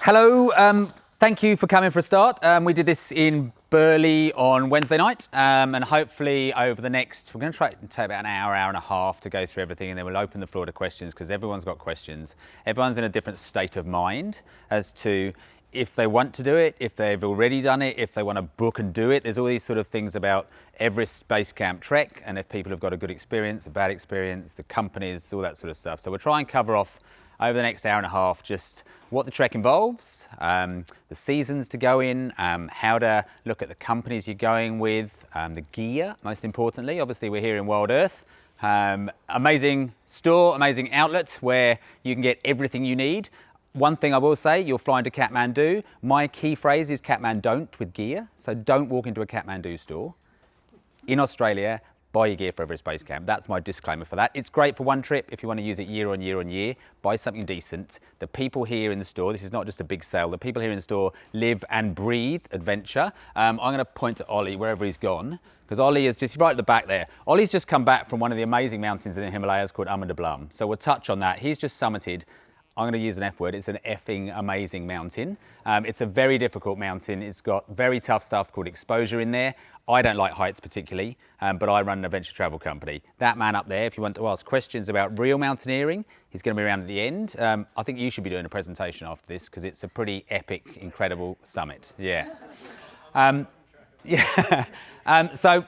Hello, thank you for coming for a start. We did this in Burleigh on Wednesday night, and hopefully over the next, we're going to try to take about an hour and a half to go through everything, and then we'll open the floor to questions because everyone's got questions. Everyone's in a different state of mind as to if they want to do it, if they've already done it, if they want to book and do it. There's all these sort of things about Everest Base Camp trek, and if people have got a good experience, a bad experience, the companies, all that sort of stuff. So we'll try and cover off over the next hour and a half just what the trek involves, the seasons to go in, how to look at the companies you're going with, the gear, most importantly. Obviously we're here in Wild Earth. Amazing store, amazing outlet where you can get everything you need. One thing I will say, you'll fly into Kathmandu. My key phrase is Kathmandu with gear. So don't walk into a Kathmandu store in Australia, buy your gear for Everest Base Camp. That's my disclaimer for that. It's great for one trip if you want to use it year on year on year. Buy something decent. The people here in the store, this is not just a big sale, the people here in the store live and breathe adventure. I'm going to point to Ollie wherever he's gone, because Ollie is just right at the back there. Ollie's just come back from one of the amazing mountains in the Himalayas called Blum. So we'll touch on that. He's just summited, I'm going to use an F word, it's an effing amazing mountain. It's a very difficult mountain. It's got very tough stuff called exposure in there. I don't like heights particularly, but I run an adventure travel company. That man up there, if you want to ask questions about real mountaineering, he's going to be around at the end. I think you should be doing a presentation after this because it's a pretty epic, incredible summit. Yeah. So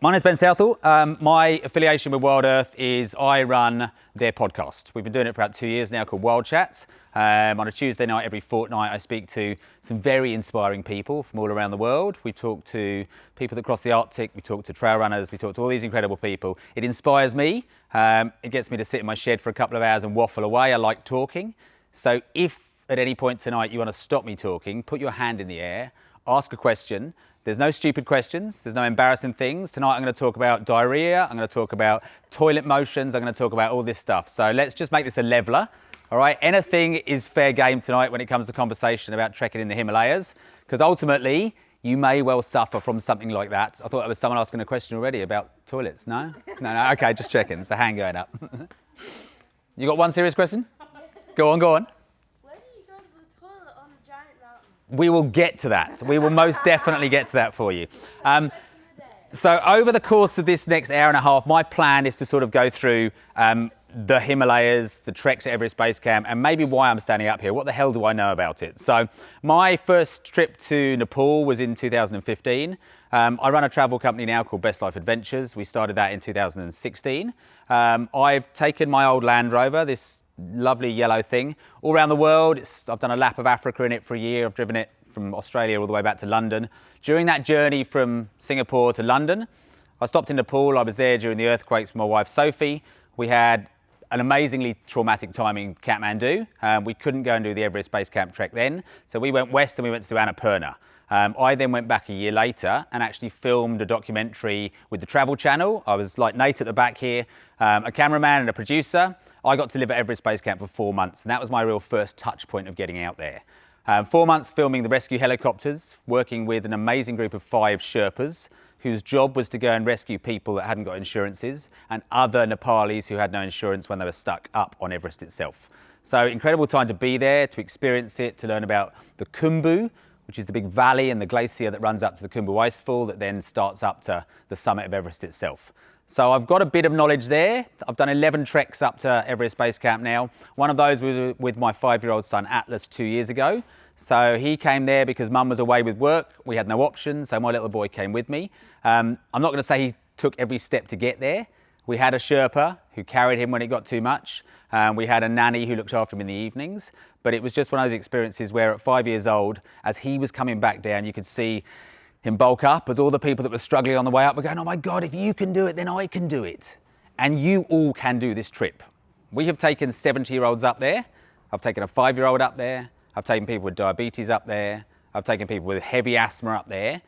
my name's Ben Southall. My affiliation with Wild Earth is I run their podcast. We've been doing it for about 2 years now called Wild Chats. On a Tuesday night every fortnight I speak to some very inspiring people from all around the world. We talk to people that cross the Arctic, we talk to trail runners, we talk to all these incredible people. It inspires me. It gets me to sit in my shed for a couple of hours and waffle away. I like talking. So if at any point tonight you want to stop me talking, put your hand in the air, ask a question. There's no stupid questions, there's no embarrassing things. Tonight I'm going to talk about diarrhea, I'm going to talk about toilet motions, I'm going to talk about all this stuff. So let's just make this a leveller, all right? Anything is fair game tonight when it comes to conversation about trekking in the Himalayas, because ultimately you may well suffer from something like that. I thought there was someone asking a question already about toilets, no? No, okay, just checking, it's a hand going up. You got one serious question? Go on. We will get to that. We will most definitely get to that for you. So over the course of this next hour and a half, my plan is to sort of go through the Himalayas, the trek to Everest Base Camp, and maybe why I'm standing up here. What the hell do I know about it? So my first trip to Nepal was in 2015. I run a travel company now called Best Life Adventures. We started that in 2016. I've taken my old Land Rover, this lovely yellow thing, all around the world. I've done a lap of Africa in it for a year. I've driven it from Australia all the way back to London. During that journey from Singapore to London, I stopped in Nepal. I was there during the earthquakes with my wife Sophie. We had an amazingly traumatic time in Kathmandu. We couldn't go and do the Everest Base Camp trek then, so we went west and we went to Annapurna. I then went back a year later and actually filmed a documentary with the Travel Channel. I was like Nate at the back here, a cameraman and a producer. I got to live at Everest Base Camp for 4 months, and that was my real first touch point of getting out there. 4 months filming the rescue helicopters, working with an amazing group of 5 sherpas, whose job was to go and rescue people that hadn't got insurances, and other Nepalis who had no insurance when they were stuck up on Everest itself. So incredible time to be there, to experience it, to learn about the Khumbu, which is the big valley and the glacier that runs up to the Khumbu Icefall that then starts up to the summit of Everest itself. So I've got a bit of knowledge there. I've done 11 treks up to Everest Base Camp now. One of those was with my 5-year-old son Atlas 2 years ago. So he came there because mum was away with work. We had no option, so my little boy came with me. I'm not going to say he took every step to get there. We had a Sherpa who carried him when it got too much. We had a nanny who looked after him in the evenings. But it was just one of those experiences where at 5 years old, as he was coming back down, you could see him bulk up as all the people that were struggling on the way up were going, oh my God, if you can do it, then I can do it. And you all can do this trip. We have taken 70-year-olds up there. I've taken a 5-year-old up there. I've taken people with diabetes up there. I've taken people with heavy asthma up there.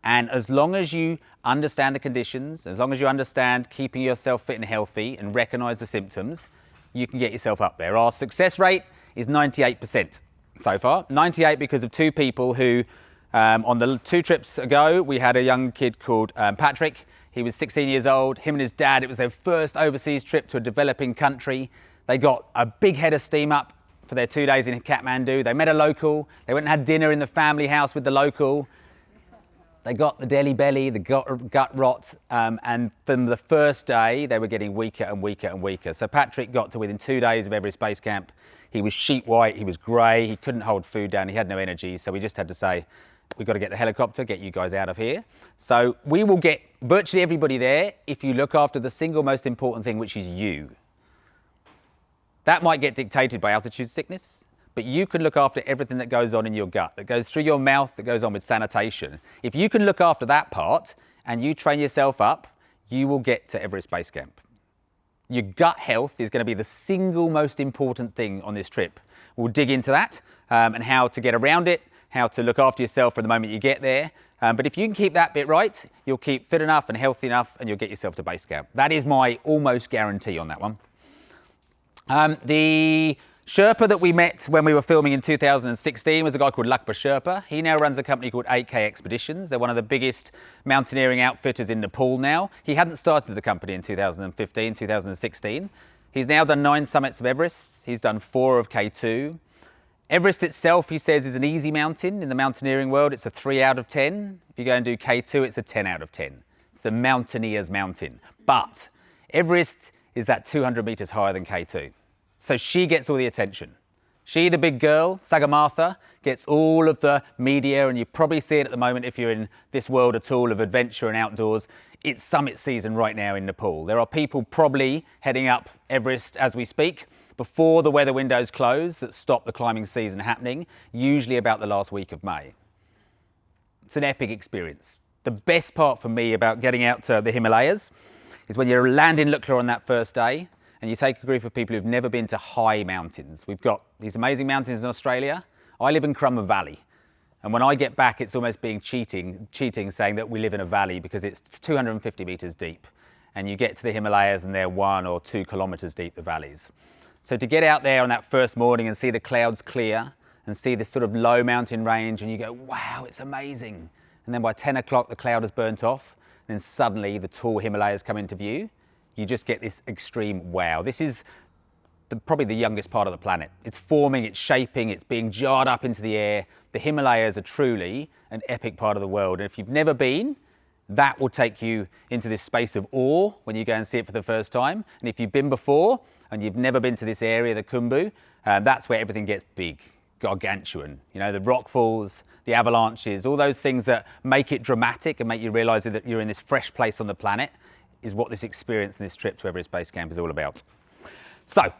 And as long as you understand the conditions, as long as you understand keeping yourself fit and healthy and recognise the symptoms, you can get yourself up there. Our success rate is 98% so far. 98 because of 2 people who on the 2 trips ago, we had a young kid called Patrick. He was 16 years old. Him and his dad, it was their first overseas trip to a developing country. They got a big head of steam up for their 2 days in Kathmandu. They met a local. They went and had dinner in the family house with the local. They got the deli belly, the gut rot, and from the first day, they were getting weaker and weaker and weaker. So Patrick got to within 2 days of Everest Base Camp. He was sheet white, he was grey, he couldn't hold food down, he had no energy. So we just had to say, we've got to get the helicopter, get you guys out of here. So we will get virtually everybody there if you look after the single most important thing, which is you. That might get dictated by altitude sickness, but you can look after everything that goes on in your gut, that goes through your mouth, that goes on with sanitation. If you can look after that part and you train yourself up, you will get to Everest Base Camp. Your gut health is going to be the single most important thing on this trip. We'll dig into that and how to get around it, how to look after yourself from the moment you get there. But if you can keep that bit right, you'll keep fit enough and healthy enough and you'll get yourself to base camp. That is my almost guarantee on that one. The Sherpa that we met when we were filming in 2016 was a guy called Lakpa Sherpa. He now runs a company called 8K Expeditions. They're one of the biggest mountaineering outfitters in Nepal now. He hadn't started the company in 2015, 2016. He's now done 9 summits of Everest. He's done 4 of K2. Everest itself, he says, is an easy mountain. In the mountaineering world, it's a 3 out of 10. If you go and do K2, it's a 10 out of 10. It's the mountaineer's mountain. But Everest is that 200 meters higher than K2. So she gets all the attention. She, the big girl, Sagamartha, gets all of the media, and you probably see it at the moment if you're in this world at all of adventure and outdoors. It's summit season right now in Nepal. There are people probably heading up Everest as we speak before the weather windows close that stop the climbing season happening, usually about the last week of May. It's an epic experience. The best part for me about getting out to the Himalayas is when you land in Lukla on that first day, and you take a group of people who've never been to high mountains. We've got these amazing mountains in Australia. I live in Crummer Valley. And when I get back, it's almost being cheating saying that we live in a valley because it's 250 meters deep. And you get to the Himalayas and they're 1 or 2 kilometers deep, the valleys. So to get out there on that first morning and see the clouds clear and see this sort of low mountain range and you go, wow, it's amazing. And then by 10 o'clock, the cloud has burnt off. And then suddenly the tall Himalayas come into view. You just get this extreme wow. This is probably the youngest part of the planet. It's forming, it's shaping, it's being jarred up into the air. The Himalayas are truly an epic part of the world. And if you've never been, that will take you into this space of awe when you go and see it for the first time. And if you've been before and you've never been to this area, the Khumbu, that's where everything gets big, gargantuan. You know, the rock falls, the avalanches, all those things that make it dramatic and make you realise that you're in this fresh place on the planet is what this experience and this trip to Everest Base Camp is all about. So,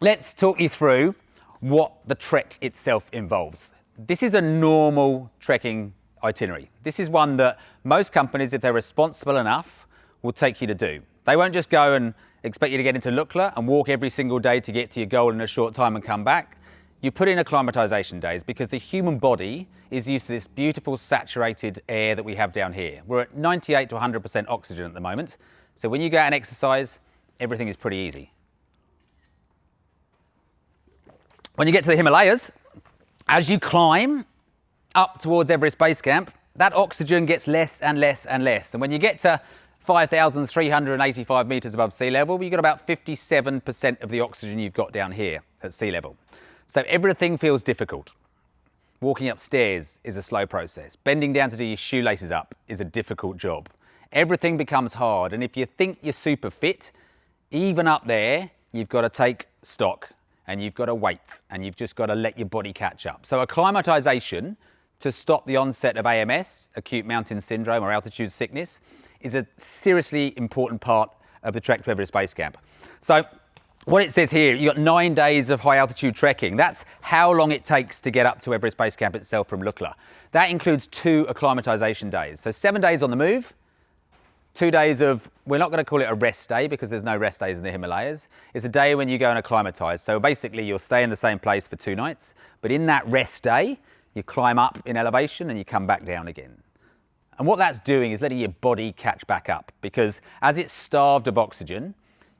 let's talk you through what the trek itself involves. This is a normal trekking itinerary. This is one that most companies, if they're responsible enough, will take you to do. They won't just go and expect you to get into Lukla and walk every single day to get to your goal in a short time and come back. You put in acclimatization days because the human body is used to this beautiful saturated air that we have down here. We're at 98 to 100% oxygen at the moment. So when you go out and exercise, everything is pretty easy. When you get to the Himalayas, as you climb up towards Everest Base Camp, that oxygen gets less and less and less. And when you get to 5,385 meters above sea level, you've got about 57% of the oxygen you've got down here at sea level. So everything feels difficult. Walking upstairs is a slow process. Bending down to do your shoelaces up is a difficult job. Everything becomes hard. And if you think you're super fit, even up there, you've got to take stock and you've got to wait and you've just got to let your body catch up. So acclimatization to stop the onset of AMS, acute mountain syndrome or altitude sickness, is a seriously important part of the trek to Everest Base Camp. So what it says here, you've got 9 days of high altitude trekking. That's how long it takes to get up to Everest Base Camp itself from Lukla. That includes 2 acclimatization days. So 7 days on the move, 2 days of, we're not going to call it a rest day because there's no rest days in the Himalayas. It's a day when you go and acclimatize. So basically you'll stay in the same place for 2 nights, but in that rest day, you climb up in elevation and you come back down again. And what that's doing is letting your body catch back up because as it's starved of oxygen,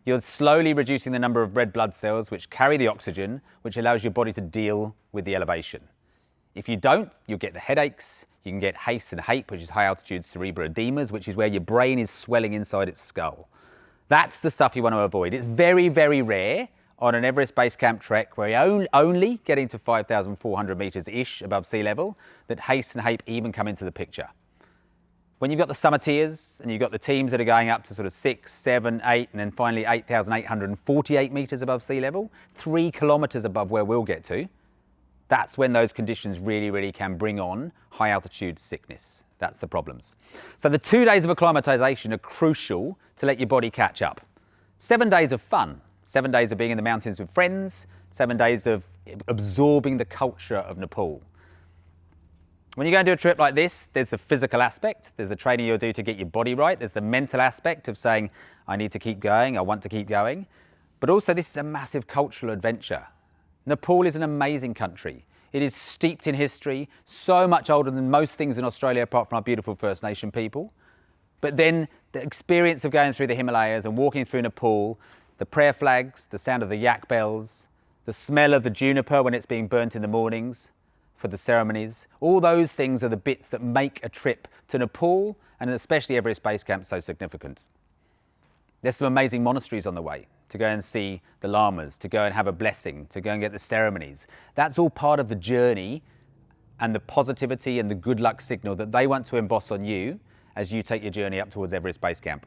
you're slowly reducing the number of red blood cells which carry the oxygen, which allows your body to deal with the elevation. If you don't, you'll get the headaches, you can get HACE and HAPE, which is high altitude cerebral edemas, which is where your brain is swelling inside its skull. That's the stuff you want to avoid. It's very, very rare on an Everest Base Camp trek where you're only getting to 5,400 metres-ish above sea level that haste and hape even come into the picture. When you've got the summiteers and you've got the teams that are going up to sort of 6, 7, 8, and then finally 8,848 metres above sea level, 3 kilometres above where we'll get to, that's when those conditions really can bring on high altitude sickness. That's the problems. So the 2 days of acclimatisation are crucial to let your body catch up. 7 days of fun, 7 days of being in the mountains with friends, 7 days of absorbing the culture of Nepal. When you go and do a trip like this, there's the physical aspect, there's the training you'll do to get your body right, there's the mental aspect of saying, I need to keep going, I want to keep going. But also this is a massive cultural adventure. Nepal is an amazing country. It is steeped in history, so much older than most things in Australia apart from our beautiful First Nation people. But then the experience of going through the Himalayas and walking through Nepal, the prayer flags, the sound of the yak bells, the smell of the juniper when it's being burnt in the mornings, for the ceremonies. All those things are the bits that make a trip to Nepal and especially Everest Base Camp so significant. There's some amazing monasteries on the way to go and see the lamas, to go and have a blessing, to go and get the ceremonies. That's all part of the journey and the positivity and the good luck signal that they want to emboss on you as you take your journey up towards Everest Base Camp.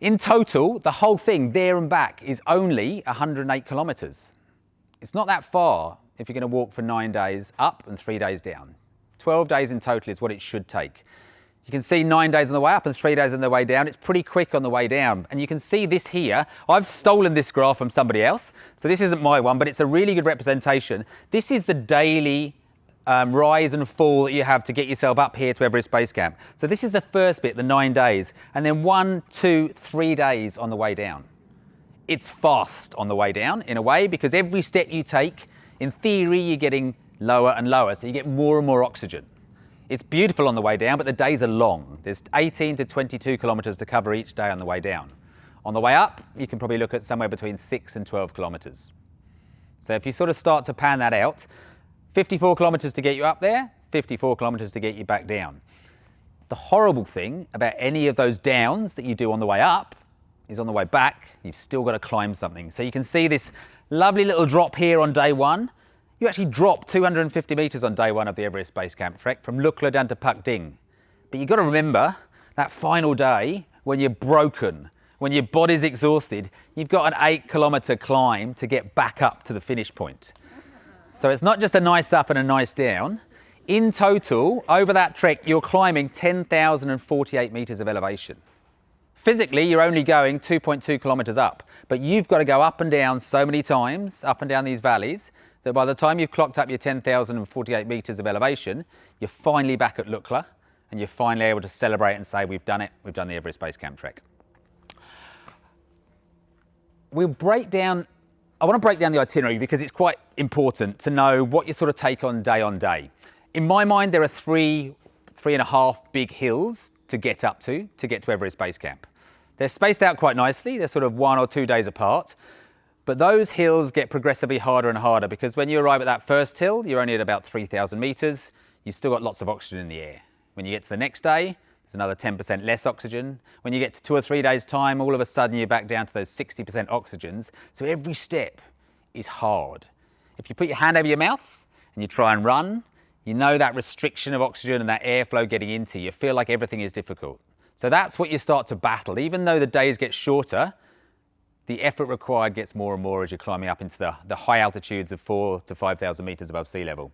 In total, the whole thing there and back is only 108 kilometres. It's not that far if you're going to walk for 9 days up and 3 days down. 12 days in total is what it should take. You can see 9 days on the way up and 3 days on the way down. It's pretty quick on the way down. And you can see this here. I've stolen this graph from somebody else. So this isn't my one, but it's a really good representation. This is the daily rise and fall that you have to get yourself up here to Everest Base Camp. So this is the first bit, the 9 days, and then 1, 2, 3 days on the way down. It's fast on the way down in a way because every step you take, in theory, you're getting lower and lower, so you get more and more oxygen. It's beautiful on the way down, but the days are long. There's 18 to 22 kilometres to cover each day on the way down. On the way up, you can probably look at somewhere between 6 and 12 kilometres. So if you sort of start to pan that out, 54 kilometres to get you up there, 54 kilometres to get you back down. The horrible thing about any of those downs that you do on the way up is on the way back, you've still got to climb something. So you can see this lovely little drop here on day one. You actually drop 250 metres on day one of the Everest Base Camp trek from Lukla down to Pak Ding. But you've got to remember that final day when you're broken, when your body's exhausted, you've got an 8-kilometre climb to get back up to the finish point. So it's not just a nice up and a nice down. In total, over that trek, you're climbing 10,048 metres of elevation. Physically, you're only going 2.2 kilometres up, but you've got to go up and down so many times, up and down these valleys, that by the time you've clocked up your 10,048 metres of elevation, you're finally back at Lukla, and you're finally able to celebrate and say, we've done it, we've done the Everest Base Camp trek. I want to break down the itinerary because it's quite important to know what you sort of take on day. In my mind, there are three and a half big hills to get up to Everest Base Camp. They're spaced out quite nicely. They're sort of 1 or 2 days apart. But those hills get progressively harder and harder because when you arrive at that first hill, you're only at about 3,000 metres. You've still got lots of oxygen in the air. When you get to the next day, there's another 10% less oxygen. When you get to 2 or 3 days' time, all of a sudden you're back down to those 60% oxygens. So every step is hard. If you put your hand over your mouth and you try and run, you know that restriction of oxygen and that airflow getting into you feel like everything is difficult. So that's what you start to battle. Even though the days get shorter, the effort required gets more and more as you're climbing up into the high altitudes of 4,000 to 5,000 metres above sea level.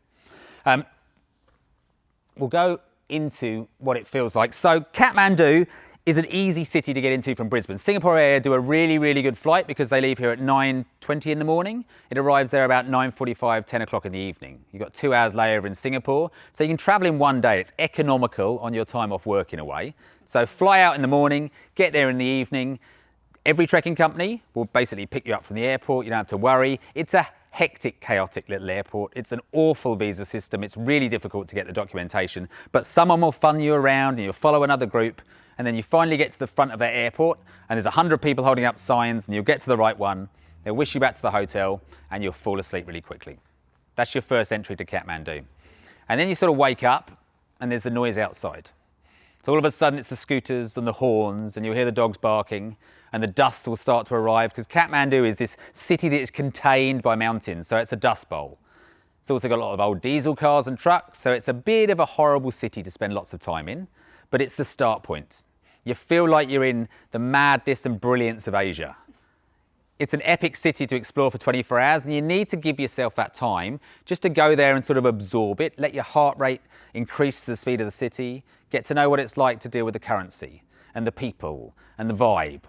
We'll go into what it feels like. So Kathmandu is an easy city to get into from Brisbane. Singapore Air do a really, really good flight because they leave here at 9:20 in the morning. It arrives there about 9:45, 10 o'clock in the evening. You've got 2 hours layover in Singapore. So you can travel in one day. It's economical on your time off work in a way. So fly out in the morning, get there in the evening. Every trekking company will basically pick you up from the airport. You don't have to worry. It's a hectic, chaotic little airport. It's an awful visa system. It's really difficult to get the documentation, but someone will fun you around and you'll follow another group. And then you finally get to the front of that airport and there's 100 people holding up signs and you'll get to the right one. They'll wish you back to the hotel and you'll fall asleep really quickly. That's your first entry to Kathmandu. And then you sort of wake up and there's the noise outside. So all of a sudden it's the scooters and the horns and you'll hear the dogs barking and the dust will start to arrive, because Kathmandu is this city that is contained by mountains, so it's a dust bowl. It's also got a lot of old diesel cars and trucks, so it's a bit of a horrible city to spend lots of time in, but it's the start point. You feel like you're in the madness and brilliance of Asia. It's an epic city to explore for 24 hours, and you need to give yourself that time just to go there and sort of absorb it, let your heart rate increase to the speed of the city, get to know what it's like to deal with the currency and the people and the vibe.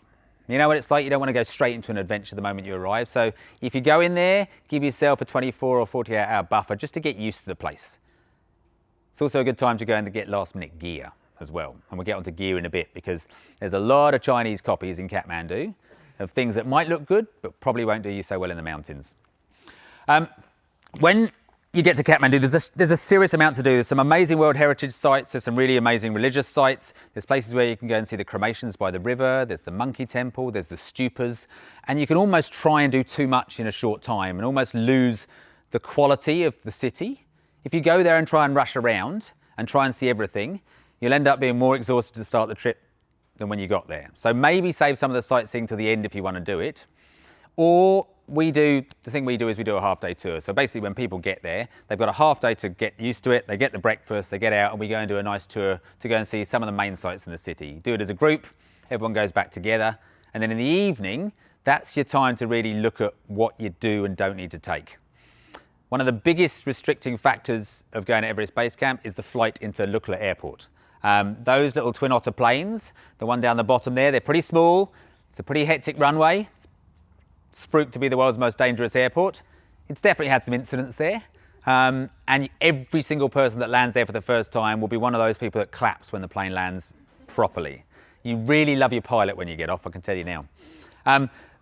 You know what it's like, you don't want to go straight into an adventure the moment you arrive. So if you go in there, give yourself a 24 or 48 hour buffer just to get used to the place. It's also a good time to go and to get last minute gear as well. And we'll get onto gear in a bit, because there's a lot of Chinese copies in Kathmandu of things that might look good, but probably won't do you so well in the mountains. When you get to Kathmandu, there's a serious amount to do. There's some amazing World Heritage sites, there's some really amazing religious sites, there's places where you can go and see the cremations by the river, there's the monkey temple, there's the stupas, and you can almost try and do too much in a short time and almost lose the quality of the city. If you go there and try and rush around and try and see everything, you'll end up being more exhausted to start the trip than when you got there. So maybe save some of the sightseeing till the end if you want to do it. Or the thing we do is we do a half-day tour. So basically when people get there, they've got a half day to get used to it, they get the breakfast, they get out, and we go and do a nice tour to go and see some of the main sites in the city. Do it as a group, everyone goes back together, and then in the evening, that's your time to really look at what you do and don't need to take. One of the biggest restricting factors of going to Everest Base Camp is the flight into Lukla Airport. Those little twin otter planes, the one down the bottom there, they're pretty small. It's a pretty hectic runway. It's spruiked to be the world's most dangerous airport. It's definitely had some incidents there. And every single person that lands there for the first time will be one of those people that claps when the plane lands properly. You really love your pilot when you get off, I can tell you now.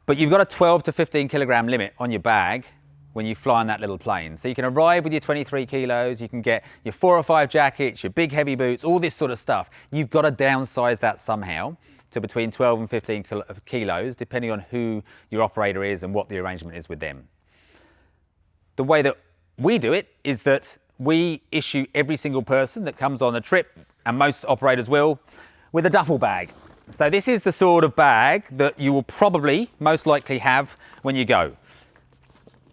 But you've got a 12 to 15 kilogram limit on your bag when you fly on that little plane. So you can arrive with your 23 kilos, you can get your 4 or 5 jackets, your big heavy boots, all this sort of stuff. You've got to downsize that somehow to between 12 and 15 kilos, depending on who your operator is and what the arrangement is with them. The way that we do it is that we issue every single person that comes on the trip, and most operators will, with a duffel bag. So this is the sort of bag that you will probably most likely have when you go.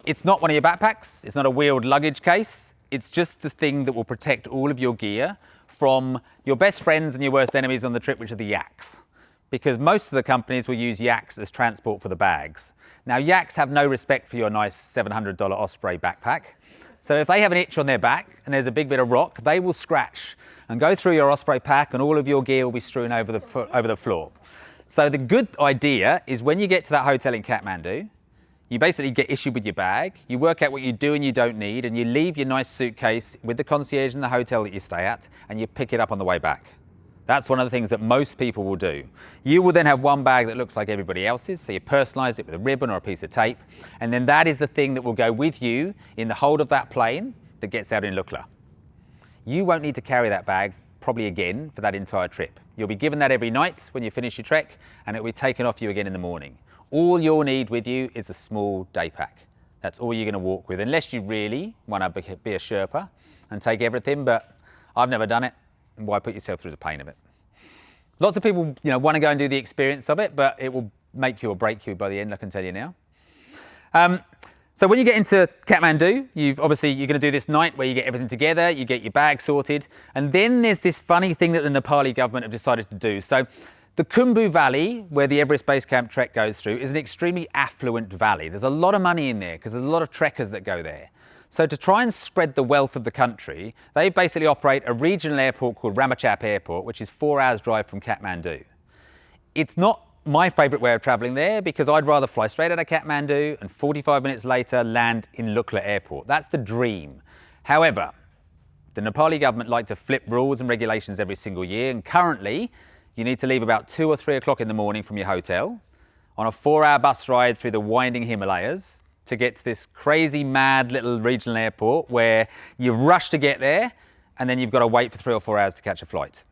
It's not one of your backpacks, it's not a wheeled luggage case, it's just the thing that will protect all of your gear from your best friends and your worst enemies on the trip, which are the yaks. Because most of the companies will use yaks as transport for the bags. Now, yaks have no respect for your nice $700 Osprey backpack. So if they have an itch on their back and there's a big bit of rock, they will scratch and go through your Osprey pack, and all of your gear will be strewn over the floor. So the good idea is when you get to that hotel in Kathmandu, you basically get issued with your bag, you work out what you do and you don't need, and you leave your nice suitcase with the concierge in the hotel that you stay at, and you pick it up on the way back. That's one of the things that most people will do. You will then have one bag that looks like everybody else's, so you personalise it with a ribbon or a piece of tape, and then that is the thing that will go with you in the hold of that plane that gets out in Lukla. You won't need to carry that bag probably again for that entire trip. You'll be given that every night when you finish your trek, and it will be taken off you again in the morning. All you'll need with you is a small day pack. That's all you're going to walk with, unless you really want to be a Sherpa and take everything, but I've never done it. Why put yourself through the pain of it? Lots of people, want to go and do the experience of it, but it will make you or break you by the end, I can tell you now. So when you get into Kathmandu, you're going to do this night where you get everything together, you get your bag sorted, and then there's this funny thing that the Nepali government have decided to do. So the Khumbu Valley, where the Everest Base Camp trek goes through, is an extremely affluent valley. There's a lot of money in there because there's a lot of trekkers that go there. So to try and spread the wealth of the country, they basically operate a regional airport called Ramachap Airport, which is 4 hours drive from Kathmandu. It's not my favourite way of travelling there, because I'd rather fly straight out of Kathmandu and 45 minutes later land in Lukla Airport. That's the dream. However, the Nepali government like to flip rules and regulations every single year, and currently you need to leave about 2 or 3 o'clock in the morning from your hotel on a 4-hour bus ride through the winding Himalayas to get to this crazy, mad little regional airport where you rush to get there, and then you've got to wait for 3 or 4 hours to catch a flight.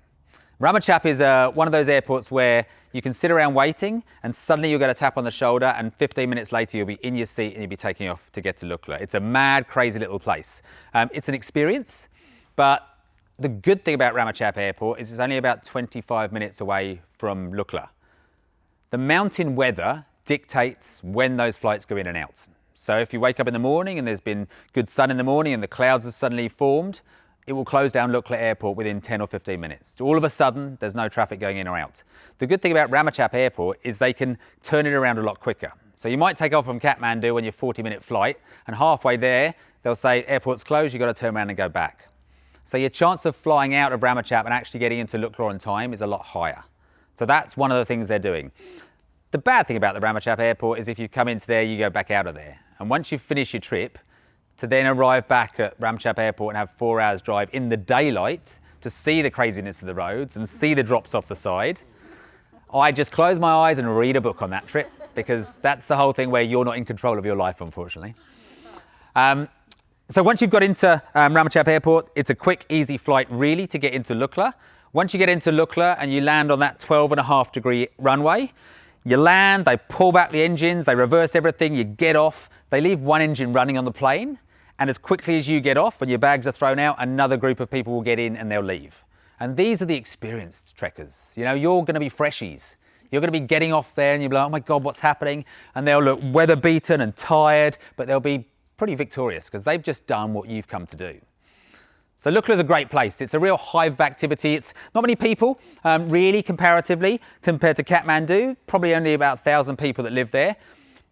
Ramachap is one of those airports where you can sit around waiting, and suddenly you'll get a tap on the shoulder, and 15 minutes later you'll be in your seat and you'll be taking off to get to Lukla. It's a mad, crazy little place. It's an experience, but the good thing about Ramachap Airport is it's only about 25 minutes away from Lukla. The The mountain weather dictates when those flights go in and out. So if you wake up in the morning and there's been good sun in the morning and the clouds have suddenly formed, it will close down Lukla Airport within 10 or 15 minutes. All of a sudden, there's no traffic going in or out. The good thing about Ramechhap Airport is they can turn it around a lot quicker. So you might take off from Kathmandu on your 40-minute flight, and halfway there, they'll say, airport's closed, you've got to turn around and go back. So your chance of flying out of Ramechhap and actually getting into Lukla on time is a lot higher. So that's one of the things they're doing. The bad thing about the Ramechhap Airport is if you come into there, you go back out of there. And once you finish your trip, to then arrive back at Ramechhap Airport and have 4 hours drive in the daylight to see the craziness of the roads and see the drops off the side, I just close my eyes and read a book on that trip, because that's the whole thing where you're not in control of your life, unfortunately. So once you've got into Ramechhap Airport, it's a quick, easy flight really to get into Lukla. Once you get into Lukla and you land on that 12.5-degree runway, you land, they pull back the engines, they reverse everything, you get off, they leave one engine running on the plane, and as quickly as you get off and your bags are thrown out, another group of people will get in and they'll leave. And these are the experienced trekkers. You know, you're going to be freshies. You're going to be getting off there and you'll be like, oh my God, what's happening? And they'll look weather beaten and tired, but they'll be pretty victorious because they've just done what you've come to do. So Lukla's a great place. It's a real hive of activity. It's not many people, really, comparatively, compared to Kathmandu. Probably only about 1,000 people that live there.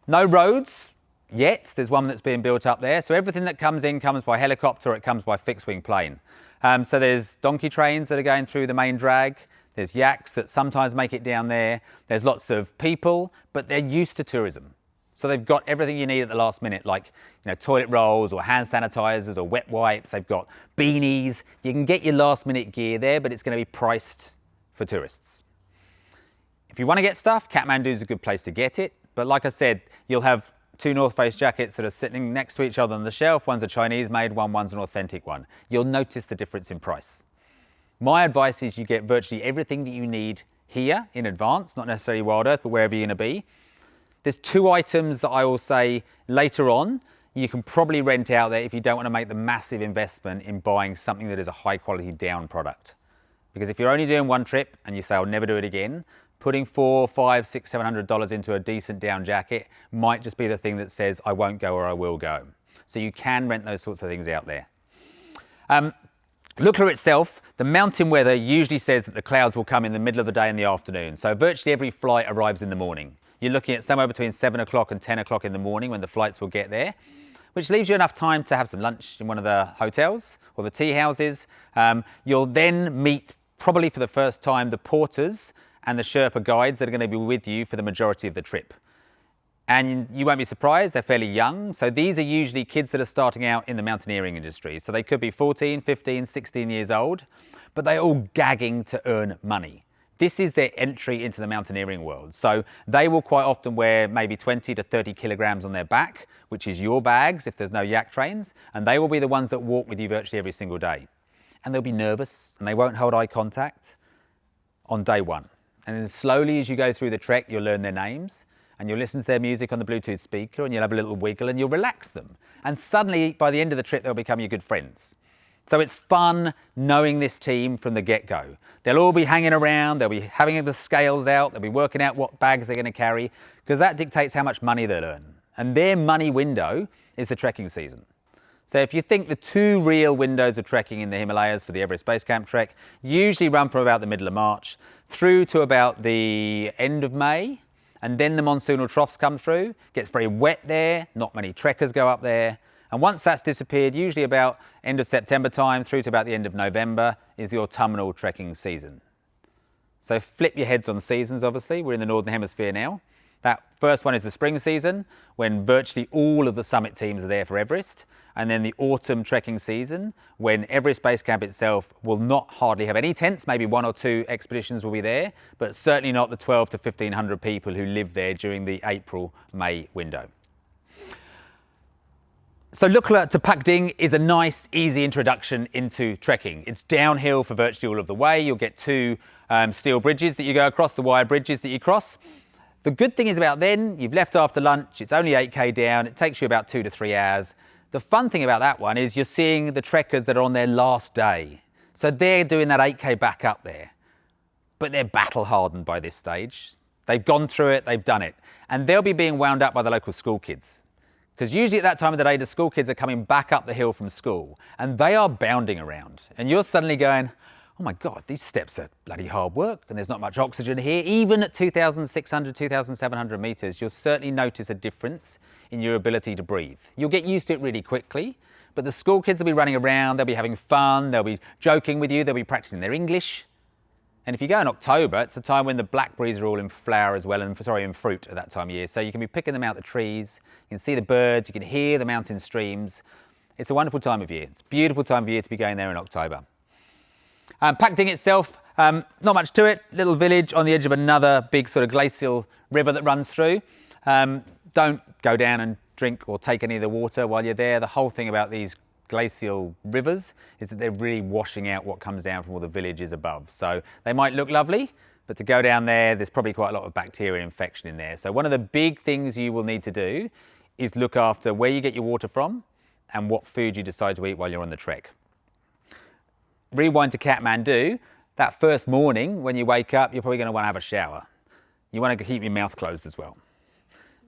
No roads yet. There's one that's being built up there. So everything that comes in comes by helicopter or it comes by fixed-wing plane. So there's donkey trains that are going through the main drag. There's yaks that sometimes make it down there. There's lots of people, but they're used to tourism. So they've got everything you need at the last minute, like toilet rolls or hand sanitizers or wet wipes. They've got beanies. You can get your last minute gear there, but it's going to be priced for tourists. If you want to get stuff, Kathmandu is a good place to get it. But like I said, you'll have 2 North Face jackets that are sitting next to each other on the shelf. One's a Chinese made one, one's an authentic one. You'll notice the difference in price. My advice is you get virtually everything that you need here in advance, not necessarily Wild Earth, but wherever you're going to be. There's 2 items that I will say later on you can probably rent out there if you don't want to make the massive investment in buying something that is a high quality down product. Because if you're only doing one trip and you say, I'll never do it again, putting $400, $500, $600, $700 into a decent down jacket might just be the thing that says, I won't go or I will go. So you can rent those sorts of things out there. Lukla itself, the mountain weather usually says that the clouds will come in the middle of the day and the afternoon. So virtually every flight arrives in the morning. You're looking at somewhere between 7 o'clock and 10 o'clock in the morning when the flights will get there, which leaves you enough time to have some lunch in one of the hotels or the tea houses. You'll then meet, probably for the first time, the porters and the Sherpa guides that are going to be with you for the majority of the trip. And you won't be surprised, they're fairly young. So these are usually kids that are starting out in the mountaineering industry. So they could be 14, 15, 16 years old, but they're all gagging to earn money. This is their entry into the mountaineering world. So they will quite often wear maybe 20 to 30 kilograms on their back, which is your bags if there's no yak trains, and they will be the ones that walk with you virtually every single day. And they'll be nervous and they won't hold eye contact on day one. And then slowly as you go through the trek, you'll learn their names and you'll listen to their music on the Bluetooth speaker and you'll have a little wiggle and you'll relax them. And suddenly by the end of the trip, they'll become your good friends. So it's fun knowing this team from the get-go. They'll all be hanging around, they'll be having the scales out, they'll be working out what bags they're going to carry, because that dictates how much money they'll earn. And their money window is the trekking season. So if you think the 2 real windows of trekking in the Himalayas for the Everest Base Camp trek usually run from about the middle of March through to about the end of May, and then the monsoonal troughs come through. It gets very wet there, not many trekkers go up there. And once that's disappeared, usually about end of September time through to about the end of November is the autumnal trekking season. So flip your heads on seasons, obviously. We're in the Northern Hemisphere now. That first one is the spring season, when virtually all of the summit teams are there for Everest. And then the autumn trekking season, when Everest Base Camp itself will not hardly have any tents. Maybe 1 or 2 expeditions will be there, but certainly not the 12 to 1,500 people who live there during the April-May window. So Lukla to Pakding is a nice, easy introduction into trekking. It's downhill for virtually all of the way. You'll get 2 steel bridges that you go across, the wire bridges that you cross. The good thing is about then, you've left after lunch, it's only 8k down, it takes you about 2 to 3 hours. The fun thing about that one is you're seeing the trekkers that are on their last day. So they're doing that 8k back up there. But they're battle hardened by this stage. They've gone through it, they've done it. And they'll be being wound up by the local school kids. Because usually at that time of the day, the school kids are coming back up the hill from school and they are bounding around. And you're suddenly going, oh my God, these steps are bloody hard work and there's not much oxygen here. Even at 2,600, 2,700 meters, you'll certainly notice a difference in your ability to breathe. You'll get used to it really quickly, but the school kids will be running around, they'll be having fun, they'll be joking with you, they'll be practicing their English. And if you go in October, it's the time when the blackberries are all in flower as well, and in fruit at that time of year. So you can be picking them out the trees, you can see the birds, you can hear the mountain streams. It's a wonderful time of year. It's a beautiful time of year to be going there in October. Pakting itself, not much to it. Little village on the edge of another big sort of glacial river that runs through. Don't go down and drink or take any of the water while you're there. The whole thing about these glacial rivers is that they're really washing out what comes down from all the villages above. So they might look lovely, but to go down there, there's probably quite a lot of bacteria infection in there. So one of the big things you will need to do is look after where you get your water from and what food you decide to eat while you're on the trek. Rewind to Kathmandu. That first morning when you wake up, you're probably going to want to have a shower. You want to keep your mouth closed as well,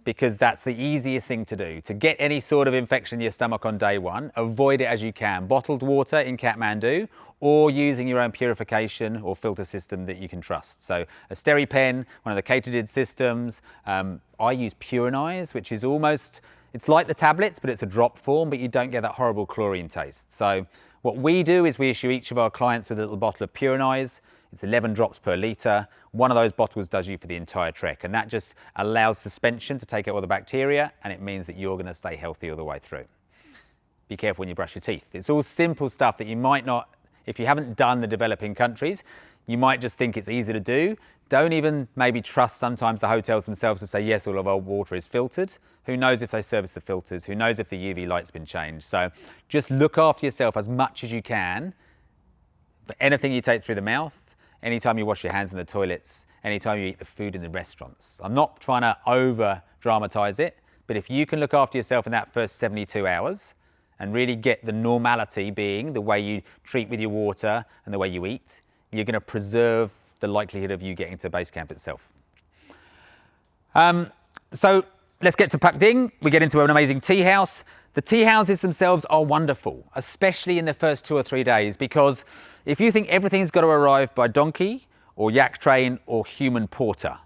because that's the easiest thing to do. To get any sort of infection in your stomach on day one, avoid it as you can. Bottled water in Kathmandu, or using your own purification or filter system that you can trust. So a SteriPen, one of the Katadid systems. I use Purinize, which is almost, it's like the tablets, but it's a drop form, but you don't get that horrible chlorine taste. So what we do is we issue each of our clients with a little bottle of Purinize. It's 11 drops per litre. One of those bottles does you for the entire trek, and that just allows suspension to take out all the bacteria, and it means that you're going to stay healthy all the way through. Be careful when you brush your teeth. It's all simple stuff that you might not, if you haven't done the developing countries, you might just think it's easy to do. Don't even maybe trust sometimes the hotels themselves to say, yes, all of our water is filtered. Who knows if they service the filters? Who knows if the UV light's been changed? So just look after yourself as much as you can for anything you take through the mouth, anytime you wash your hands in the toilets, anytime you eat the food in the restaurants. I'm not trying to over dramatize it, but if you can look after yourself in that first 72 hours and really get the normality being the way you treat with your water and the way you eat, you're going to preserve the likelihood of you getting to base camp itself. So let's get to Pakting. We get into an amazing tea house. The tea houses themselves are wonderful, especially in the first 2 or 3 days, because if you think everything's got to arrive by donkey or yak train or human porter.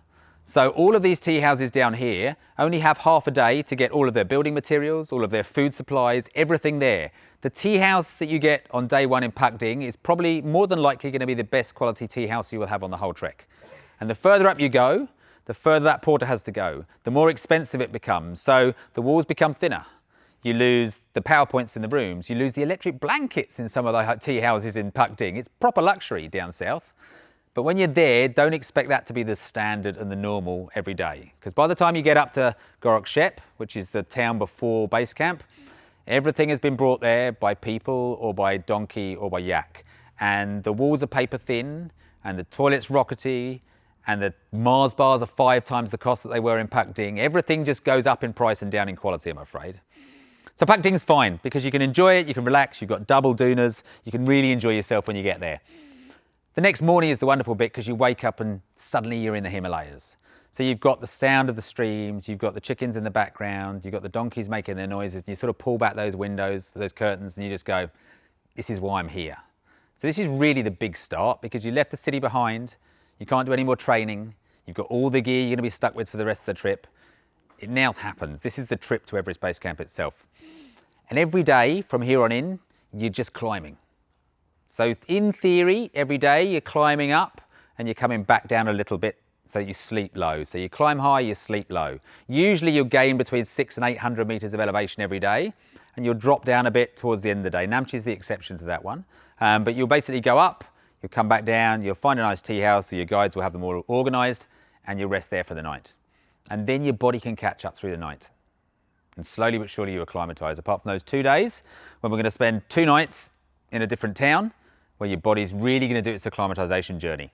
So all of these tea houses down here only have half a day to get all of their building materials, all of their food supplies, everything there. The tea house that you get on day one in Pakting is probably more than likely going to be the best quality tea house you will have on the whole trek. And the further up you go, the further that porter has to go, the more expensive it becomes. So the walls become thinner. You lose the power points in the rooms. You lose the electric blankets in some of the tea houses in Pakting. It's proper luxury down south. But when you're there, don't expect that to be the standard and the normal every day. Because by the time you get up to Gorok, which is the town before base camp, everything has been brought there by people or by donkey or by yak. And the walls are paper thin, and the toilets rockety, and the Mars bars are 5 times the cost that they were in Pakting. Everything just goes up in price and down in quality, I'm afraid. So Pakting's fine because you can enjoy it, you can relax, you've got double doonas, you can really enjoy yourself when you get there. The next morning is the wonderful bit because you wake up and suddenly you're in the Himalayas. So you've got the sound of the streams, you've got the chickens in the background, you've got the donkeys making their noises, and you sort of pull back those windows, those curtains, and you just go, this is why I'm here. So this is really the big start because you left the city behind, you can't do any more training, you've got all the gear you're going to be stuck with for the rest of the trip. It now happens. This is the trip to Everest Base Camp itself. And every day from here on in, you're just climbing. So in theory, every day you're climbing up and you're coming back down a little bit so you sleep low. So you climb high, you sleep low. Usually you'll gain between 600 and 800 meters of elevation every day, and you'll drop down a bit towards the end of the day. Namche is the exception to that one. But you'll basically go up, you'll come back down, you'll find a nice tea house, so your guides will have them all organized, and you'll rest there for the night. And then your body can catch up through the night. And slowly but surely you acclimatise, apart from those 2 days when we're going to spend 2 nights in a different town where your body's really going to do its acclimatisation journey.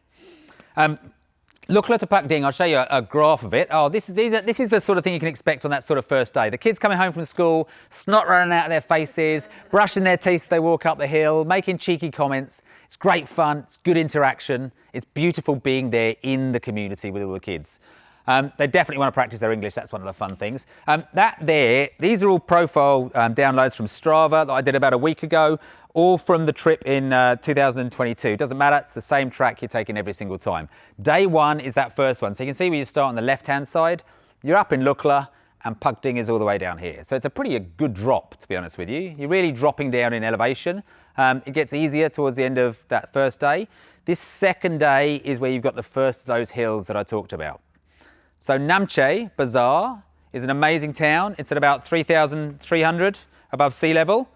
Look at Pakting, I'll show you a graph of it. Oh, this is the sort of thing you can expect on that sort of first day. The kids coming home from school, snot running out of their faces, brushing their teeth as they walk up the hill, making cheeky comments. It's great fun, it's good interaction. It's beautiful being there in the community with all the kids. They definitely want to practice their English. That's one of the fun things. These are all profile downloads from Strava that I did about a week ago, all from the trip in 2022. Doesn't matter, it's the same track you're taking every single time. Day one is that first one. So you can see where you start on the left-hand side. You're up in Burleigh and Pugding is all the way down here. So it's a pretty good drop, to be honest with you. You're really dropping down in elevation. It gets easier towards the end of that first day. This second day is where you've got the first of those hills that I talked about. So Namche Bazaar is an amazing town. It's at about 3,300 above sea level.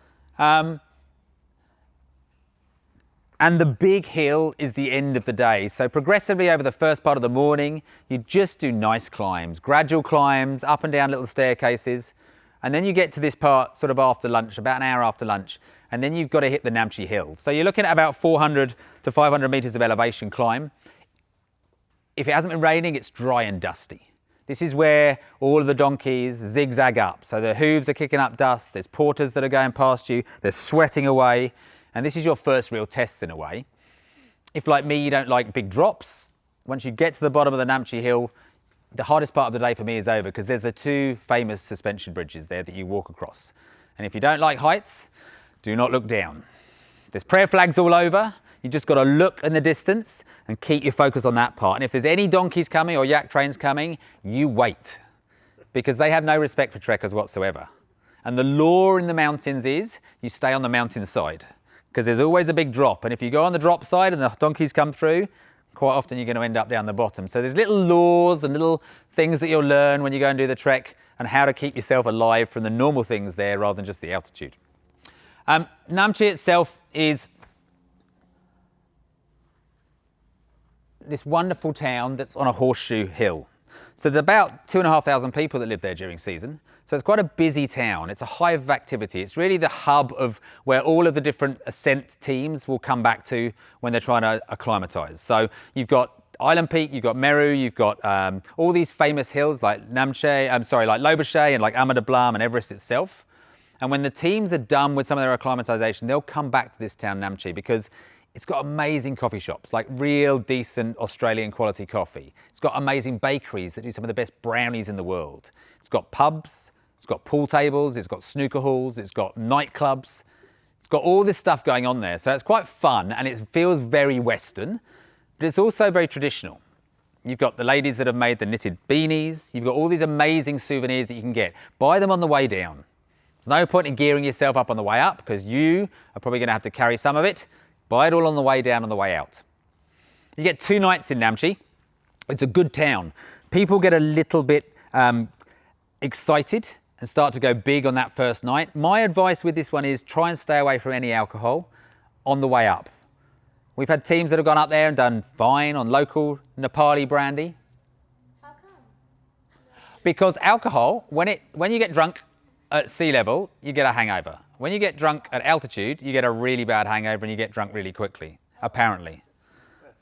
And the big hill is the end of the day. So progressively over the first part of the morning, you just do nice climbs, gradual climbs, up and down little staircases. And then you get to this part sort of after lunch, about an hour after lunch. And then you've got to hit the Namche Hill. So you're looking at about 400 to 500 meters of elevation climb. If it hasn't been raining, it's dry and dusty. This is where all of the donkeys zigzag up. So the hooves are kicking up dust. There's porters that are going past you. They're sweating away. And this is your first real test in a way. If, like me, you don't like big drops, once you get to the bottom of the Namche Hill, the hardest part of the day for me is over because there's the two famous suspension bridges there that you walk across. And if you don't like heights, do not look down. There's prayer flags all over. You just got to look in the distance and keep your focus on that part. And if there's any donkeys coming or yak trains coming, you wait because they have no respect for trekkers whatsoever. And the law in the mountains is you stay on the mountain side, because there's always a big drop. And if you go on the drop side and the donkeys come through, quite often you're going to end up down the bottom. So there's little laws and little things that you'll learn when you go and do the trek and how to keep yourself alive from the normal things there rather than just the altitude. Namche itself is this wonderful town that's on a horseshoe hill. So there's about 2,500 people that live there during season. So it's quite a busy town. It's a hive of activity. It's really the hub of where all of the different ascent teams will come back to when they're trying to acclimatise. So you've got Island Peak, you've got Meru, you've got all these famous hills like like Lobuche and like Ama Blum and Everest itself. And when the teams are done with some of their acclimatisation, they'll come back to this town, Namche, because it's got amazing coffee shops, like real decent Australian quality coffee. It's got amazing bakeries that do some of the best brownies in the world. It's got pubs, it's got pool tables, it's got snooker halls, it's got nightclubs. It's got all this stuff going on there. So it's quite fun and it feels very Western, but it's also very traditional. You've got the ladies that have made the knitted beanies. You've got all these amazing souvenirs that you can get. Buy them on the way down. There's no point in gearing yourself up on the way up because you are probably going to have to carry some of it. Buy it all on the way down on the way out. You get 2 nights in Namche. It's a good town. People get a little bit excited and start to go big on that first night. My advice with this one is try and stay away from any alcohol on the way up. We've had teams that have gone up there and done fine on local Nepali brandy. How come? Because alcohol, when you get drunk at sea level, you get a hangover. When you get drunk at altitude, you get a really bad hangover and you get drunk really quickly, apparently.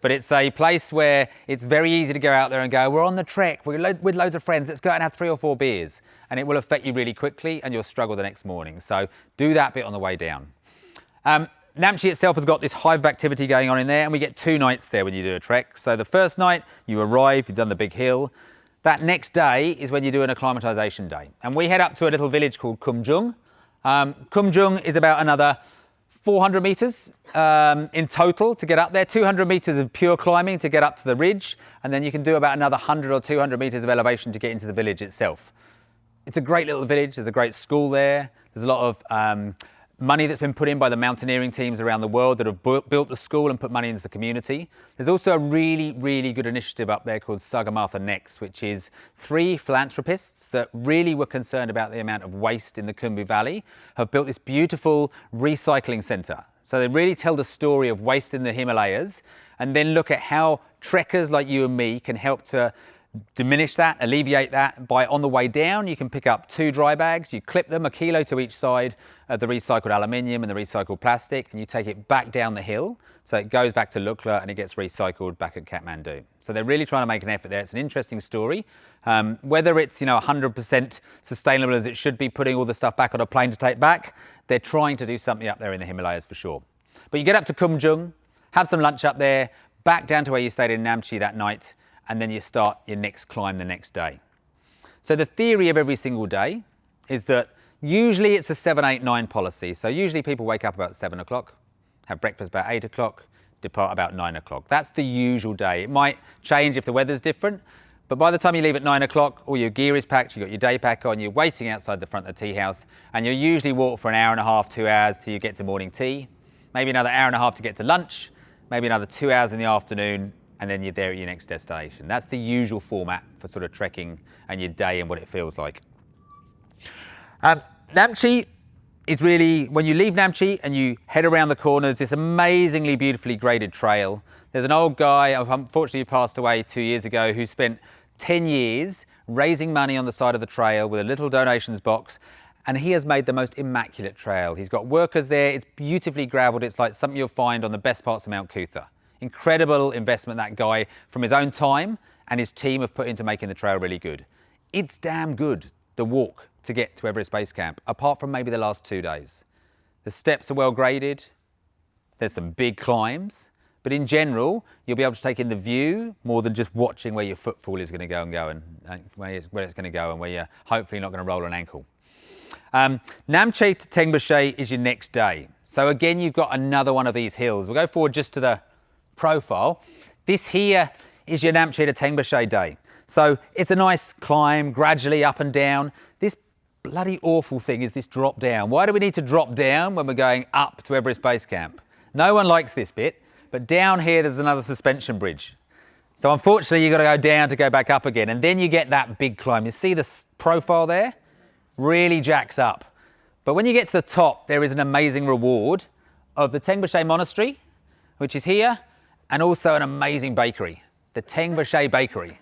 But it's a place where it's very easy to go out there and go, we're on the trek, we're with loads of friends, let's go out and have 3 or 4 beers. And it will affect you really quickly and you'll struggle the next morning. So do that bit on the way down. Namche itself has got this hive of activity going on in there and we get 2 nights there when you do a trek. So the first night, you arrive, you've done the big hill. That next day is when you do an acclimatisation day. And we head up to a little village called Kumjung. Kumjung is about another 400 metres in total to get up there, 200 metres of pure climbing to get up to the ridge, and then you can do about another 100 or 200 metres of elevation to get into the village itself. It's a great little village, there's a great school there, there's a lot of money that's been put in by the mountaineering teams around the world that have built the school and put money into the community. There's also a really, really good initiative up there called Sagarmatha Next, which is 3 philanthropists that really were concerned about the amount of waste in the Khumbu Valley, have built this beautiful recycling centre. So they really tell the story of waste in the Himalayas and then look at how trekkers like you and me can help to diminish that, alleviate that by on the way down. You can pick up 2 dry bags, you clip them 1 kilo to each side of the recycled aluminium and the recycled plastic, and you take it back down the hill. So it goes back to Lukla and it gets recycled back at Kathmandu. So they're really trying to make an effort there. It's an interesting story. Whether it's 100% sustainable as it should be, putting all the stuff back on a plane to take back, they're trying to do something up there in the Himalayas for sure. But you get up to Kumjung, have some lunch up there, back down to where you stayed in Namche that night, and then you start your next climb the next day. So the theory of every single day is that usually it's a 7, 8, 9 policy. So usually people wake up about 7 o'clock, have breakfast about 8 o'clock, depart about 9 o'clock. That's the usual day. It might change if the weather's different, but by the time you leave at 9 o'clock, all your gear is packed, you've got your day pack on, you're waiting outside the front of the tea house, and you'll usually walk for an hour and a half, 2 hours till you get to morning tea, maybe another hour and a half to get to lunch, maybe another 2 hours in the afternoon, and then you're there at your next destination. That's the usual format for sort of trekking and your day and what it feels like. Namche is really, when you leave Namche and you head around the corner, there's this amazingly beautifully graded trail. There's an old guy, unfortunately passed away 2 years ago, who spent 10 years raising money on the side of the trail with a little donations box, and he has made the most immaculate trail. He's got workers there, it's beautifully gravelled, it's like something you'll find on the best parts of Mount Cootha. Incredible investment that guy from his own time and his team have put into making the trail really good. It's damn good, the walk to get to Everest Base Camp, apart from maybe the last 2 days. The steps are well graded, there's some big climbs, but in general, you'll be able to take in the view more than just watching where your footfall is going to go and where it's going to go and where you're hopefully not going to roll an ankle. Namche to Tengboche is your next day. So again, you've got another one of these hills. We'll go forward just to the profile. This here is your Namche to Tengboche day. So it's a nice climb, gradually up and down. This bloody awful thing is this drop down. Why do we need to drop down when we're going up to Everest Base Camp? No one likes this bit, but down here there's another suspension bridge. So unfortunately you've got to go down to go back up again, and then you get that big climb. You see the profile there? Really jacks up. But when you get to the top, there is an amazing reward of the Tengboche Monastery, which is here, and also an amazing bakery, the Tengboche Bakery.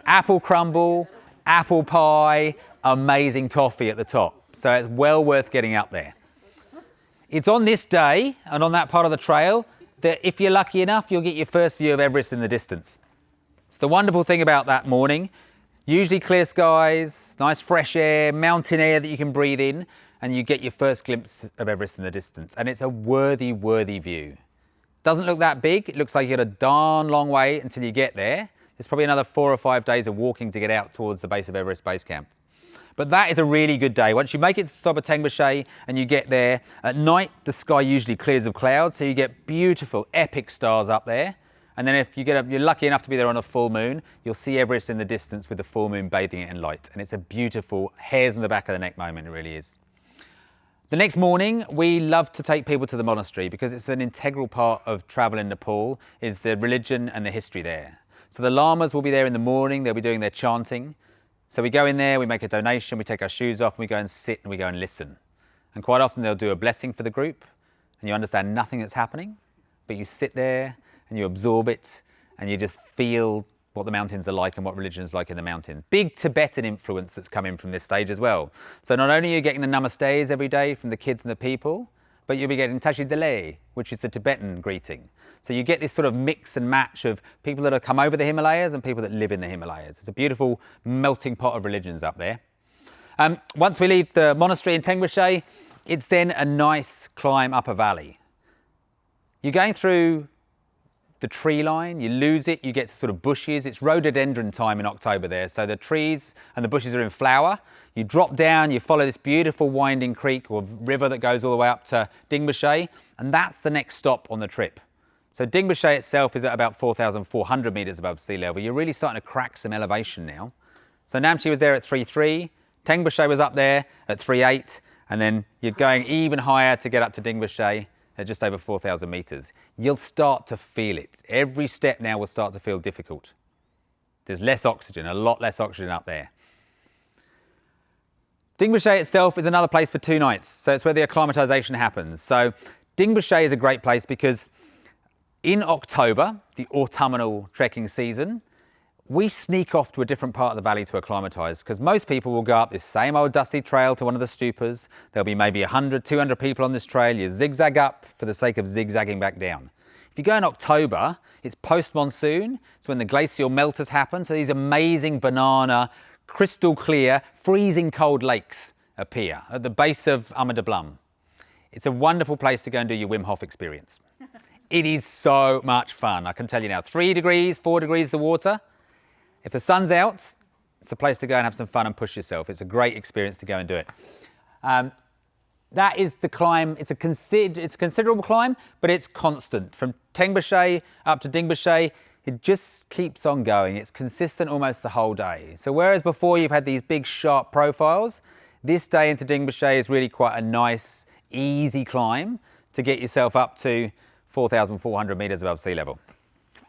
Apple crumble, apple pie, amazing coffee at the top. So it's well worth getting up there. It's on this day and on that part of the trail that if you're lucky enough, you'll get your first view of Everest in the distance. It's the wonderful thing about that morning. Usually clear skies, nice fresh air, mountain air that you can breathe in, and you get your first glimpse of Everest in the distance. And it's a worthy view. Doesn't look that big. It looks like you got a darn long way until you get there. There's probably another 4 or 5 days of walking to get out towards the base of Everest Base Camp. But that is a really good day. Once you make it to the top of Tengboche and you get there, at night the sky usually clears of clouds, so you get beautiful, epic stars up there. And then if you're lucky enough to be there on a full moon, you'll see Everest in the distance with the full moon bathing it in light. And it's a beautiful hairs on the back of the neck moment, it really is. The next morning, we love to take people to the monastery because it's an integral part of travel in Nepal, is the religion and the history there. So the lamas will be there in the morning, they'll be doing their chanting. So we go in there, we make a donation, we take our shoes off, and we go and sit and we go and listen. And quite often they'll do a blessing for the group, and you understand nothing that's happening, but you sit there and you absorb it, and you just feel what the mountains are like and what religion is like in the mountains. Big Tibetan influence that's come in from this stage as well. So not only are you getting the namastes every day from the kids and the people, but you'll be getting Tashi Dele, which is the Tibetan greeting. So you get this sort of mix and match of people that have come over the Himalayas and people that live in the Himalayas. It's a beautiful melting pot of religions up there. Once we leave the monastery in Tengboche, it's then a nice climb up a valley. You're going through the tree line, you lose it, you get to sort of bushes. It's rhododendron time in October there, so the trees and the bushes are in flower. You drop down, you follow this beautiful winding creek or river that goes all the way up to Tengboche, and that's the next stop on the trip. So Tengboche itself is at about 4,400 metres above sea level. You're really starting to crack some elevation now. So Namche was there at 3.3, Tengboche was up there at 3.8, and then you're going even higher to get up to Tengboche at just over 4,000 metres. You'll start to feel it. Every step now will start to feel difficult. There's less oxygen, a lot less oxygen up there. Tengboche itself is another place for 2 nights, so it's where the acclimatisation happens. So Tengboche is a great place because in October, the autumnal trekking season, we sneak off to a different part of the valley to acclimatise, because most people will go up this same old dusty trail to one of the stupas. There'll be maybe 100, 200 people on this trail. You zigzag up for the sake of zigzagging back down. If you go in October, it's post-monsoon. It's when the glacial melt has happened. So these amazing banana, crystal clear, freezing cold lakes appear at the base of Ama Blum. It's a wonderful place to go and do your Wim Hof experience. It is so much fun, I can tell you now. 3 degrees, 4 degrees the water. If the sun's out, it's a place to go and have some fun and push yourself. It's a great experience to go and do it. That is the climb. It's a considerable climb, but it's constant. From Tengboche up to Dingboche, it just keeps on going. It's consistent almost the whole day. So whereas before you've had these big sharp profiles, this day into Dingboche is really quite a nice, easy climb to get yourself up to 4,400 metres above sea level.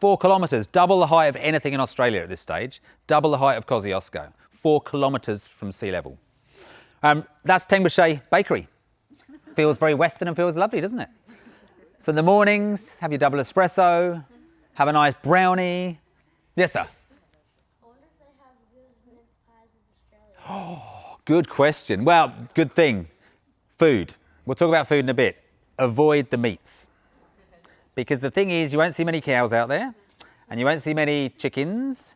4 kilometres, double the height of anything in Australia at this stage, double the height of Kosciuszko, 4 kilometres from sea level. That's Tengboche Bakery. Feels very Western and feels lovely, doesn't it? So in the mornings, have your double espresso, have a nice brownie. Yes, sir? I wonder if they have good mince pies as Australia. Oh, good question. Well, good thing. Food. We'll talk about food in a bit. Avoid the meats. Because the thing is, you won't see many cows out there and you won't see many chickens.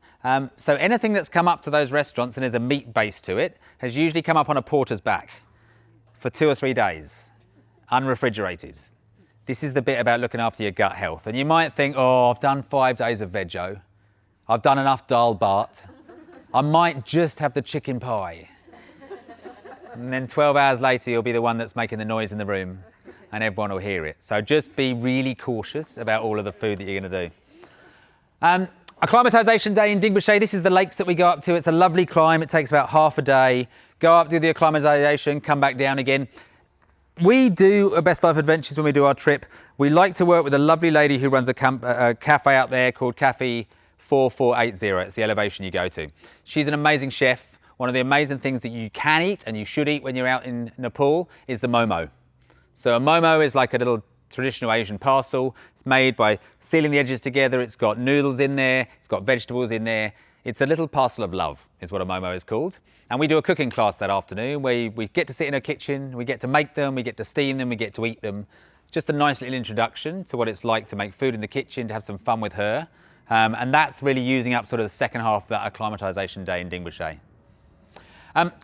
So anything that's come up to those restaurants and there's a meat base to it has usually come up on a porter's back for 2 or 3 days, unrefrigerated. This is the bit about looking after your gut health. And you might think, oh, I've done 5 days of veggie. I've done enough dal bhat. I might just have the chicken pie. And then 12 hours later, you'll be the one that's making the noise in the room and everyone will hear it. So just be really cautious about all of the food that you're going to do. Acclimatisation day in Dingboche. This is the lakes that we go up to. It's a lovely climb. It takes about half a day. Go up, do the acclimatisation, come back down again. We do a Best Life Adventures when we do our trip. We like to work with a lovely lady who runs a cafe out there called Cafe 4480. It's the elevation you go to. She's an amazing chef. One of the amazing things that you can eat and you should eat when you're out in Nepal is the momo. So a momo is like a little traditional Asian parcel. It's made by sealing the edges together. It's got noodles in there. It's got vegetables in there. It's a little parcel of love is what a momo is called. And we do a cooking class that afternoon where we get to sit in a kitchen, we get to make them, we get to steam them, we get to eat them. It's just a nice little introduction to what it's like to make food in the kitchen, to have some fun with her. And that's really using up sort of the second half of that acclimatisation day in Dingboche.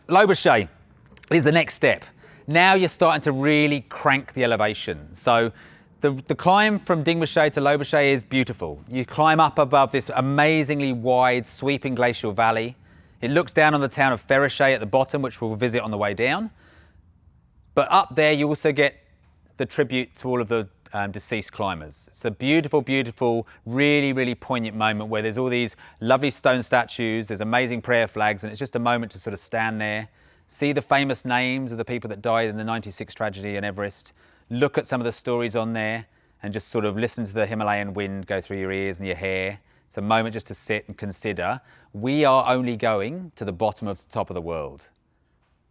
Lobuche is the next step. Now you're starting to really crank the elevation. So the climb from Dingboche to Lobuche is beautiful. You climb up above this amazingly wide, sweeping glacial valley. It looks down on the town of Ferrochet at the bottom, which we'll visit on the way down. But up there, you also get the tribute to all of the deceased climbers. It's a beautiful, beautiful, really, really poignant moment where there's all these lovely stone statues, there's amazing prayer flags, and it's just a moment to sort of stand there, see the famous names of the people that died in the 96 tragedy in Everest, look at some of the stories on there, and just sort of listen to the Himalayan wind go through your ears and your hair. It's a moment just to sit and consider, we are only going to the bottom of the top of the world.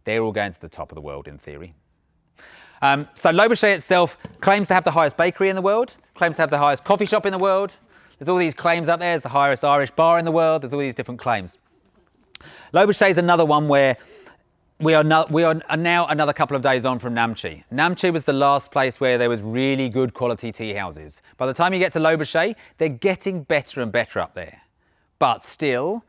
They're all going to the top of the world in theory. So Lobuche itself claims to have the highest bakery in the world, claims to have the highest coffee shop in the world. There's all these claims up there. There's the highest Irish bar in the world. There's all these different claims. Lobuche is another one where we are now another couple of days on from Namche. Namche was the last place where there was really good quality tea houses. By the time you get to Lobuche, they're getting better and better up there. But still,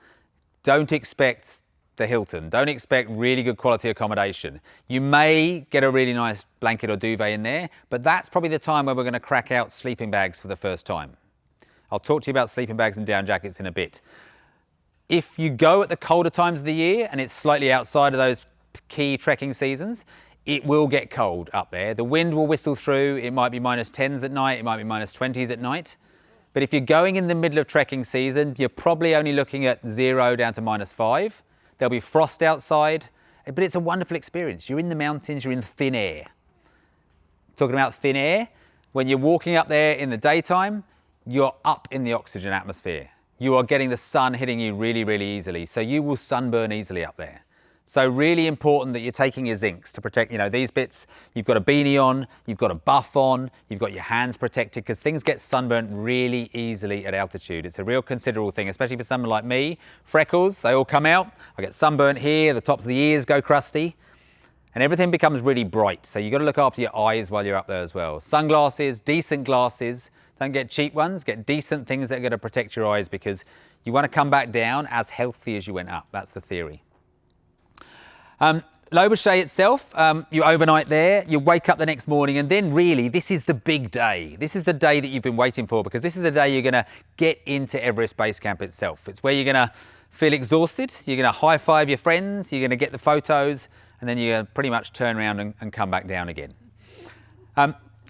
don't expect the Hilton. Don't expect really good quality accommodation. You may get a really nice blanket or duvet in there, but that's probably the time where we're going to crack out sleeping bags for the first time. I'll talk to you about sleeping bags and down jackets in a bit. If you go at the colder times of the year and it's slightly outside of those key trekking seasons, it will get cold up there. The wind will whistle through. It might be -10s at night. It might be -20s at night. But if you're going in the middle of trekking season, you're probably only looking at 0 down to -5. There'll be frost outside, but it's a wonderful experience. You're in the mountains, you're in thin air. Talking about thin air, when you're walking up there in the daytime, you're up in the oxygen atmosphere. You are getting the sun hitting you really, really easily. So you will sunburn easily up there. So really important that you're taking your zincs to protect, these bits. You've got a beanie on, you've got a buff on, you've got your hands protected because things get sunburnt really easily at altitude. It's a real considerable thing, especially for someone like me. Freckles, they all come out. I get sunburnt here, the tops of the ears go crusty, and everything becomes really bright. So you've got to look after your eyes while you're up there as well. Sunglasses, decent glasses. Don't get cheap ones, get decent things that are going to protect your eyes because you want to come back down as healthy as you went up. That's the theory. Lobuche itself, you overnight there, you wake up the next morning, and then really this is the big day. This is the day that you've been waiting for because this is the day you're going to get into Everest Base Camp itself. It's where you're going to feel exhausted, you're going to high-five your friends, you're going to get the photos, and then you're going to pretty much turn around and come back down again.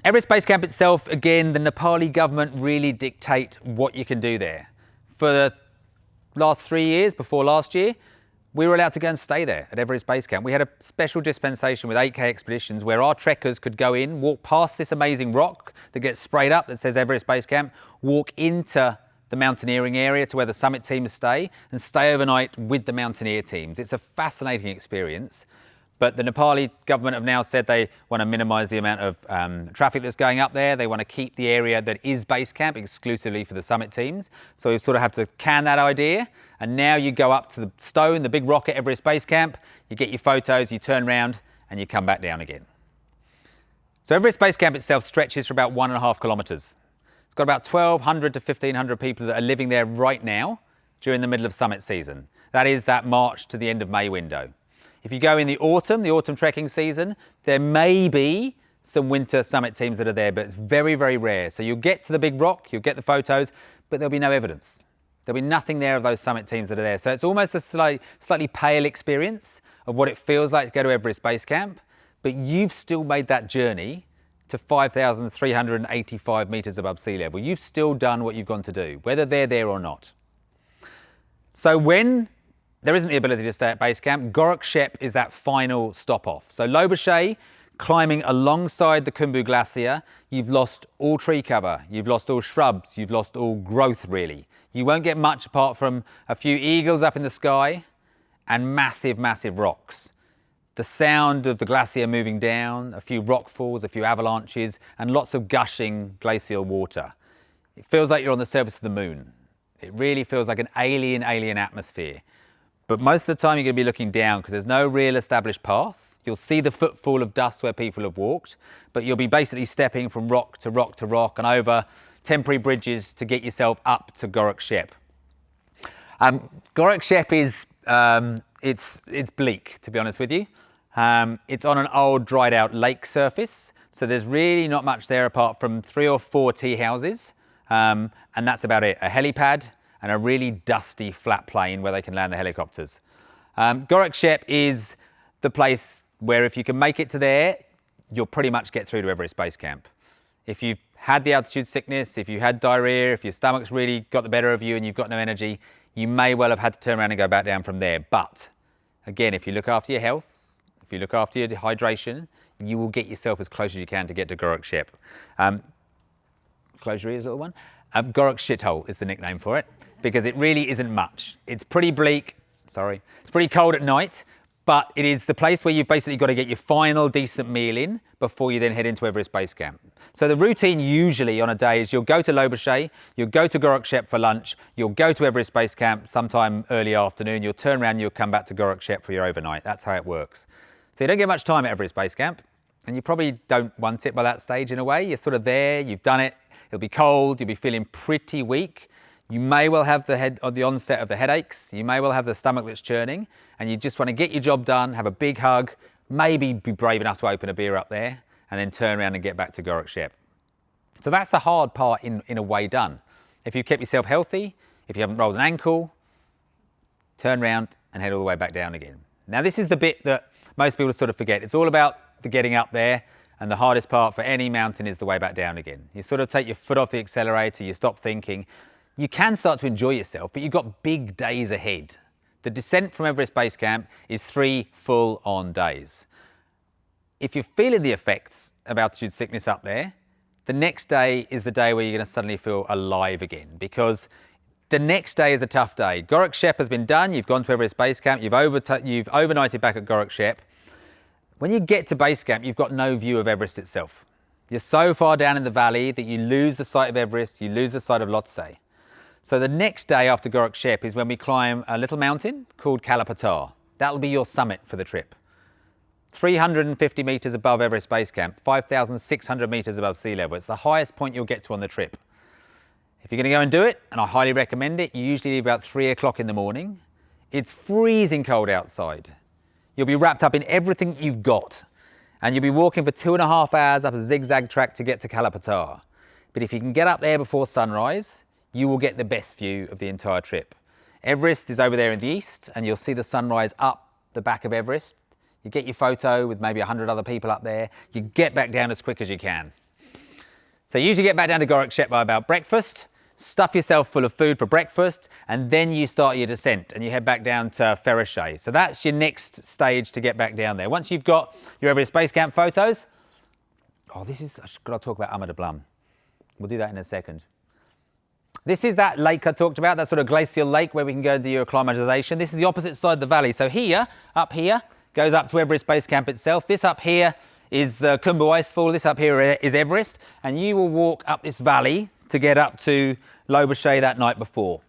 Everest Base Camp itself, again, the Nepali government really dictate what you can do there. For the last 3 years, before last year, we were allowed to go and stay there at Everest Base Camp. We had a special dispensation with 8K expeditions where our trekkers could go in, walk past this amazing rock that gets sprayed up that says Everest Base Camp, walk into the mountaineering area to where the summit teams stay and stay overnight with the mountaineer teams. It's a fascinating experience. But the Nepali government have now said they want to minimise the amount of traffic that's going up there. They want to keep the area that is base camp exclusively for the summit teams. So we sort of have to can that idea. And now you go up to the stone, the big rock at Everest Base Camp, you get your photos, you turn around and you come back down again. So Everest Base Camp itself stretches for about 1.5 kilometres. It's got about 1,200 to 1,500 people that are living there right now during the middle of summit season. That is that March to the end of May window. If you go in the autumn trekking season, there may be some winter summit teams that are there, but it's very, very rare. So you'll get to the big rock, you'll get the photos, but there'll be no evidence. There'll be nothing there of those summit teams that are there. So it's almost a slightly pale experience of what it feels like to go to Everest Base Camp, but you've still made that journey to 5,385 metres above sea level. You've still done what you've gone to do, whether they're there or not. So when there isn't the ability to stay at base camp, Gorak Shep is that final stop off. So Lobuche, climbing alongside the Khumbu Glacier, you've lost all tree cover, you've lost all shrubs, you've lost all growth really. You won't get much apart from a few eagles up in the sky and massive, massive rocks. The sound of the glacier moving down, a few rockfalls, a few avalanches, and lots of gushing glacial water. It feels like you're on the surface of the moon. It really feels like an alien atmosphere. But most of the time you're going to be looking down because there's no real established path. You'll see the footfall of dust where people have walked, but you'll be basically stepping from rock to rock to rock and over temporary bridges to get yourself up to Gorak Shep. Gorak Shep is, it's bleak, to be honest with you. It's on an old dried out lake surface, so there's really not much there apart from 3 or 4 tea houses, and that's about it. A helipad, and a really dusty flat plain where they can land the helicopters. Gorak Shep is the place where if you can make it to there, you'll pretty much get through to Everest Base Camp. If you've had the altitude sickness, if you had diarrhea, if your stomach's really got the better of you and you've got no energy, you may well have had to turn around and go back down from there. But again, if you look after your health, if you look after your hydration, you will get yourself as close as you can to get to Gorak Shep. Close your ears, little one. Gorak Shithole is the nickname for it, because it really isn't much. It's pretty bleak, it's pretty cold at night, but it is the place where you've basically got to get your final decent meal in before you then head into Everest Base Camp. So the routine usually on a day is you'll go to Lobuche, you'll go to Gorak Shep for lunch, you'll go to Everest Base Camp sometime early afternoon, you'll turn around, you'll come back to Gorak Shep for your overnight. That's how it works. So you don't get much time at Everest Base Camp, and you probably don't want it by that stage in a way. You're sort of there, you've done it, it'll be cold, you'll be feeling pretty weak. You may well have the onset of the headaches, you may well have the stomach that's churning, and you just want to get your job done, have a big hug, maybe be brave enough to open a beer up there, and then turn around and get back to Gorak Shep. So that's the hard part in a way done. If you kept yourself healthy, if you haven't rolled an ankle, turn around and head all the way back down again. Now this is the bit that most people sort of forget. It's all about the getting up there, and the hardest part for any mountain is the way back down again. You sort of take your foot off the accelerator, you stop thinking. You can start to enjoy yourself, but you've got big days ahead. The descent from Everest Base Camp is 3 full-on days. If you're feeling the effects of altitude sickness up there, the next day is the day where you're going to suddenly feel alive again, because the next day is a tough day. Gorak Shep has been done, you've gone to Everest Base Camp, you've overnighted back at Gorak Shep. When you get to base camp, you've got no view of Everest itself. You're so far down in the valley that you lose the sight of Everest, you lose the sight of Lhotse. So the next day after Gorak Shep is when we climb a little mountain called Kalapatar. That'll be your summit for the trip. 350 metres above Everest Base Camp, 5,600 metres above sea level. It's the highest point you'll get to on the trip. If you're going to go and do it, and I highly recommend it, you usually leave about 3 o'clock in the morning. It's freezing cold outside. You'll be wrapped up in everything you've got, and you'll be walking for 2.5 hours up a zigzag track to get to Kalapatar. But if you can get up there before sunrise, you will get the best view of the entire trip. Everest is over there in the east, and you'll see the sunrise up the back of Everest. You get your photo with maybe 100 other people up there. You get back down as quick as you can. So you usually get back down to Gorakshep by about breakfast, stuff yourself full of food for breakfast, and then you start your descent and you head back down to Ferrochet. So that's your next stage to get back down there. Once you've got your Everest Base Camp photos, I've got to talk about Ama Blum. We'll do that in a second. This is that lake I talked about, that sort of glacial lake where we can go and do your acclimatization. This is the opposite side of the valley. So here, up here, goes up to Everest Base Camp itself. This up here is the Khumbu Icefall. This up here is Everest. And you will walk up this valley to get up to Lobuche that night before.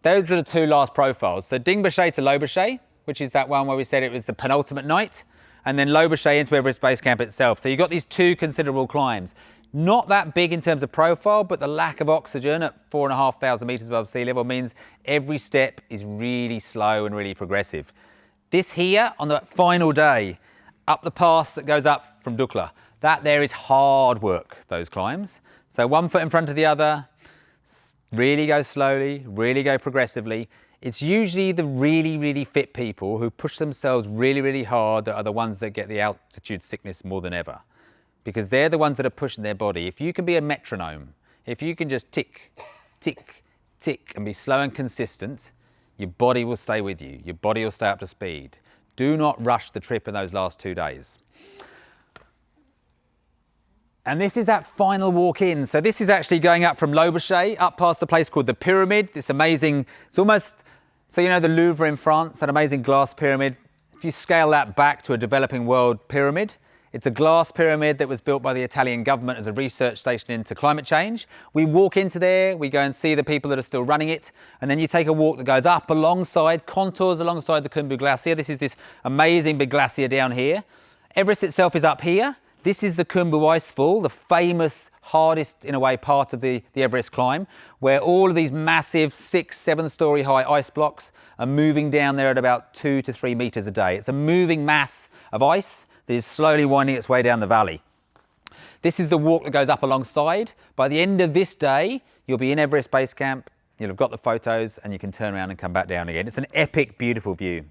Those are the two last profiles. So Dingboche to Lobuche, which is that one where we said it was the penultimate night, and then Lobuche into Everest Base Camp itself. So you've got these two considerable climbs. Not that big in terms of profile, but the lack of oxygen at 4,500 metres above sea level means every step is really slow and really progressive. This here, on the final day, up the pass that goes up from Dukla, that there is hard work, those climbs. So one foot in front of the other, really go slowly, really go progressively. It's usually the really, really fit people who push themselves really, really hard that are the ones that get the altitude sickness more than ever. Because they're the ones that are pushing their body. If you can be a metronome, if you can just tick, tick, tick and be slow and consistent, your body will stay with you. Your body will stay up to speed. Do not rush the trip in those last 2 days. And this is that final walk in. So this is actually going up from Lobuche, up past the place called the Pyramid. This amazing, it's almost, so you know the Louvre in France, that amazing glass pyramid. If you scale that back to a developing world pyramid, it's a glass pyramid that was built by the Italian government as a research station into climate change. We walk into there, we go and see the people that are still running it, and then you take a walk that goes up alongside, contours alongside the Khumbu Glacier. This is this amazing big glacier down here. Everest itself is up here. This is the Khumbu Icefall, the famous, hardest, in a way, part of the Everest climb, where all of these massive 6-7 story high ice blocks are moving down there at about 2 to 3 metres a day. It's a moving mass of ice that is slowly winding its way down the valley. This is the walk that goes up alongside. By the end of this day, you'll be in Everest Base Camp, you'll have got the photos, and you can turn around and come back down again. It's an epic, beautiful view.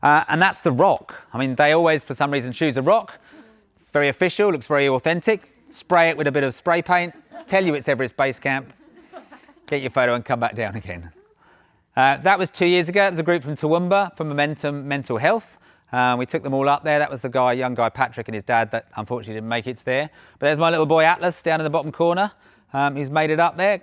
And that's the rock. I mean, they always, for some reason, choose a rock. It's very official, looks very authentic. Spray it with a bit of spray paint, tell you it's Everest Base Camp, get your photo and come back down again. That was 2 years ago. It was a group from Toowoomba, from Momentum Mental Health. We took them all up there. That was the guy, young guy Patrick, and his dad that unfortunately didn't make it to there. But there's my little boy Atlas down in the bottom corner. He's made it up there.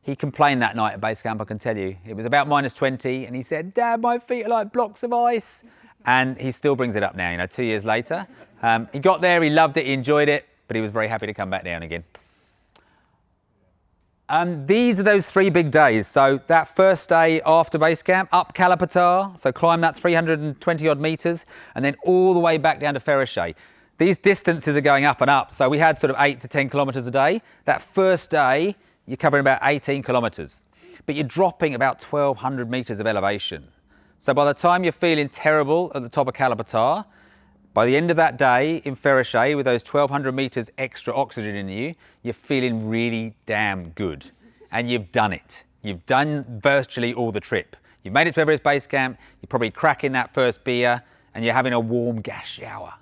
He complained that night at base camp, I can tell you. It was about -20 and he said, "Dad, my feet are like blocks of ice." And he still brings it up now, you know, 2 years later. He got there, he loved it, he enjoyed it, but he was very happy to come back down again. These are those 3 big days. So that first day after base camp, up Kalapatar, so climb that 320 odd metres, and then all the way back down to Ferrochet. These distances are going up and up. So we had sort of 8 to 10 kilometres a day. That first day, you're covering about 18 kilometres, but you're dropping about 1,200 metres of elevation. So by the time you're feeling terrible at the top of Kalapatar, by the end of that day in Ferrochet, with those 1,200 metres extra oxygen in you, you're feeling really damn good. And you've done it. You've done virtually all the trip. You've made it to Everest Base Camp, you're probably cracking that first beer, and you're having a warm gas shower.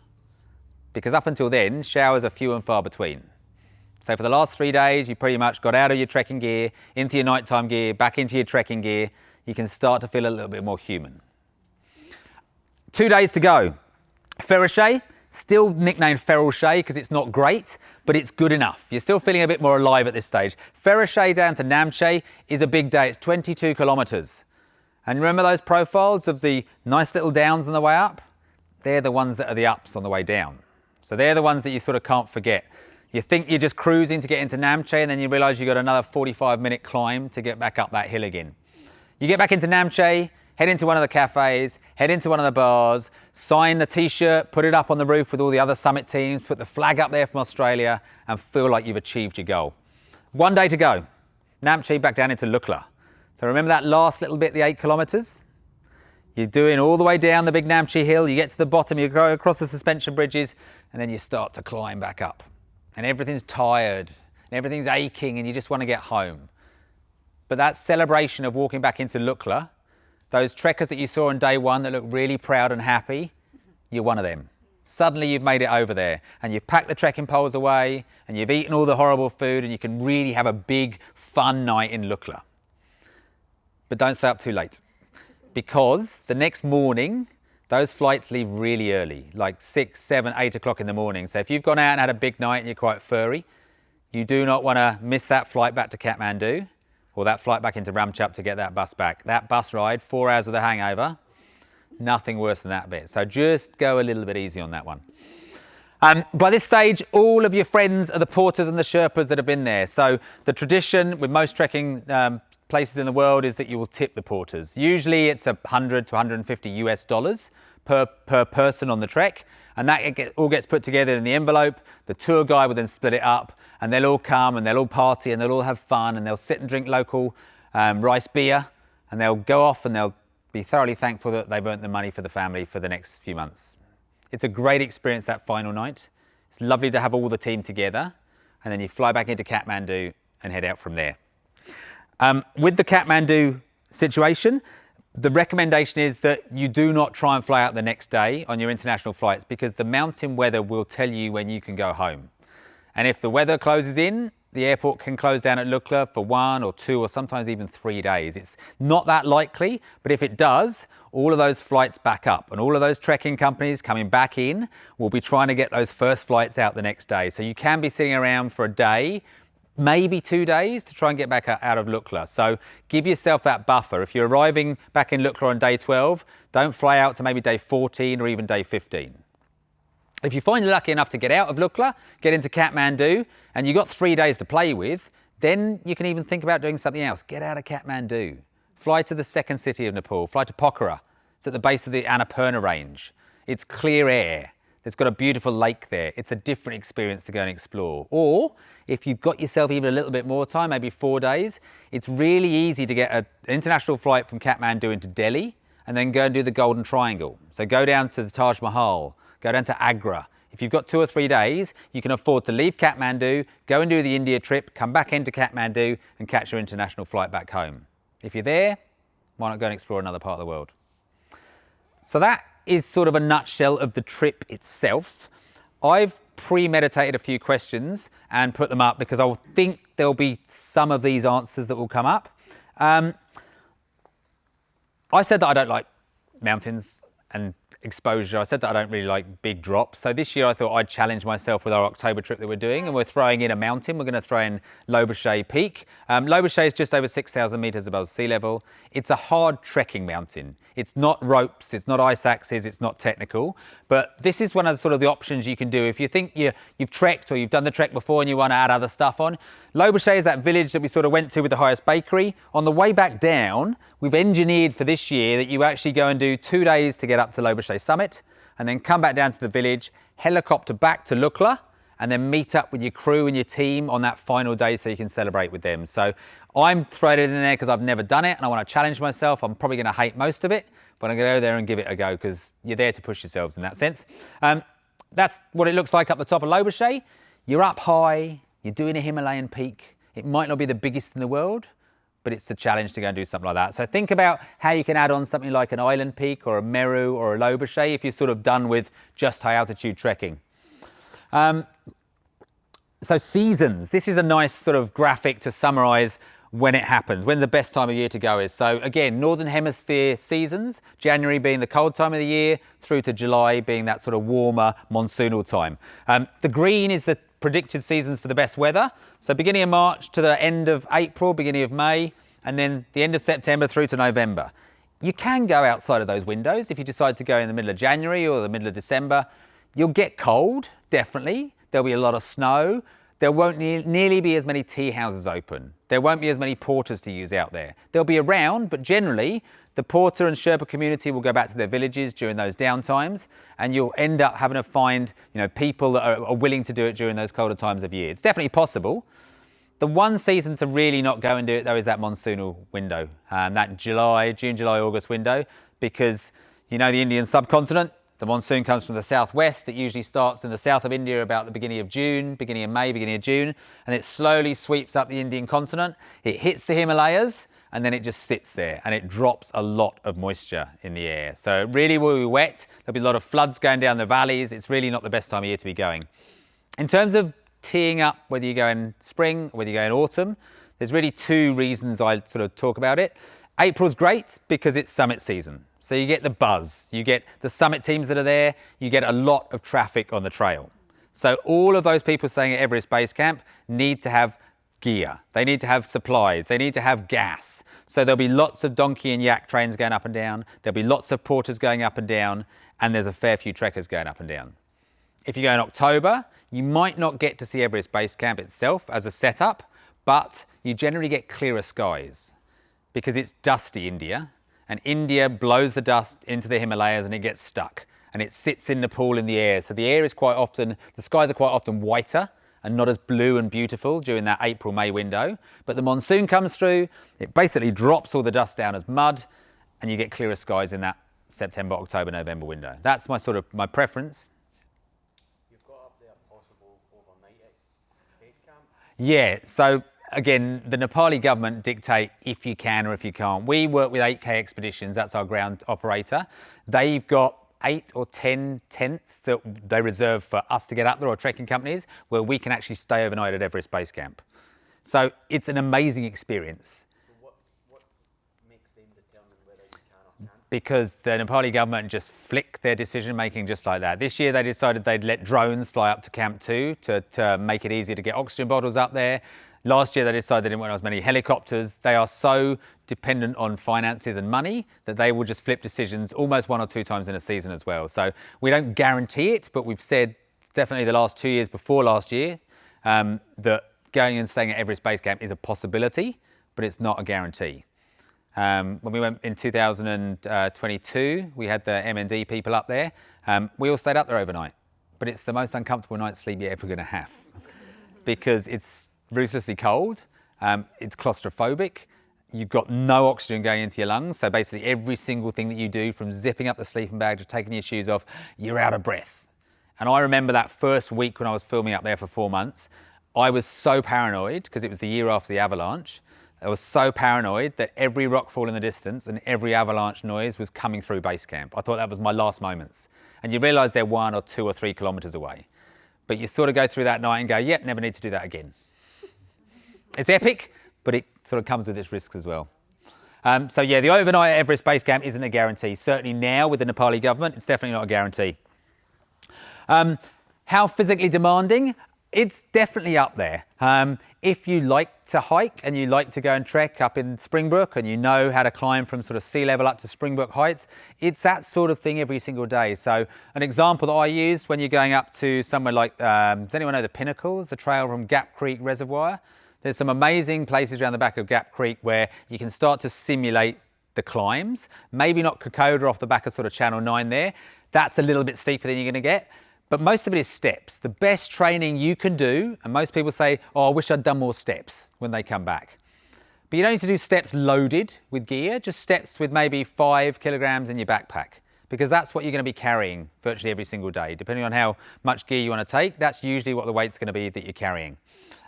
Because up until then, showers are few and far between. So for the last 3 days, you pretty much got out of your trekking gear, into your nighttime gear, back into your trekking gear. You can start to feel a little bit more human. 2 days to go. Ferrochet, still nicknamed Ferrochet because it's not great, but it's good enough. You're still feeling a bit more alive at this stage. Ferrochet down to Namche is a big day. It's 22 kilometres. And remember those profiles of the nice little downs on the way up? They're the ones that are the ups on the way down. So they're the ones that you sort of can't forget. You think you're just cruising to get into Namche, and then you realise you've got another 45-minute climb to get back up that hill again. You get back into Namche, head into one of the cafes, head into one of the bars, sign the t-shirt, put it up on the roof with all the other summit teams, put the flag up there from Australia, and feel like you've achieved your goal. 1 day to go. Namche back down into Lukla. So remember that last little bit, the 8 kilometres? You're doing all the way down the big Namche hill, you get to the bottom, you go across the suspension bridges, and then you start to climb back up. And everything's tired, and everything's aching, and you just want to get home. but that celebration of walking back into Lukla, those trekkers that you saw on day one that look really proud and happy, you're one of them. Suddenly you've made it over there and you've packed the trekking poles away and you've eaten all the horrible food and you can really have a big fun night in Lukla. But don't stay up too late, because the next morning those flights leave really early, like 6, 7, 8 o'clock in the morning. So if you've gone out and had a big night and you're quite furry, you do not want to miss that flight back to Kathmandu or that flight back into Ramchup to get that bus back. That bus ride, 4 hours with a hangover, nothing worse than that bit. So just go a little bit easy on that one. By this stage, all of your friends are the porters and the sherpas that have been there. So the tradition with most trekking places in the world is that you will tip the porters. Usually it's $100 to $150 per person on the trek, and that all gets put together in the envelope. The tour guide will then split it up, and they'll all come and they'll all party and they'll all have fun and they'll sit and drink local rice beer, and they'll go off and they'll be thoroughly thankful that they've earned the money for the family for the next few months. It's a great experience that final night. It's lovely to have all the team together, and then you fly back into Kathmandu and head out from there. With the Kathmandu situation, the recommendation is that you do not try and fly out the next day on your international flights, because the mountain weather will tell you when you can go home. And if the weather closes in, the airport can close down at Lukla for 1 or 2 or sometimes even 3 days. It's not that likely, but if it does, all of those flights back up and all of those trekking companies coming back in will be trying to get those first flights out the next day. So you can be sitting around for a day, maybe 2 days to try and get back out of Lukla. So give yourself that buffer. If you're arriving back in Lukla on day 12, don't fly out to maybe day 14 or even day 15. If you find you're lucky enough to get out of Lukla, get into Kathmandu, and you've got 3 days to play with, then you can even think about doing something else. Get out of Kathmandu. Fly to the second city of Nepal. Fly to Pokhara. It's at the base of the Annapurna range. It's clear air. There's got a beautiful lake there. It's a different experience to go and explore. Or if you've got yourself even a little bit more time, maybe 4 days, it's really easy to get an international flight from Kathmandu into Delhi and then go and do the Golden Triangle. So go down to the Taj Mahal, go down to Agra. If you've got 2 or 3 days, you can afford to leave Kathmandu, go and do the India trip, come back into Kathmandu and catch your international flight back home. If you're there, why not go and explore another part of the world? So that is sort of a nutshell of the trip itself. I've premeditated a few questions and put them up because I think there'll be some of these answers that will come up. I said that I don't like mountains and exposure. I said that I don't really like big drops. So this year I thought I'd challenge myself with our October trip that we're doing, and we're throwing in a mountain. We're going to throw in Lobuche Peak. Lobuche is just over 6,000 metres above sea level. It's a hard trekking mountain. It's not ropes, it's not ice axes, it's not technical, but this is one of the sort of the options you can do. If you think you've trekked or you've done the trek before and you want to add other stuff on, Lobuche is that village that we sort of went to with the highest bakery. On the way back down, we've engineered for this year that you actually go and do 2 days to get up to Lobuche summit and then come back down to the village, helicopter back to Lukla, and then meet up with your crew and your team on that final day so you can celebrate with them. So I'm throwing it in there because I've never done it and I want to challenge myself. I'm probably going to hate most of it, but I'm going to go there and give it a go because you're there to push yourselves in that sense. That's what it looks like up the top of Lobuche. You're up high, you're doing a Himalayan peak. It might not be the biggest in the world, but it's a challenge to go and do something like that. So think about how you can add on something like an island peak or a Meru or a Lobuche if you're sort of done with just high altitude trekking. So seasons, this is a nice sort of graphic to summarise when it happens, when the best time of year to go is. So again, Northern Hemisphere seasons, January being the cold time of the year, through to July being that sort of warmer monsoonal time. The green is the predicted seasons for the best weather. So beginning of March to the end of April, beginning of May, and then the end of September through to November. You can go outside of those windows if you decide to go in the middle of January or the middle of December. You'll get cold, definitely. There'll be a lot of snow. There won't nearly be as many tea houses open. There won't be as many porters to use out there. They'll be around, but generally the porter and Sherpa community will go back to their villages during those downtimes, and you'll end up having to find, people that are willing to do it during those colder times of year. It's definitely possible. The one season to really not go and do it though is that monsoonal window, that June, July, August window, because the Indian subcontinent, The monsoon comes from the southwest. It usually starts in the south of India about the beginning of June, beginning of May, beginning of June, and it slowly sweeps up the Indian continent. It hits the Himalayas, and then it just sits there, and it drops a lot of moisture in the air. So it really will be wet. There'll be a lot of floods going down the valleys. It's really not the best time of year to be going. In terms of teeing up, whether you go in spring or whether you go in autumn, there's really two reasons I sort of talk about it. April's great because it's summit season. So you get the buzz, you get the summit teams that are there, you get a lot of traffic on the trail. So all of those people staying at Everest Base Camp need to have gear. They need to have supplies. They need to have gas. So there'll be lots of donkey and yak trains going up and down. There'll be lots of porters going up and down, and there's a fair few trekkers going up and down. If you go in October, you might not get to see Everest Base Camp itself as a setup, but you generally get clearer skies because it's dusty India. And India blows the dust into the Himalayas and it gets stuck and it sits in the pool in the air. So the air is quite often, the skies are quite often whiter and not as blue and beautiful during that April-May window. But the monsoon comes through, it basically drops all the dust down as mud and you get clearer skies in that September, October, November window. That's my preference. You've got up there possible overnight at base camp? Yeah, so again, the Nepali government dictate if you can or if you can't. We work with 8K Expeditions, that's our ground operator. They've got 8 or 10 tents that they reserve for us to get up there, or trekking companies, where we can actually stay overnight at Everest Base Camp. So it's an amazing experience. So what makes them determine whether you can or can't? Because the Nepali government just flick their decision making just like that. This year they decided they'd let drones fly up to Camp 2 to make it easier to get oxygen bottles up there. Last year they decided they didn't want as many helicopters. They are so dependent on finances and money that they will just flip decisions almost 1 or 2 times in a season as well. So we don't guarantee it, but we've said definitely the last 2 years before last year that going and staying at Everest Base Camp is a possibility, but it's not a guarantee. When we went in 2022, we had the M&D people up there. We all stayed up there overnight, but it's the most uncomfortable night's sleep you're ever going to have because it's ruthlessly cold, it's claustrophobic, you've got no oxygen going into your lungs, so basically every single thing that you do, from zipping up the sleeping bag to taking your shoes off, you're out of breath. And I remember that first week when I was filming up there for 4 months, I was so paranoid, because it was the year after the avalanche, I was so paranoid that every rockfall in the distance and every avalanche noise was coming through base camp. I thought that was my last moments. And you realise they're 1 or 2 or 3 kilometres away. But you sort of go through that night and go, yep, never need to do that again. It's epic, but it sort of comes with its risks as well. So yeah, the overnight at Everest Base Camp isn't a guarantee. Certainly now with the Nepali government, it's definitely not a guarantee. How physically demanding? It's definitely up there. If you like to hike and you like to go and trek up in Springbrook and you know how to climb from sort of sea level up to Springbrook heights, it's that sort of thing every single day. So an example that I use when you're going up to somewhere like, does anyone know the Pinnacles, the trail from Gap Creek Reservoir? There's some amazing places around the back of Gap Creek where you can start to simulate the climbs. Maybe not Kokoda off the back of sort of Channel 9 there. That's a little bit steeper than you're going to get. But most of it is steps. The best training you can do, and most people say, oh, I wish I'd done more steps when they come back. But you don't need to do steps loaded with gear, just steps with maybe 5 kilograms in your backpack, because that's what you're going to be carrying virtually every single day. Depending on how much gear you want to take, that's usually what the weight's going to be that you're carrying.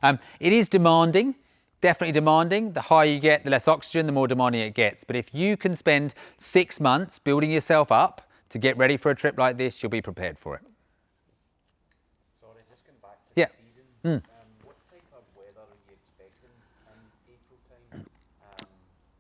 It is demanding, definitely demanding. The higher you get, the less oxygen, the more demanding it gets. But if you can spend 6 months building yourself up to get ready for a trip like this, you'll be prepared for it. Sorry, just going back to the season. What type of weather are you expecting in April time?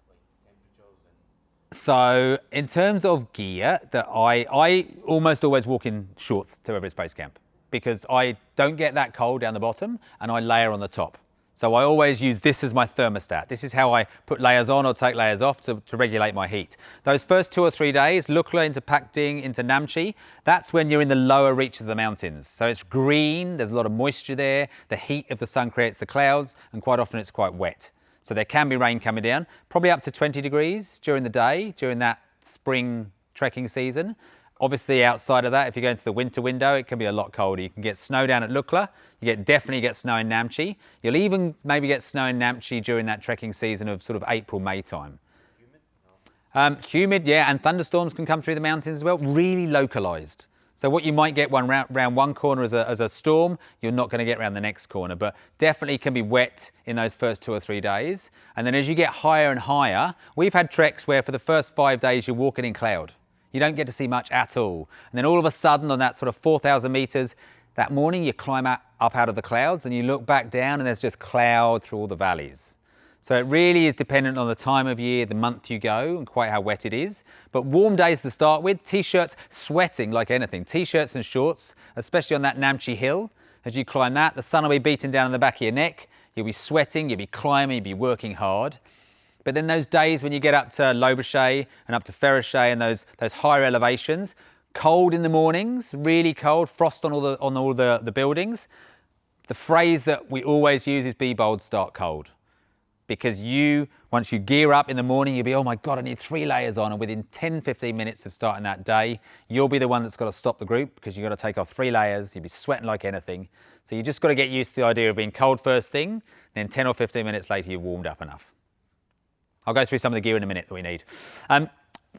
Like temperatures and... So in terms of gear, that I almost always walk in shorts to Everest Base Camp, because I don't get that cold down the bottom and I layer on the top. So I always use this as my thermostat. This is how I put layers on or take layers off to regulate my heat. Those first 2 or 3 days, Lukla into Pakding, into Namche, that's when you're in the lower reaches of the mountains. So it's green, there's a lot of moisture there, the heat of the sun creates the clouds, and quite often it's quite wet. So there can be rain coming down, probably up to 20 degrees during the day, during that spring trekking season. Obviously outside of that, if you go into the winter window, it can be a lot colder. You can get snow down at Lukla, you definitely get snow in Namche. You'll even maybe get snow in Namche during that trekking season of sort of April, May time. Humid, yeah, and thunderstorms can come through the mountains as well, really localised. So what you might get round one corner as a storm, you're not going to get round the next corner, but definitely can be wet in those first 2 or 3 days. And then as you get higher and higher, we've had treks where for the first 5 days you're walking in cloud. You don't get to see much at all. And then all of a sudden on that sort of 4,000 metres, that morning you climb up out of the clouds and you look back down and there's just cloud through all the valleys. So it really is dependent on the time of year, the month you go, and quite how wet it is. But warm days to start with, t-shirts, sweating like anything. T-shirts and shorts, especially on that Namche Hill. As you climb that, the sun will be beating down on the back of your neck. You'll be sweating, you'll be climbing, you'll be working hard. But then those days when you get up to Lobichet and up to Ferrochet and those higher elevations, cold in the mornings, really cold, frost on all the buildings. The phrase that we always use is be bold, start cold. Because once you gear up in the morning, you'll be, oh my God, I need 3 layers on. And within 10, 15 minutes of starting that day, you'll be the one that's got to stop the group because you've got to take off 3 layers. You'll be sweating like anything. So you just got to get used to the idea of being cold first thing. Then 10 or 15 minutes later, you've warmed up enough. I'll go through some of the gear in a minute that we need.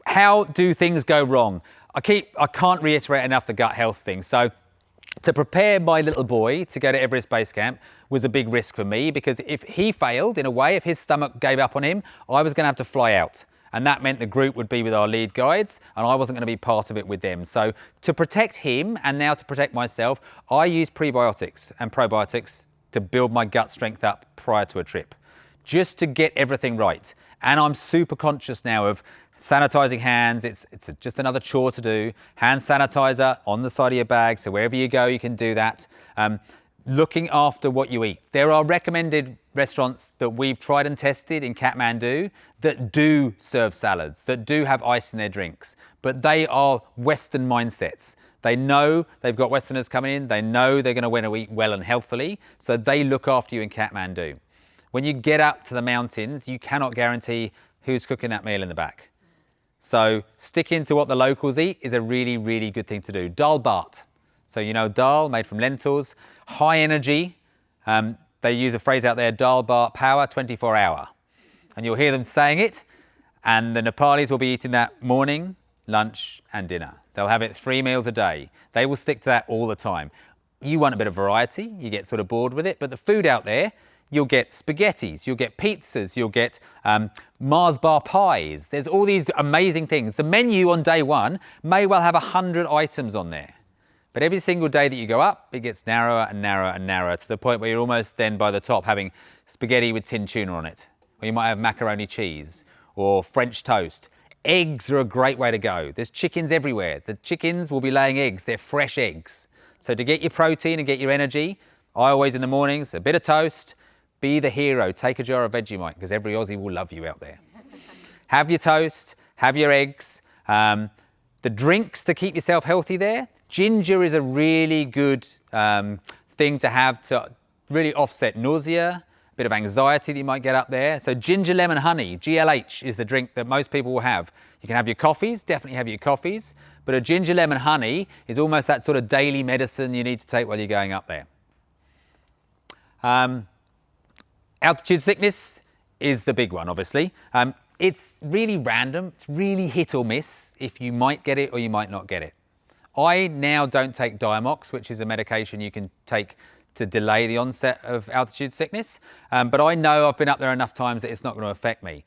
How do things go wrong? I can't reiterate enough the gut health thing. So to prepare my little boy to go to Everest Base Camp was a big risk for me because if he failed, in a way, if his stomach gave up on him, I was going to have to fly out. And that meant the group would be with our lead guides and I wasn't going to be part of it with them. So to protect him and now to protect myself, I use prebiotics and probiotics to build my gut strength up prior to a trip, just to get everything right. And I'm super conscious now of sanitizing hands. It's just another chore to do. Hand sanitizer on the side of your bag, so wherever you go, you can do that. Looking after what you eat. There are recommended restaurants that we've tried and tested in Kathmandu that do serve salads, that do have ice in their drinks, but they are Western mindsets. They know they've got Westerners coming in. They know they're going to want to eat well and healthily, so they look after you in Kathmandu. When you get up to the mountains, you cannot guarantee who's cooking that meal in the back. So sticking to what the locals eat is a really, really good thing to do. Dal bhat. So you know dal, made from lentils, high energy. They use a phrase out there, dal bhat power, 24 hour. And you'll hear them saying it. And the Nepalis will be eating that morning, lunch and dinner. They'll have it 3 meals a day. They will stick to that all the time. You want a bit of variety. You get sort of bored with it. But the food out there, you'll get spaghettis, you'll get pizzas, you'll get Mars bar pies. There's all these amazing things. The menu on day one may well have 100 items on there. But every single day that you go up, it gets narrower and narrower and narrower to the point where you're almost then by the top having spaghetti with tin tuna on it. Or you might have macaroni cheese or French toast. Eggs are a great way to go. There's chickens everywhere. The chickens will be laying eggs. They're fresh eggs. So to get your protein and get your energy, I always in the mornings, a bit of toast. Be the hero. Take a jar of Vegemite because every Aussie will love you out there. Have your toast. Have your eggs. The drinks to keep yourself healthy there. Ginger is a really good thing to have to really offset nausea, a bit of anxiety that you might get up there. So ginger lemon honey, GLH, is the drink that most people will have. You can have your coffees, definitely have your coffees, but a ginger lemon honey is almost that sort of daily medicine you need to take while you're going up there. Altitude sickness is the big one, obviously. It's really random. It's really hit or miss if you might get it or you might not get it. I now don't take Diamox, which is a medication you can take to delay the onset of altitude sickness. But I know I've been up there enough times that it's not going to affect me.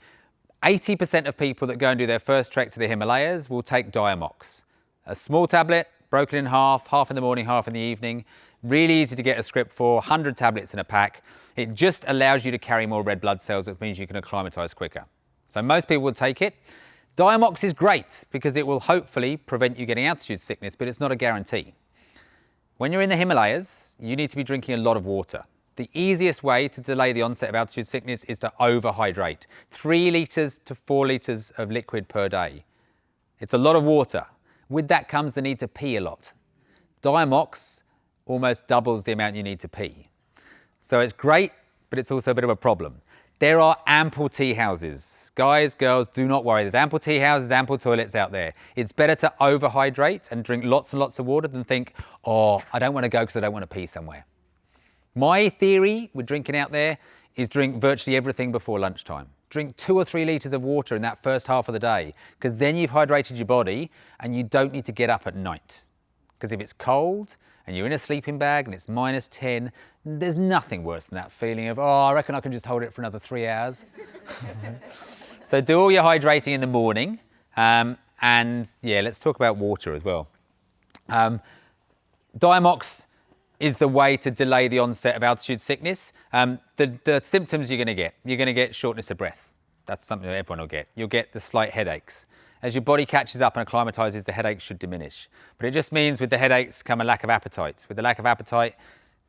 80% of people that go and do their first trek to the Himalayas will take Diamox. A small tablet, broken in half in the morning, half in the evening. Really easy to get a script for, 100 tablets in a pack. It just allows you to carry more red blood cells, which means you can acclimatise quicker. So most people will take it. Diamox is great because it will hopefully prevent you getting altitude sickness, but it's not a guarantee. When you're in the Himalayas, you need to be drinking a lot of water. The easiest way to delay the onset of altitude sickness is to overhydrate. 3 litres to 4 litres of liquid per day. It's a lot of water. With that comes the need to pee a lot. Diamox almost doubles the amount you need to pee. So it's great, but it's also a bit of a problem. There are ample tea houses. Guys, girls, do not worry. There's ample tea houses, ample toilets out there. It's better to overhydrate and drink lots and lots of water than think, oh, I don't want to go because I don't want to pee somewhere. My theory with drinking out there is drink virtually everything before lunchtime. Drink 2 or 3 litres of water in that first half of the day, because then you've hydrated your body and you don't need to get up at night. Because if it's cold and you're in a sleeping bag and it's -10, there's nothing worse than that feeling of, oh, I reckon I can just hold it for another 3 hours. So do all your hydrating in the morning. And yeah, let's talk about water as well. Diamox is the way to delay the onset of altitude sickness. The symptoms you're going to get shortness of breath. That's something that everyone will get. You'll get the slight headaches. As your body catches up and acclimatises, the headaches should diminish. But it just means with the headaches come a lack of appetite. With the lack of appetite,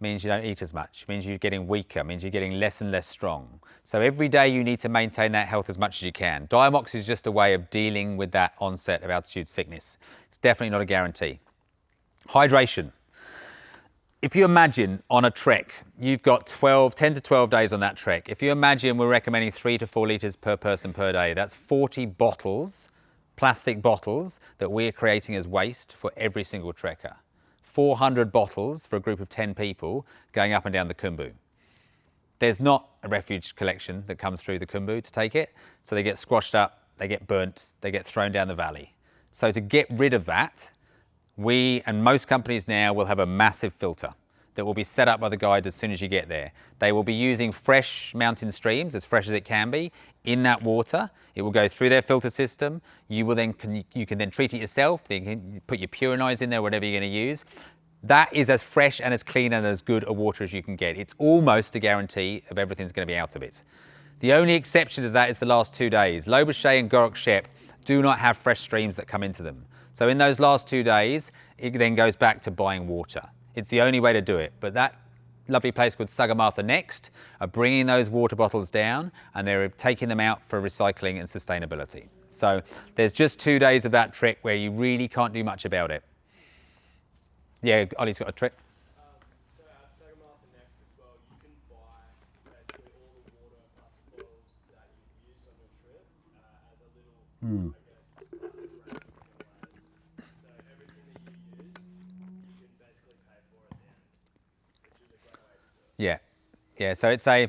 means you don't eat as much, means you're getting weaker, means you're getting less and less strong. So every day you need to maintain that health as much as you can. Diamox is just a way of dealing with that onset of altitude sickness. It's definitely not a guarantee. Hydration. If you imagine on a trek, you've got 10 to 12 days on that trek. If you imagine we're recommending 3 to 4 litres per person per day, that's 40 bottles, plastic bottles, that we're creating as waste for every single trekker. 400 bottles for a group of 10 people going up and down the Khumbu. There's not a refuge collection that comes through the Khumbu to take it, so they get squashed up, they get burnt, they get thrown down the valley. So to get rid of that, we and most companies now will have a massive filter that will be set up by the guide as soon as you get there. They will be using fresh mountain streams, as fresh as it can be, in that water. It will go through their filter system. You can then treat it yourself. You can put your Purinize in there, whatever you're going to use. That is as fresh and as clean and as good a water as you can get. It's almost a guarantee of everything's going to be out of it. The only exception to that is the last 2 days. Lobuche and Gorok Shep do not have fresh streams that come into them. So in those last 2 days, it then goes back to buying water. It's the only way to do it. But that lovely place called Sagarmatha Next are bringing those water bottles down and they're taking them out for recycling and sustainability. So there's just 2 days of that trek where you really can't do much about it. Yeah, Ollie's got a trick. So at Sagarmatha Next as well, you can buy basically all the water plastic bottles that you've used on your trip as a little, I guess, plastic wrap. So everything that you use, you can basically pay for at the end, which is a great way to do it. Yeah. So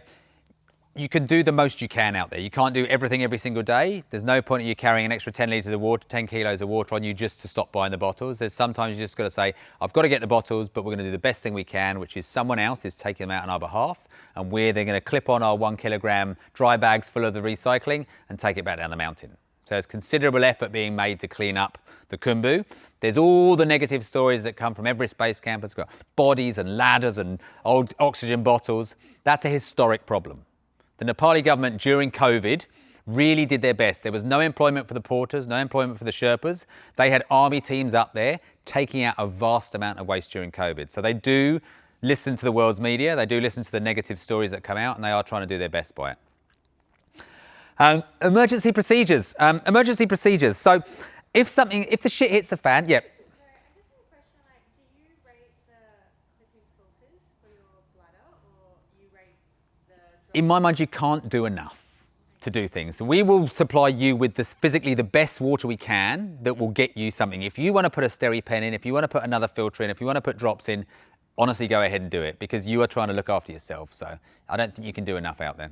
you can do the most you can out there. You can't do everything every single day. There's no point in you carrying an extra 10 litres of water, 10 kilos of water on you just to stop buying the bottles. There's sometimes you just got to say, I've got to get the bottles, but we're going to do the best thing we can, which is someone else is taking them out on our behalf, and we're then going to clip on our 1 kilogram dry bags full of the recycling and take it back down the mountain. So there's considerable effort being made to clean up the Khumbu. There's all the negative stories that come from Everest Base Camp. It's got bodies and ladders and old oxygen bottles. That's a historic problem. The Nepali government during COVID really did their best. There was no employment for the porters, no employment for the Sherpas. They had army teams up there taking out a vast amount of waste during COVID. So they do listen to the world's media, they do listen to the negative stories that come out, and they are trying to do their best by it. Emergency procedures. So if the shit hits the fan, yeah. Sorry, I just have a question. Like, do you rate the clipping filters for your bladder, or you rate the? In my mind, you can't do enough to do things. We will supply you with physically the best water we can that will get you something. If you want to put a SteriPen in, if you want to put another filter in, if you want to put drops in, honestly, go ahead and do it, because you are trying to look after yourself. So I don't think you can do enough out there.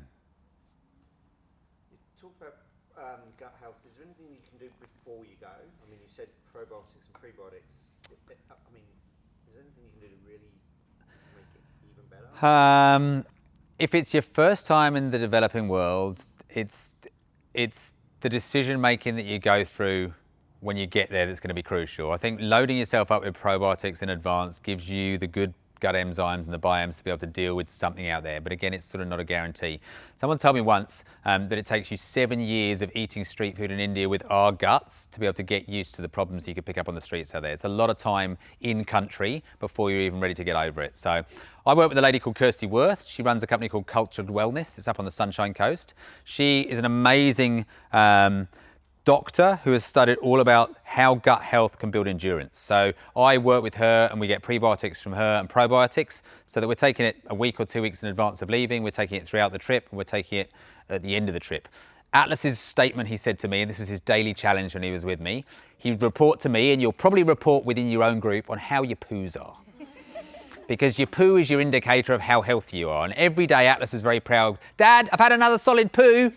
You talk about gut health. Is there anything you can do before you go? I mean, you said probiotics and prebiotics. I mean, is there anything you can do to really make it even better? If it's your first time in the developing world, it's the decision making that you go through when you get there that's going to be crucial. I think loading yourself up with probiotics in advance gives you the good gut enzymes and the biomes to be able to deal with something out there. But again, it's sort of not a guarantee. Someone told me once that it takes you 7 years of eating street food in India with our guts to be able to get used to the problems you could pick up on the streets out there. It's a lot of time in country before you're even ready to get over it. So I work with a lady called Kirsty Worth. She runs a company called Cultured Wellness. It's up on the Sunshine Coast. She is an amazing doctor who has studied all about how gut health can build endurance. So I work with her and we get prebiotics from her and probiotics so that we're taking it a week or 2 weeks in advance of leaving, we're taking it throughout the trip, and we're taking it at the end of the trip. Atlas's statement, he said to me, and this was his daily challenge when he was with me, he'd report to me, and you'll probably report within your own group on how your poos are. Because your poo is your indicator of how healthy you are. And every day Atlas was very proud, Dad, I've had another solid poo.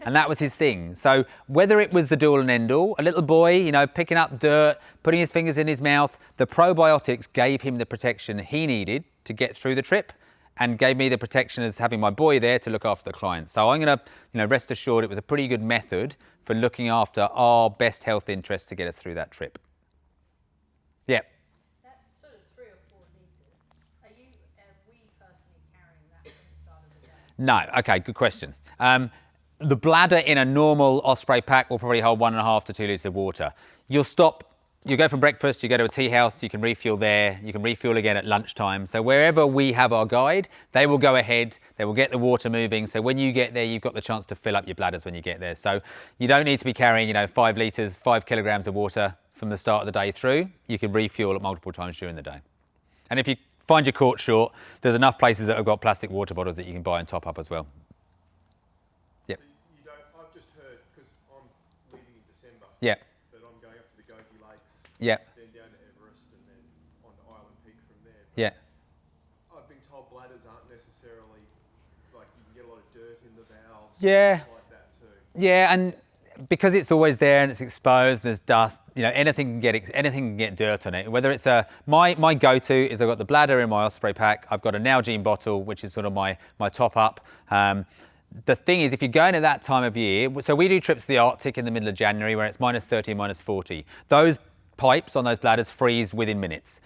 And that was his thing. So whether it was the do all and end all, a little boy, you know, picking up dirt, putting his fingers in his mouth, the probiotics gave him the protection he needed to get through the trip and gave me the protection as having my boy there to look after the client. So I'm going to, you know, rest assured it was a pretty good method for looking after our best health interests to get us through that trip. Yeah. That sort of 3 or 4 litres, are we personally carrying that from the start of the day? No, okay, good question. The bladder in a normal Osprey pack will probably hold 1.5 to 2 litres of water. You'll stop, you go from breakfast, you go to a tea house, you can refuel there, you can refuel again at lunchtime. So wherever we have our guide, they will go ahead, they will get the water moving. So when you get there, you've got the chance to fill up your bladders when you get there. So you don't need to be carrying, you know, 5 litres, 5 kilograms of water from the start of the day through. You can refuel at multiple times during the day. And if you find you're caught short, there's enough places that have got plastic water bottles that you can buy and top up as well. Yep. You don't, I've just heard, because I'm leaving in December, Yep. that I'm going up to the Gogi Lakes, Yep. then down to Everest, and then on to Island Peak from there. Yeah. I've been told bladders aren't necessarily, like you can get a lot of dirt in the valves, Yeah. stuff like that too. Yeah, and because it's always there and it's exposed, there's dust, you know, anything can get dirt on it. Whether it's my go-to is I've got the bladder in my Osprey pack, I've got a Nalgene bottle, which is sort of my top up. The thing is, if you're going at that time of year, so we do trips to the Arctic in the middle of January where it's -30 and -40. Those pipes on those bladders freeze within minutes.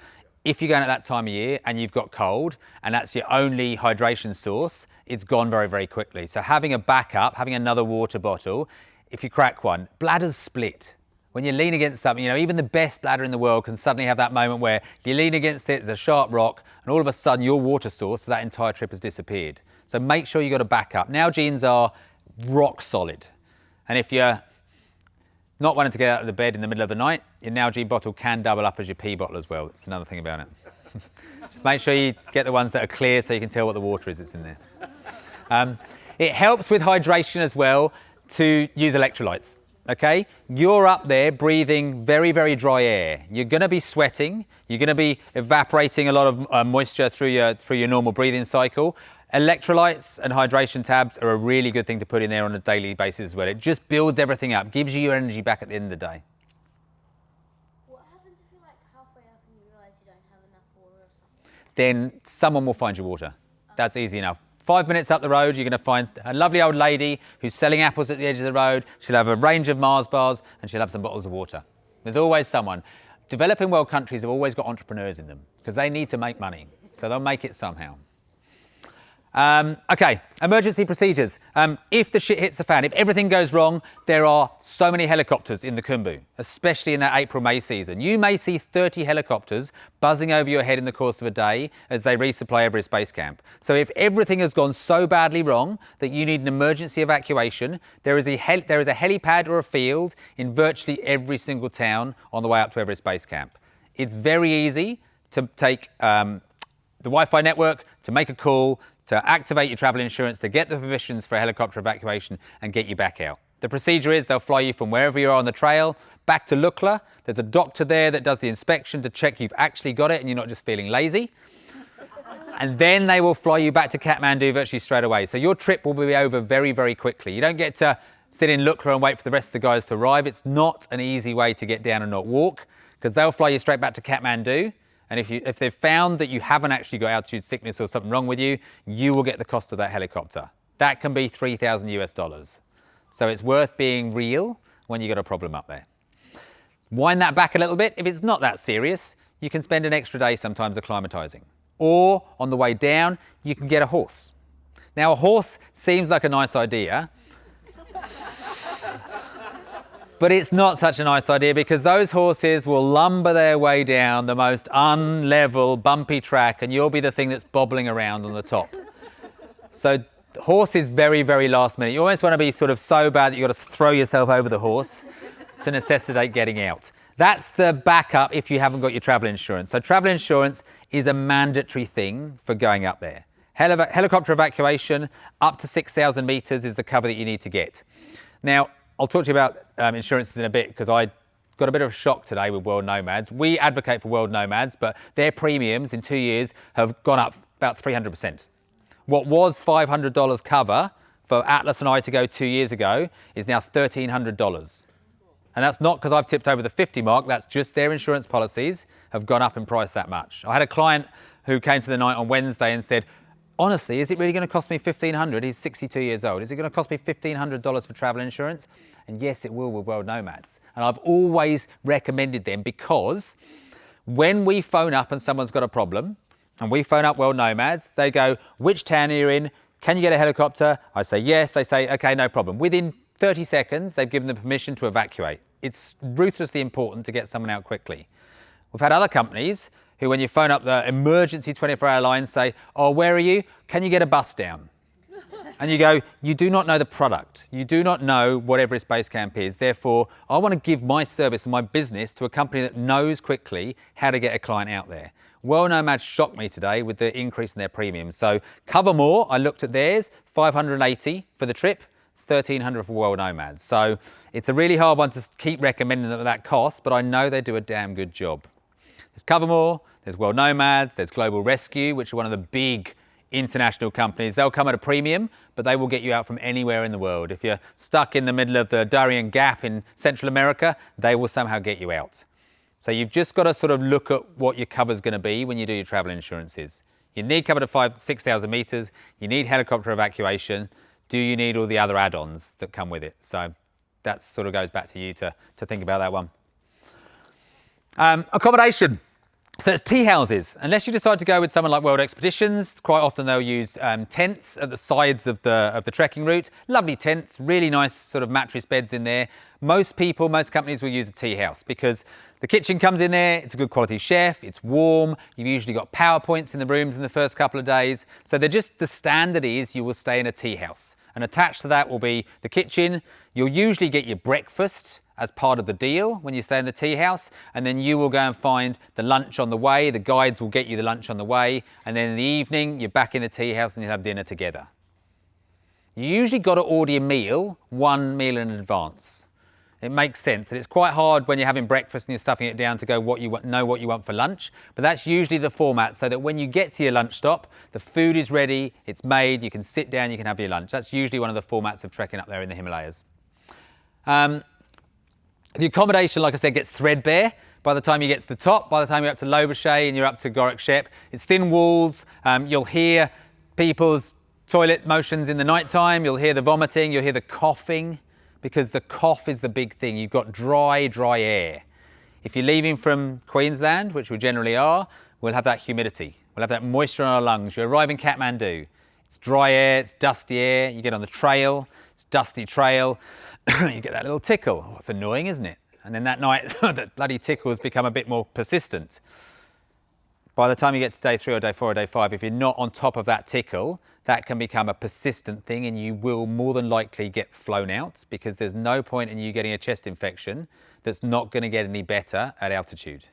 If you're going at that time of year and you've got cold and that's your only hydration source, it's gone very, very quickly. So having a backup, having another water bottle, if you crack one, bladders split. When you lean against something, you know, even the best bladder in the world can suddenly have that moment where you lean against it, there's a sharp rock, and all of a sudden your water source for that entire trip has disappeared. So make sure you've got a backup. Nalgenes are rock solid. And if you're not wanting to get out of the bed in the middle of the night, your Nalgene bottle can double up as your pee bottle as well. That's another thing about it. Just make sure you get the ones that are clear so you can tell what the water is that's in there. It helps with hydration as well to use electrolytes, okay? You're up there breathing very, very dry air. You're gonna be sweating. You're gonna be evaporating a lot of moisture through your normal breathing cycle. Electrolytes and hydration tabs are a really good thing to put in there on a daily basis as well. It just builds everything up, gives you your energy back at the end of the day. What happens if you're like halfway up and you realise you don't have enough water or something? Then someone will find you water. That's easy enough. 5 minutes up the road, you're going to find a lovely old lady who's selling apples at the edge of the road. She'll have a range of Mars bars and she'll have some bottles of water. There's always someone. Developing world countries have always got entrepreneurs in them because they need to make money. So they'll make it somehow. Okay, emergency procedures. If the shit hits the fan, if everything goes wrong, there are so many helicopters in the Khumbu, especially in that April-May season. You may see 30 helicopters buzzing over your head in the course of a day as they resupply Everest Base Camp. So if everything has gone so badly wrong that you need an emergency evacuation, there is a helipad or a field in virtually every single town on the way up to Everest Base Camp. It's very easy to take the Wi-Fi network, to make a call, to activate your travel insurance, to get the permissions for a helicopter evacuation and get you back out. The procedure is they'll fly you from wherever you are on the trail back to Lukla. There's a doctor there that does the inspection to check you've actually got it and you're not just feeling lazy. And then they will fly you back to Kathmandu virtually straight away. So your trip will be over very, very quickly. You don't get to sit in Lukla and wait for the rest of the guys to arrive. It's not an easy way to get down and not walk because they'll fly you straight back to Kathmandu. And if they've found that you haven't actually got altitude sickness or something wrong with you, you will get the cost of that helicopter. That can be $3,000 US. So it's worth being real when you've got a problem up there. Wind that back a little bit. If it's not that serious, you can spend an extra day sometimes acclimatizing. Or on the way down, you can get a horse. Now a horse seems like a nice idea, but it's not such a nice idea because those horses will lumber their way down the most unlevel, bumpy track and you'll be the thing that's bobbling around on the top. So the horse is very, very last minute. You almost want to be sort of so bad that you've got to throw yourself over the horse to necessitate getting out. That's the backup if you haven't got your travel insurance. So travel insurance is a mandatory thing for going up there. Helicopter evacuation up to 6,000 meters is the cover that you need to get. Now, I'll talk to you about insurances in a bit because I got a bit of a shock today with World Nomads. We advocate for World Nomads, but their premiums in 2 years have gone up about 300%. What was $500 cover for Atlas and I to go 2 years ago is now $1,300. And that's not because I've tipped over the 50 mark, that's just their insurance policies have gone up in price that much. I had a client who came to the night on Wednesday and said, honestly, is it really going to cost me $1,500? He's 62 years old. Is it going to cost me $1,500 for travel insurance? And yes, it will with World Nomads. And I've always recommended them because when we phone up and someone's got a problem and we phone up World Nomads, they go, which town are you in? Can you get a helicopter? I say yes. They say, okay, no problem. Within 30 seconds, they've given them permission to evacuate. It's ruthlessly important to get someone out quickly. We've had other companies who, when you phone up the emergency 24-hour line, say, oh, where are you? Can you get a bus down? And you go, you do not know the product. You do not know what Everest Base Camp is. Therefore, I want to give my service and my business to a company that knows quickly how to get a client out there. World Nomads shocked me today with the increase in their premium. So Covermore, I looked at theirs, $580 for the trip, $1,300 for World Nomads. So it's a really hard one to keep recommending them at that cost, but I know they do a damn good job. There's Covermore, there's World Nomads, there's Global Rescue, which are one of the big international companies. They'll come at a premium, but they will get you out from anywhere in the world. If you're stuck in the middle of the Darien Gap in Central America, they will somehow get you out. So you've just got to sort of look at what your cover's going to be when you do your travel insurances. You need cover to 6,000 meters. You need helicopter evacuation. Do you need all the other add-ons that come with it? So that sort of goes back to you to think about that one. Accommodation. So it's tea houses. Unless you decide to go with someone like World Expeditions, quite often they'll use tents at the sides of the trekking route. Lovely tents, really nice sort of mattress beds in there. Most companies will use a tea house because the kitchen comes in there, it's a good quality chef, it's warm, you've usually got PowerPoints in the rooms in the first couple of days. So the standard is you will stay in a tea house. And attached to that will be the kitchen. You'll usually get your breakfast as part of the deal when you stay in the tea house, and then you will go and find the lunch on the way. The guides will get you the lunch on the way, and then in the evening you're back in the tea house and you'll have dinner together. You usually got to order your one meal in advance. It makes sense, and it's quite hard when you're having breakfast and you're stuffing it down to go what you want for lunch, but that's usually the format so that when you get to your lunch stop, the food is ready, it's made, you can sit down, you can have your lunch. That's usually one of the formats of trekking up there in the Himalayas. The accommodation, like I said, gets threadbare by the time you get to the top. By the time you're up to Loboshay and you're up to Gorak Shep, it's thin walls. You'll hear people's toilet motions in the nighttime. You'll hear the vomiting. You'll hear the coughing because the cough is the big thing. You've got dry air. If you're leaving from Queensland, which we generally are, we'll have that humidity. We'll have that moisture in our lungs. You arrive in Kathmandu. It's dry air. It's dusty air. You get on the trail. It's dusty trail. You get that little tickle. Oh, it's annoying, isn't it? And then that night, the bloody tickles become a bit more persistent. By the time you get to day 3 or day 4 or day 5, if you're not on top of that tickle, that can become a persistent thing and you will more than likely get flown out because there's no point in you getting a chest infection that's not going to get any better at altitude.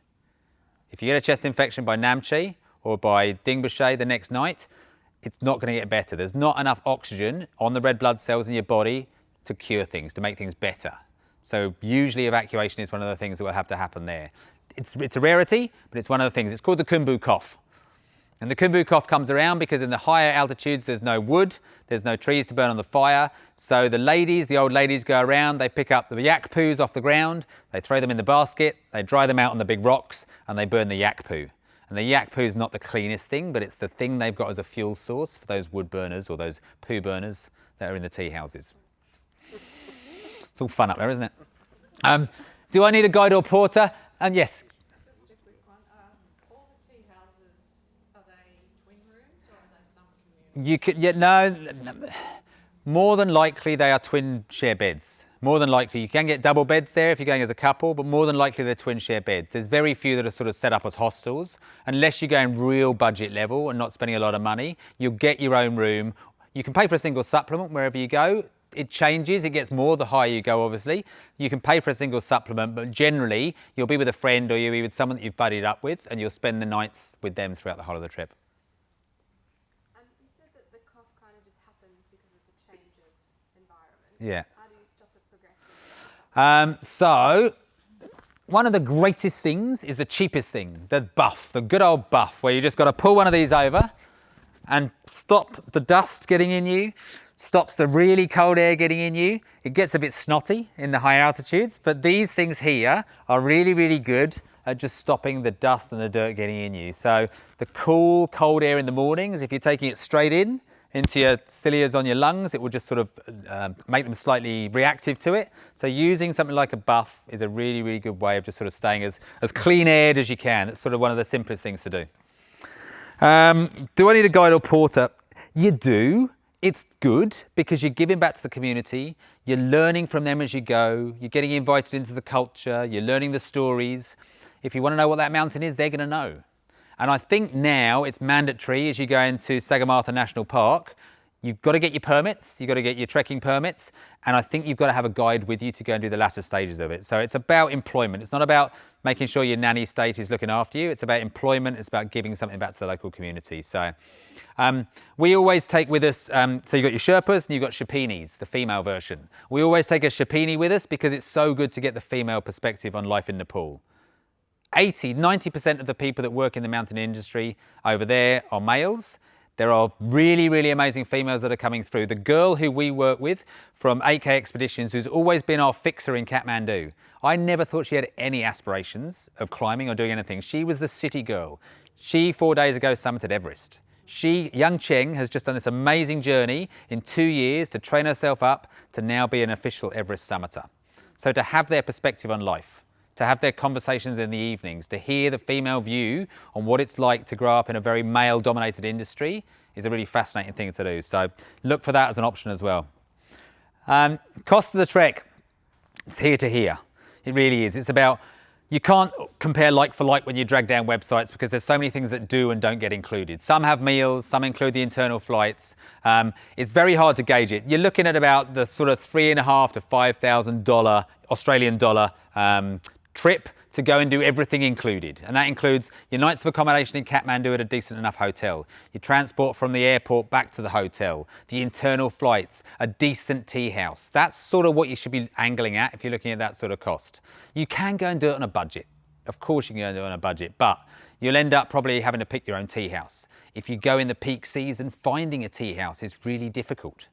If you get a chest infection by Namche or by Dingbashay the next night, it's not going to get better. There's not enough oxygen on the red blood cells in your body to cure things, to make things better. So usually evacuation is one of the things that will have to happen there. It's a rarity, but it's one of the things. It's called the Khumbu cough. And the Khumbu cough comes around because in the higher altitudes there's no wood, there's no trees to burn on the fire. So the old ladies go around, they pick up the yak poos off the ground, they throw them in the basket, they dry them out on the big rocks, and they burn the yak poo. And the yak poo is not the cleanest thing, but it's the thing they've got as a fuel source for those wood burners or those poo burners that are in the tea houses. It's all fun up there, isn't it? Do I need a guide or porter? Yes. Just a quick one. All the tea houses, are they twin rooms or are they some community? No. More than likely they are twin share beds. More than likely. You can get double beds there if you're going as a couple, but more than likely they're twin share beds. There's very few that are sort of set up as hostels. Unless you're going real budget level and not spending a lot of money, you'll get your own room. You can pay for a single supplement wherever you go. It changes, it gets more the higher you go, obviously. You can pay for a single supplement, but generally you'll be with a friend or you'll be with someone that you've buddied up with and you'll spend the nights with them throughout the whole of the trip. You said that the cough kind of just happens because of the change of environment. Yeah. How do you stop it progressing? So, one of the greatest things is the cheapest thing, the buff, the good old buff, where you just got to pull one of these over and stop the dust getting in you. stops the really cold air getting in you. It gets a bit snotty in the high altitudes, but these things here are really, really good at just stopping the dust and the dirt getting in you. So the cool, cold air in the mornings, if you're taking it straight in into your ciliars on your lungs, it will just sort of make them slightly reactive to it. So using something like a buff is a really, really good way of just sort of staying as clean aired as you can. It's sort of one of the simplest things to do. Do I need a guide or porter? You do. It's good because you're giving back to the community. You're learning from them as you go. You're getting invited into the culture. You're learning the stories. If you want to know what that mountain is, they're going to know. And I think now it's mandatory as you go into Sagarmatha National Park. You've got to get your permits. You've got to get your trekking permits. And I think you've got to have a guide with you to go and do the latter stages of it. So it's about employment. It's not about making sure your nanny state is looking after you. It's about employment. It's about giving something back to the local community. So we always take with us, so you've got your Sherpas and you've got Shapinis, the female version. We always take a Shapini with us because it's so good to get the female perspective on life in Nepal. 90% of the people that work in the mountain industry over there are males. There are really, really amazing females that are coming through. The girl who we work with from 8K Expeditions, who's always been our fixer in Kathmandu, I never thought she had any aspirations of climbing or doing anything. She was the city girl. She, 4 days ago, summited Everest. Young Cheng, has just done this amazing journey in 2 years to train herself up to now be an official Everest summiter. So to have their perspective on life, to have their conversations in the evenings, to hear the female view on what it's like to grow up in a very male-dominated industry is a really fascinating thing to do. So look for that as an option as well. Cost of the trek, it's here to here. It really is. It's about, you can't compare like for like when you drag down websites because there's so many things that do and don't get included. Some have meals, some include the internal flights. It's very hard to gauge it. You're looking at about the sort of $3,500 to $5,000 Australian dollar trip to go and do everything included. And that includes your nights of accommodation in Kathmandu at a decent enough hotel, your transport from the airport back to the hotel, the internal flights, a decent tea house. That's sort of what you should be angling at if you're looking at that sort of cost. You can go and do it on a budget. Of course you can go and do it on a budget, but you'll end up probably having to pick your own tea house. If you go in the peak season, finding a tea house is really difficult.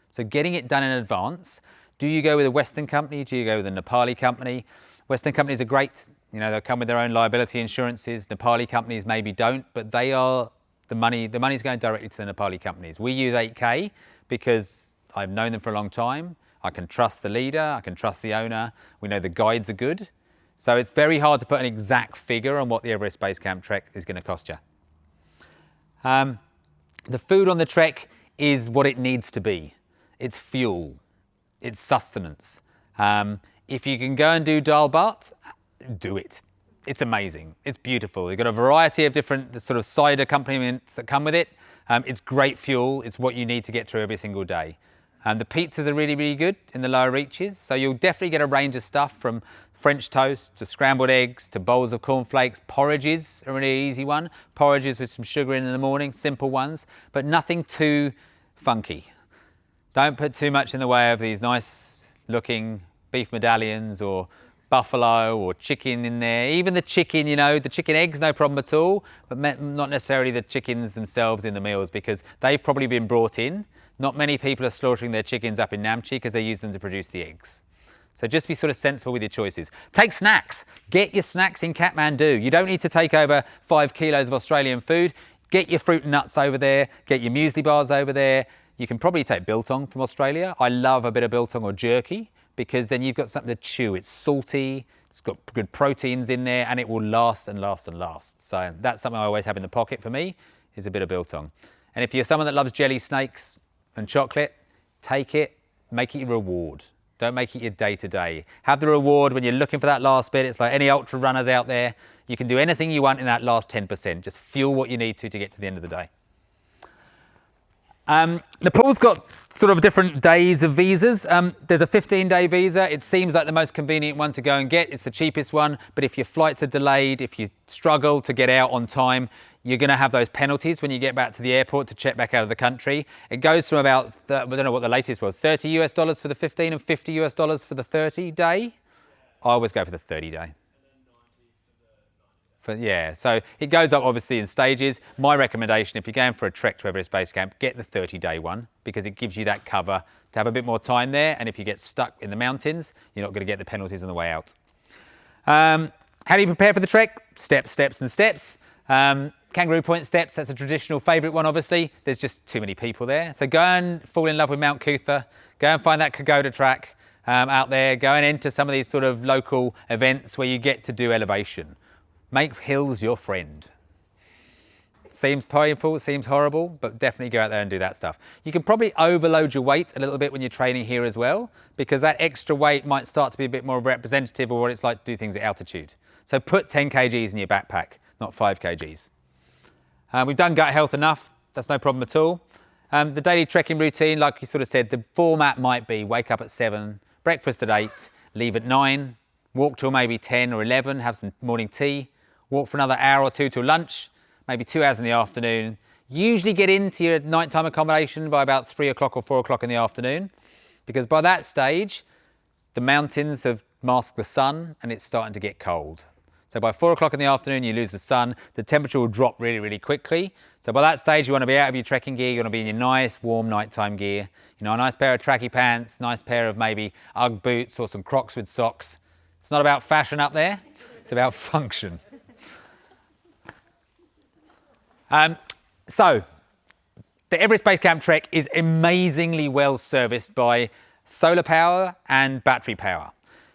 So getting it done in advance. Do you go with a Western company? Do you go with a Nepali company? Western companies are great, you know, they'll come with their own liability insurances. Nepali companies maybe don't, but they are, the money's going directly to the Nepali companies. We use 8K because I've known them for a long time. I can trust the leader, I can trust the owner. We know the guides are good. So it's very hard to put an exact figure on what the Everest Base Camp trek is going to cost you. The food on the trek is what it needs to be. It's fuel, it's sustenance. If you can go and do dal bhat, do it. It's amazing. It's beautiful. You've got a variety of different sort of side accompaniments that come with it. It's great fuel. It's what you need to get through every single day. The pizzas are really, really good in the lower reaches. So you'll definitely get a range of stuff from French toast to scrambled eggs to bowls of cornflakes. Porridges are a really easy one. Porridges with some sugar in the morning, simple ones, but nothing too funky. Don't put too much in the way of these nice looking beef medallions or buffalo or chicken in there. Even the chicken, you know, the chicken eggs, no problem at all, but not necessarily the chickens themselves in the meals because they've probably been brought in. Not many people are slaughtering their chickens up in Namche because they use them to produce the eggs. So just be sort of sensible with your choices. Take snacks. Get your snacks in Kathmandu. You don't need to take over 5 kilos of Australian food. Get your fruit and nuts over there. Get your muesli bars over there. You can probably take biltong from Australia. I love a bit of biltong or jerky, because then you've got something to chew. It's salty, it's got good proteins in there, and it will last and last and last. So that's something I always have in the pocket for me, is a bit of biltong. And if you're someone that loves jelly snakes and chocolate, take it, make it your reward. Don't make it your day-to-day. Have the reward when you're looking for that last bit. It's like any ultra runners out there. You can do anything you want in that last 10%. Just fuel what you need to get to the end of the day. Nepal's got sort of different days of visas. There's a 15-day visa. It seems like the most convenient one to go and get. It's the cheapest one, but if your flights are delayed, if you struggle to get out on time, you're going to have those penalties when you get back to the airport to check back out of the country. It goes from about, I don't know what the latest was, $30 US for the 15 and $50 US for the 30 day. I always go for the 30 day. But yeah, so it goes up obviously in stages. My recommendation, if you're going for a trek to Everest Base Camp, get the 30-day one because it gives you that cover to have a bit more time there. And if you get stuck in the mountains, you're not going to get the penalties on the way out. How do you prepare for the trek? Steps, steps and steps. Kangaroo Point steps, that's a traditional favourite one obviously. There's just too many people there. So go and fall in love with Mount Cootha. Go and find that Kagoda track out there. Go and enter some of these sort of local events where you get to do elevation. Make hills your friend. Seems painful, seems horrible, but definitely go out there and do that stuff. You can probably overload your weight a little bit when you're training here as well, because that extra weight might start to be a bit more representative of what it's like to do things at altitude. So put 10 kgs in your backpack, not 5 kgs. We've done gut health enough, that's no problem at all. The daily trekking routine, like you sort of said, the format might be wake up at 7, breakfast at 8, leave at 9, walk till maybe 10 or 11, have some morning tea, walk for another hour or two till lunch, maybe 2 hours in the afternoon. Usually get into your nighttime accommodation by about 3 o'clock or 4 o'clock in the afternoon, because by that stage, the mountains have masked the sun and it's starting to get cold. So by 4 o'clock in the afternoon, you lose the sun, the temperature will drop really, really quickly. So by that stage, you want to be out of your trekking gear, you want to be in your nice, warm nighttime gear. You know, a nice pair of tracky pants, nice pair of maybe Ugg boots or some Crocs with socks. It's not about fashion up there, it's about function. So, the Everest Base Camp trek is amazingly well serviced by solar power and battery power.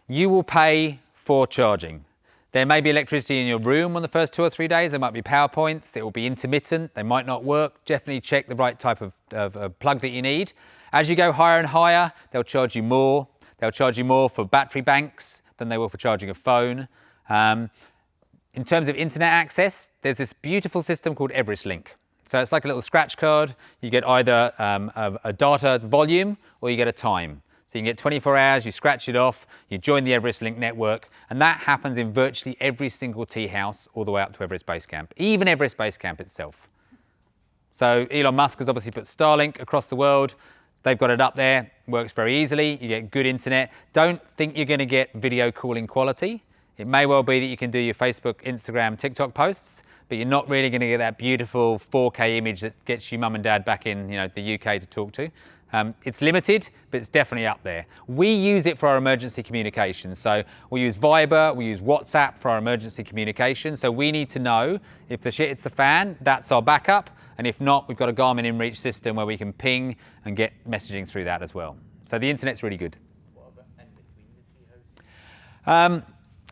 You will pay for charging. There may be electricity in your room on the first 2 or 3 days. There might be power points. It will be intermittent. They might not work. Definitely check the right type of plug that you need. As you go higher and higher, they'll charge you more. They'll charge you more for battery banks than they will for charging a phone. In terms of internet access, there's this beautiful system called Everest Link. So it's like a little scratch card. You get either a data volume or you get a time. So you can get 24 hours, you scratch it off, you join the Everest Link network, and that happens in virtually every single tea house all the way up to Everest Base Camp, even Everest Base Camp itself. So Elon Musk has obviously put Starlink across the world. They've got it up there, works very easily, you get good internet. Don't think you're going to get video calling quality. It may well be that you can do your Facebook, Instagram, TikTok posts, but you're not really going to get that beautiful 4K image that gets your mum and dad back in, the UK to talk to. It's limited, but it's definitely up there. We use it for our emergency communication. So we use Viber, we use WhatsApp for our emergency communication. So we need to know if the shit hits the fan, that's our backup. And if not, we've got a Garmin InReach system where we can ping and get messaging through that as well. So the internet's really good. What about in between the tea houses?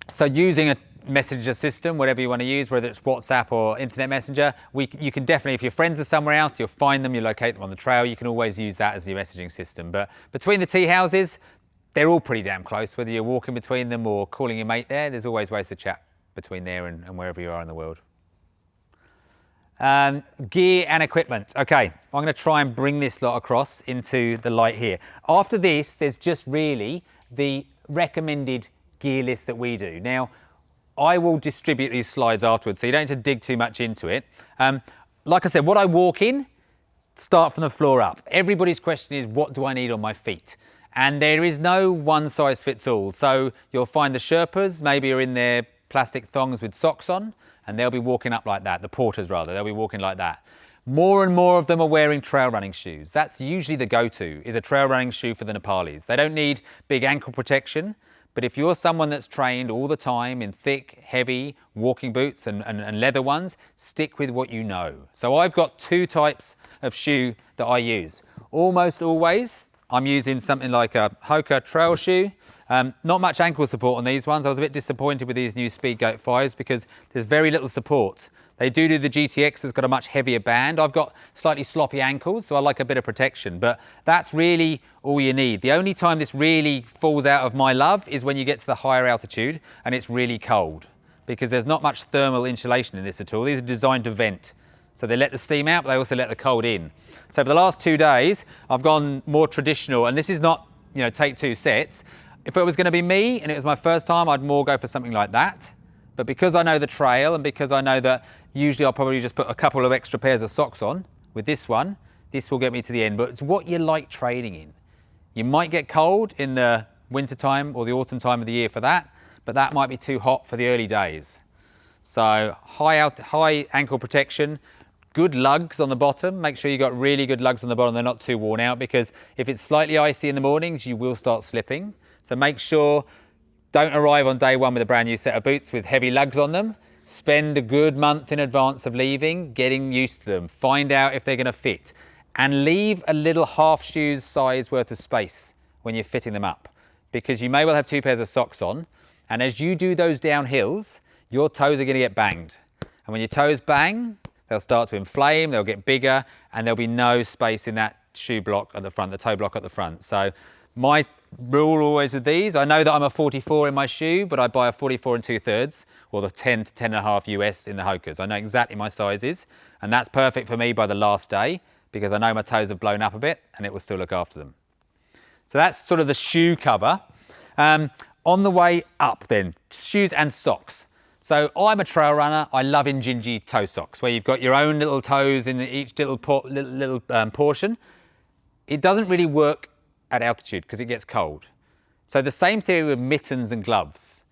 So using a messenger system, whatever you want to use, whether it's WhatsApp or internet messenger, you can definitely, if your friends are somewhere else, you'll find them, you locate them on the trail, you can always use that as your messaging system. But between the tea houses, they're all pretty damn close. Whether you're walking between them or calling your mate there's always ways to chat between there and wherever you are in the world. Gear and equipment. Okay, I'm going to try and bring this lot across into the light here. After this, there's just really the recommended gear list that we do. Now, I will distribute these slides afterwards, so you don't need to dig too much into it. Like I said, what I walk in, start from the floor up. Everybody's question is, what do I need on my feet? And there is no one size fits all. So you'll find the Sherpas maybe are in their plastic thongs with socks on, and they'll be walking up like that. The porters rather, they'll be walking like that. More and more of them are wearing trail running shoes. That's usually the go-to, is a trail running shoe for the Nepalis. They don't need big ankle protection. But if you're someone that's trained all the time in thick, heavy walking boots and leather ones, stick with what you know. So I've got 2 types of shoe that I use. Almost always, I'm using something like a Hoka trail shoe. Not much ankle support on these ones. I was a bit disappointed with these new Speedgoat 5s because there's very little support. They do the GTX that's got a much heavier band. I've got slightly sloppy ankles, so I like a bit of protection, but that's really all you need. The only time this really falls out of my love is when you get to the higher altitude and it's really cold, because there's not much thermal insulation in this at all. These are designed to vent. So they let the steam out, but they also let the cold in. So for the last 2 days, I've gone more traditional, and this is not, take 2 sets. If it was going to be me and it was my first time, I'd more go for something like that. But because I know the trail and because I know that usually I'll probably just put a couple of extra pairs of socks on with this one, this will get me to the end. But it's what you like training in. You might get cold in the winter time or the autumn time of the year for that, but that might be too hot for the early days. So high ankle protection, good lugs on the bottom. Make sure you've got really good lugs on the bottom. They're not too worn out, because if it's slightly icy in the mornings, you will start slipping. So make sure, don't arrive on day one with a brand new set of boots with heavy lugs on them. Spend a good month in advance of leaving, getting used to them. Find out if they're going to fit. And leave a little half shoes size worth of space when you're fitting them up, because you may well have 2 pairs of socks on, and as you do those downhills, your toes are going to get banged. And when your toes bang, they'll start to inflame, they'll get bigger, and there'll be no space in that shoe block at the front, the toe block at the front. So my rule always with these, I know that I'm a 44 in my shoe, but I buy a 44 and 2/3, or the 10 to 10.5 US in the Hokas. I know exactly my sizes, and that's perfect for me by the last day, because I know my toes have blown up a bit and it will still look after them. So that's sort of the shoe cover. On the way up then, shoes and socks. So I'm a trail runner. I love Injinji toe socks, where you've got your own little toes in each little portion. It doesn't really work at altitude because it gets cold. So the same theory with mittens and gloves.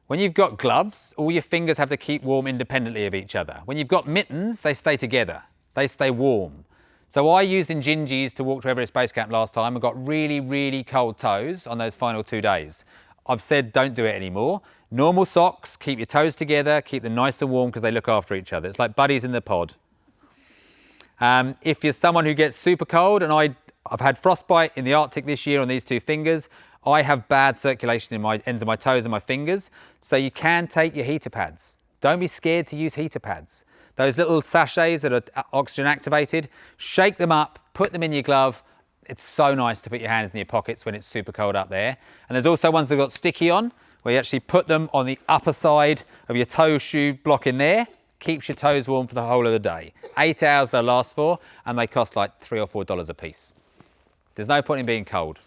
When you've got gloves, all your fingers have to keep warm independently of each other. When you've got mittens, they stay together. They stay warm. So I used Injinjis to walk to Everest Base Camp last time and got really, really cold toes on those final 2 days. I've said don't do it anymore. Normal socks, keep your toes together, keep them nice and warm because they look after each other. It's like buddies in the pod. If you're someone who gets super cold, and I've had frostbite in the Arctic this year on these 2 fingers, I have bad circulation in my ends of my toes and my fingers, so you can take your heater pads. Don't be scared to use heater pads. Those little sachets that are oxygen activated, shake them up, put them in your glove. It's so nice to put your hands in your pockets when it's super cold up there. And there's also ones that got sticky on, where you actually put them on the upper side of your toe shoe block in there. Keeps your toes warm for the whole of the day. 8 hours they'll last for, and they cost like $3 or $4 a piece. There's no point in being cold.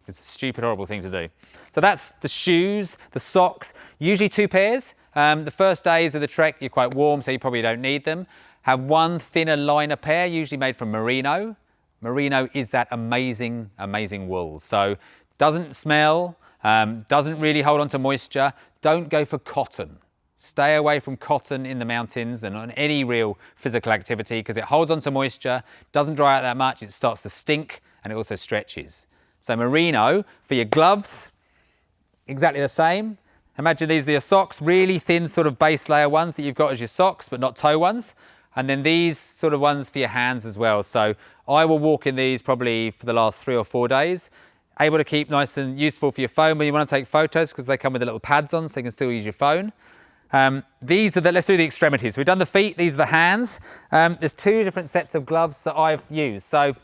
It's a stupid, horrible thing to do. So that's the shoes, the socks, usually 2 pairs. The first days of the trek, you're quite warm, so you probably don't need them. Have one thinner liner pair, usually made from merino. Merino is that amazing, amazing wool. So doesn't smell, doesn't really hold on to moisture. Don't go for cotton. Stay away from cotton in the mountains and on any real physical activity, because it holds on to moisture, doesn't dry out that much, it starts to stink, and it also stretches. So merino for your gloves, exactly the same. Imagine these are your socks, really thin sort of base layer ones that you've got as your socks, but not toe ones. And then these sort of ones for your hands as well. So I will walk in these probably for the last 3 or 4 days. Able to keep nice and useful for your phone when you want to take photos, because they come with the little pads on, so you can still use your phone. These are let's do the extremities. We've done the feet, these are the hands. There's 2 different sets of gloves that I've used. So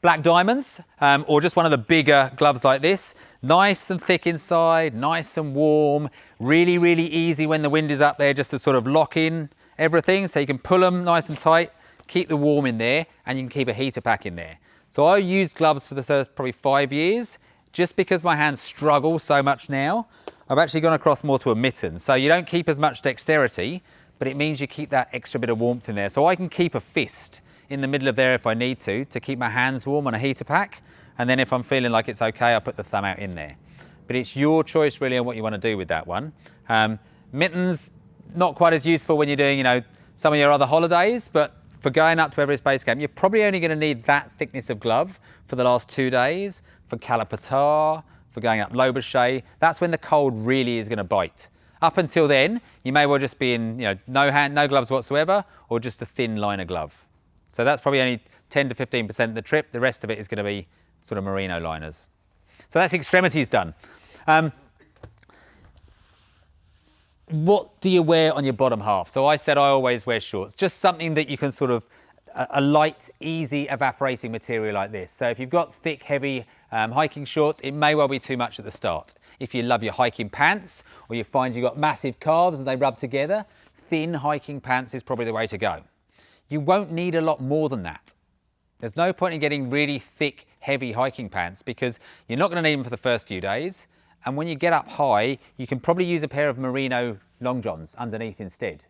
black diamonds, or just one of the bigger gloves like this. Nice and thick inside, nice and warm, really, really easy when the wind is up there just to sort of lock in everything. So you can pull them nice and tight, keep the warm in there, and you can keep a heater pack in there. So I used gloves for the first probably 5 years, just because my hands struggle so much now. I've actually gone across more to a mitten. So you don't keep as much dexterity, but it means you keep that extra bit of warmth in there. So I can keep a fist in the middle of there if I need to keep my hands warm on a heater pack. And then if I'm feeling like it's okay, I'll put the thumb out in there. But it's your choice really on what you want to do with that one. Mittens, not quite as useful when you're doing, some of your other holidays, but for going up to Everest Base Camp, you're probably only going to need that thickness of glove for the last 2 days, for Kalapatar, for going up Lobuche. That's when the cold really is going to bite. Up until then, you may well just be in, no gloves whatsoever, or just a thin liner glove. So that's probably only 10 to 15% of the trip. The rest of it is going to be sort of merino liners. So that's extremities done. What do you wear on your bottom half? So I said I always wear shorts, just something that you can sort of, a light, easy evaporating material like this. So if you've got thick, heavy hiking shorts, it may well be too much at the start. If you love your hiking pants, or you find you've got massive calves and they rub together, thin hiking pants is probably the way to go. You won't need a lot more than that. There's no point in getting really thick, heavy hiking pants, because you're not going to need them for the first few days. And when you get up high, you can probably use a pair of merino long johns underneath instead.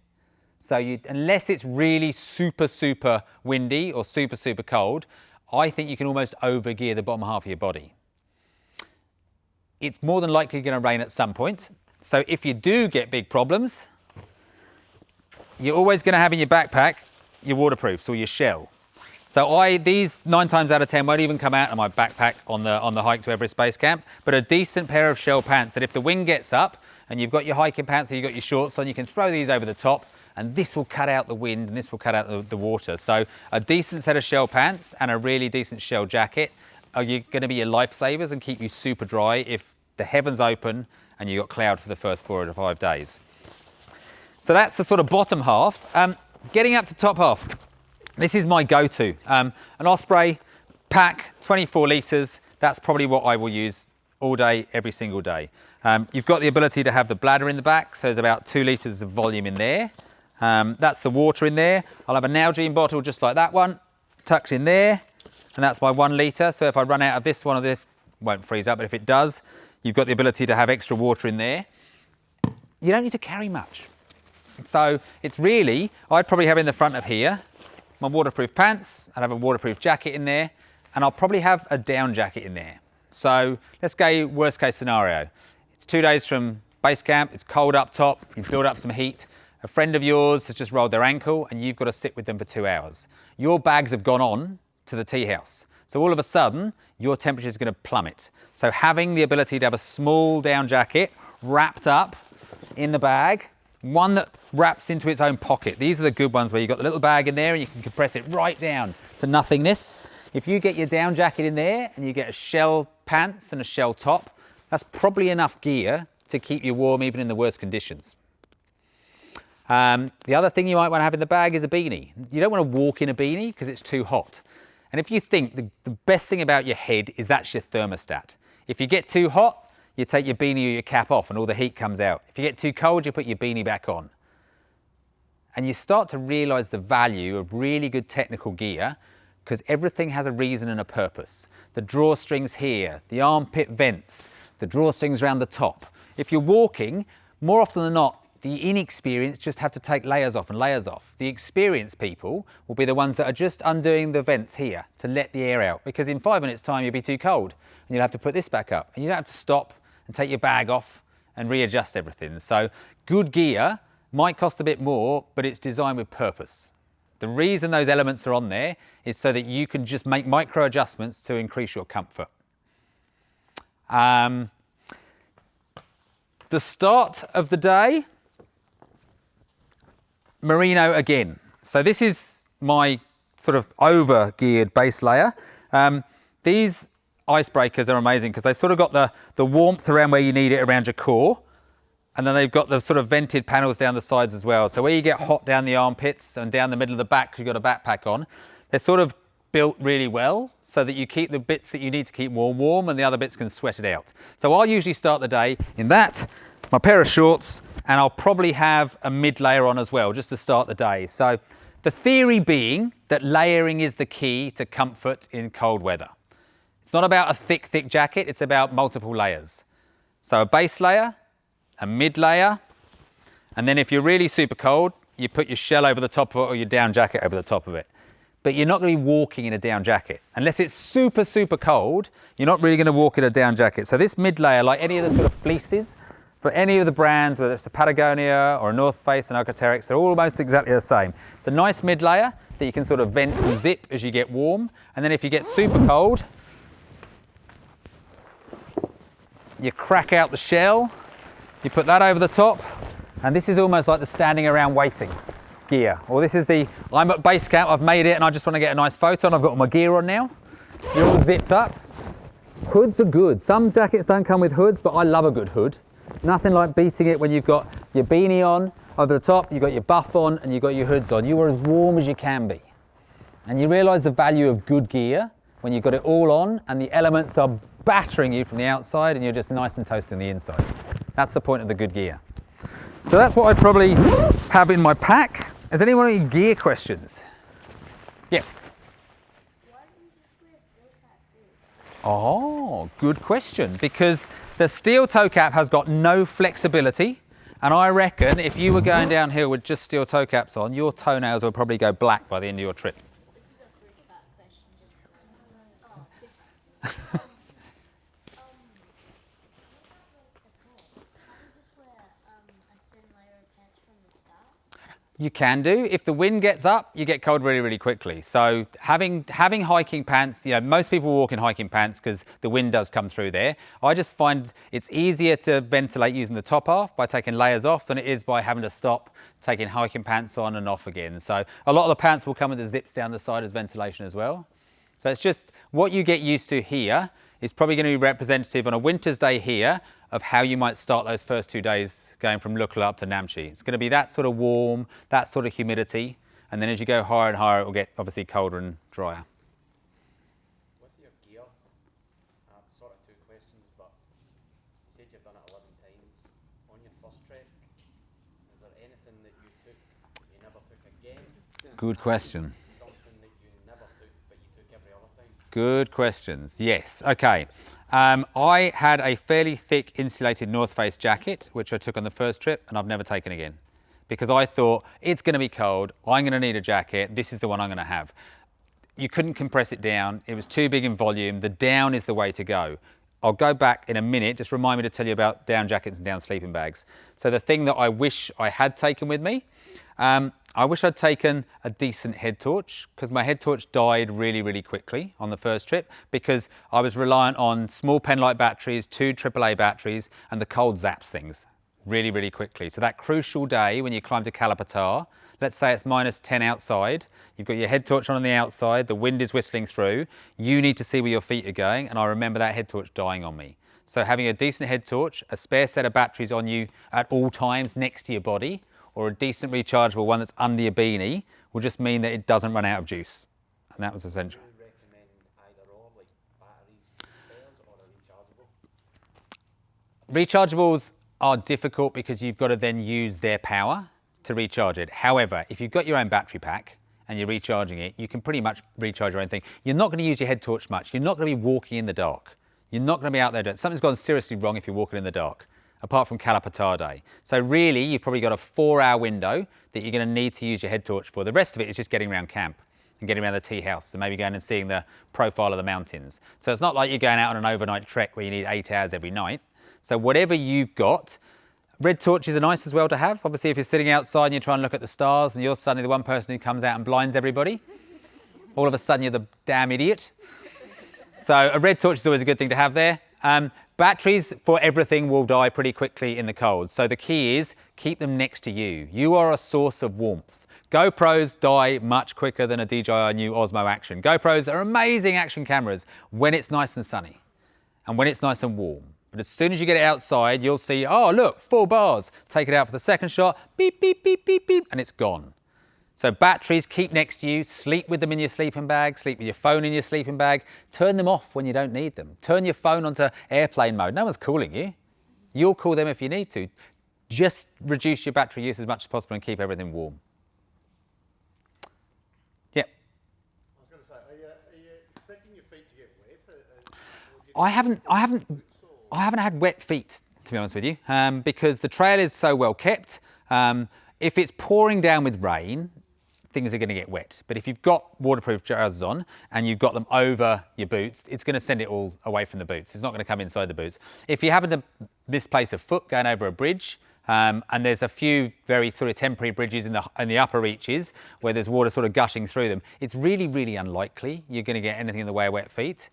So unless it's really super, super windy or super, super cold, I think you can almost overgear the bottom half of your body. It's more than likely going to rain at some point. So if you do get big problems, you're always going to have in your backpack your waterproofs or your shell. So these 9 times out of 10 won't even come out of my backpack on the hike to Everest Base Camp, but a decent pair of shell pants that if the wind gets up and you've got your hiking pants or you've got your shorts on, you can throw these over the top and this will cut out the wind and this will cut out the water. So a decent set of shell pants and a really decent shell jacket are going to be your lifesavers and keep you super dry if the heavens open and you've got cloud for the first 4 to 5 days. So that's the sort of bottom half. Getting up to top half. This is my go-to. An Osprey pack, 24 litres. That's probably what I will use all day, every single day. You've got the ability to have the bladder in the back, so there's about 2 litres of volume in there. That's the water in there. I'll have a Nalgene bottle just like that one, tucked in there, and that's my 1 litre. So if I run out of this one or this, won't freeze up, but if it does, you've got the ability to have extra water in there. You don't need to carry much. So it's really, I'd probably have in the front of here, my waterproof pants, I'd have a waterproof jacket in there, and I'll probably have a down jacket in there. So let's go worst case scenario. It's 2 days from base camp, it's cold up top, you build up some heat, a friend of yours has just rolled their ankle and you've got to sit with them for 2 hours. Your bags have gone on to the tea house. So all of a sudden, your temperature is going to plummet. So having the ability to have a small down jacket wrapped up in the bag, one that wraps into its own pocket. These are the good ones where you've got the little bag in there and you can compress it right down to nothingness. If you get your down jacket in there and you get a shell pants and a shell top, that's probably enough gear to keep you warm even in the worst conditions. The other thing you might want to have in the bag is a beanie. You don't want to walk in a beanie because it's too hot. And if you think the best thing about your head is that's your thermostat. If you get too hot, you take your beanie or your cap off and all the heat comes out. If you get too cold, you put your beanie back on. And you start to realise the value of really good technical gear because everything has a reason and a purpose. The drawstrings here, the armpit vents, the drawstrings around the top. If you're walking, more often than not, the inexperienced just have to take layers off and layers off. The experienced people will be the ones that are just undoing the vents here to let the air out because in 5 minutes time you'll be too cold and you'll have to put this back up and you don't have to stop and take your bag off and readjust everything. So good gear might cost a bit more, but it's designed with purpose. The reason those elements are on there is so that you can just make micro adjustments to increase your comfort. The start of the day, merino again. So this is my sort of over-geared base layer. These icebreakers are amazing because they've sort of got the warmth around where you need it around your core, and then they've got the sort of vented panels down the sides as well. So where you get hot down the armpits and down the middle of the back because you've got a backpack on, they're sort of built really well so that you keep the bits that you need to keep warm and the other bits can sweat it out. So I'll usually start the day in that, my pair of shorts, and I'll probably have a mid layer on as well just to start the day. So the theory being that layering is the key to comfort in cold weather. It's not about a thick jacket, it's about multiple layers. So a base layer, a mid layer, and then if you're really super cold, you put your shell over the top of it or your down jacket over the top of it. But you're not going to be walking in a down jacket. Unless it's super cold, you're not really going to walk in a down jacket. So this mid layer, like any of the sort of fleeces, for any of the brands, whether it's a Patagonia or a North Face and Arc'teryx, they're all almost exactly the same. It's a nice mid layer that you can sort of vent and zip as you get warm. And then if you get super cold, you crack out the shell, you put that over the top, and this is almost like the standing around waiting gear. Or this is the, I'm at base camp, I've made it and I just want to get a nice photo and I've got all my gear on now. You're all zipped up. Hoods are good. Some jackets don't come with hoods, but I love a good hood. Nothing like beating it when you've got your beanie on over the top, you've got your buff on and you've got your hoods on. You are as warm as you can be. And you realise the value of good gear when you've got it all on and the elements are battering you from the outside and you're just nice and toasty on the inside. That's the point of the good gear. So that's what I'd probably have in my pack. Has anyone any gear questions? Yeah. Why do you just wear steel cap boots? Oh, good question. Because the steel toe cap has got no flexibility. And I reckon if you were going downhill with just steel toe caps on, your toenails would probably go black by the end of your trip. This is a free cap question, just How do you just wear a thin layer of pants from the start? You can do. If the wind gets up, you get cold really, really quickly. So having hiking pants, most people walk in hiking pants because the wind does come through there. I just find it's easier to ventilate using the top half by taking layers off than it is by having to stop, taking hiking pants on and off again. So a lot of the pants will come with the zips down the side as ventilation as well. So it's just what you get used to here is probably going to be representative on a winter's day here of how you might start those first 2 days going from Lukla up to Namche. It's going to be that sort of warm, that sort of humidity, and then as you go higher and higher, it will get obviously colder and drier. With your gear, sort of two questions, but you said you've done it 11 times. On your first trek, is there anything that you took that you never took again? Good question. Something that you never took but you took every other time? Good questions. Yes. Okay. I had a fairly thick insulated North Face jacket, which I took on the first trip, and I've never taken again because I thought it's going to be cold. I'm going to need a jacket. This is the one I'm going to have. You couldn't compress it down. It was too big in volume. The down is the way to go. I'll go back in a minute. Just remind me to tell you about down jackets and down sleeping bags. So the thing that I wish I had taken with me, I wish I'd taken a decent head torch because my head torch died really, really quickly on the first trip because I was reliant on small penlight batteries, 2 AAA batteries, and the cold zaps things really, really quickly. So that crucial day when you climb to Kalapatar, let's say it's -10 outside, you've got your head torch on the outside, the wind is whistling through, you need to see where your feet are going, and I remember that head torch dying on me. So having a decent head torch, a spare set of batteries on you at all times next to your body, or a decent rechargeable one that's under your beanie will just mean that it doesn't run out of juice. And that was essential. Do you recommend either or, like batteries, spares, or a rechargeable? Rechargeables are difficult because you've got to then use their power to recharge it. However, if you've got your own battery pack and you're recharging it, you can pretty much recharge your own thing. You're not going to use your head torch much. You're not going to be walking in the dark. You're not going to be out there doing something's gone seriously wrong if you're walking in the dark, apart from Kalapatar Day. So really, you've probably got a 4-hour window that you're going to need to use your head torch for. The rest of it is just getting around camp and getting around the tea house and maybe going and seeing the profile of the mountains. So it's not like you're going out on an overnight trek where you need 8 hours every night. So whatever you've got, red torches are nice as well to have. Obviously, if you're sitting outside and you're trying to look at the stars and you're suddenly the one person who comes out and blinds everybody, all of a sudden you're the damn idiot. So a red torch is always a good thing to have there. Batteries for everything will die pretty quickly in the cold. So the key is keep them next to you. You are a source of warmth. GoPros die much quicker than a DJI new Osmo Action. GoPros are amazing action cameras when it's nice and sunny and when it's nice and warm. But as soon as you get it outside, you'll see, oh, look, 4 bars. Take it out for the second shot, beep, beep, beep, beep, beep, and it's gone. So batteries, keep next to you, sleep with them in your sleeping bag, sleep with your phone in your sleeping bag, turn them off when you don't need them. Turn your phone onto airplane mode. No one's calling you. You'll call them if you need to. Just reduce your battery use as much as possible and keep everything warm. Yeah. I was going to say, are you expecting your feet to get wet? I haven't had wet feet, to be honest with you, because the trail is so well kept. If it's pouring down with rain, things are going to get wet. But if you've got waterproof trousers on and you've got them over your boots, it's going to send it all away from the boots. It's not going to come inside the boots. If you happen to misplace a foot going over a bridge, and there's a few very sort of temporary bridges in the upper reaches where there's water sort of gushing through them, it's really, really unlikely you're going to get anything in the way of wet feet.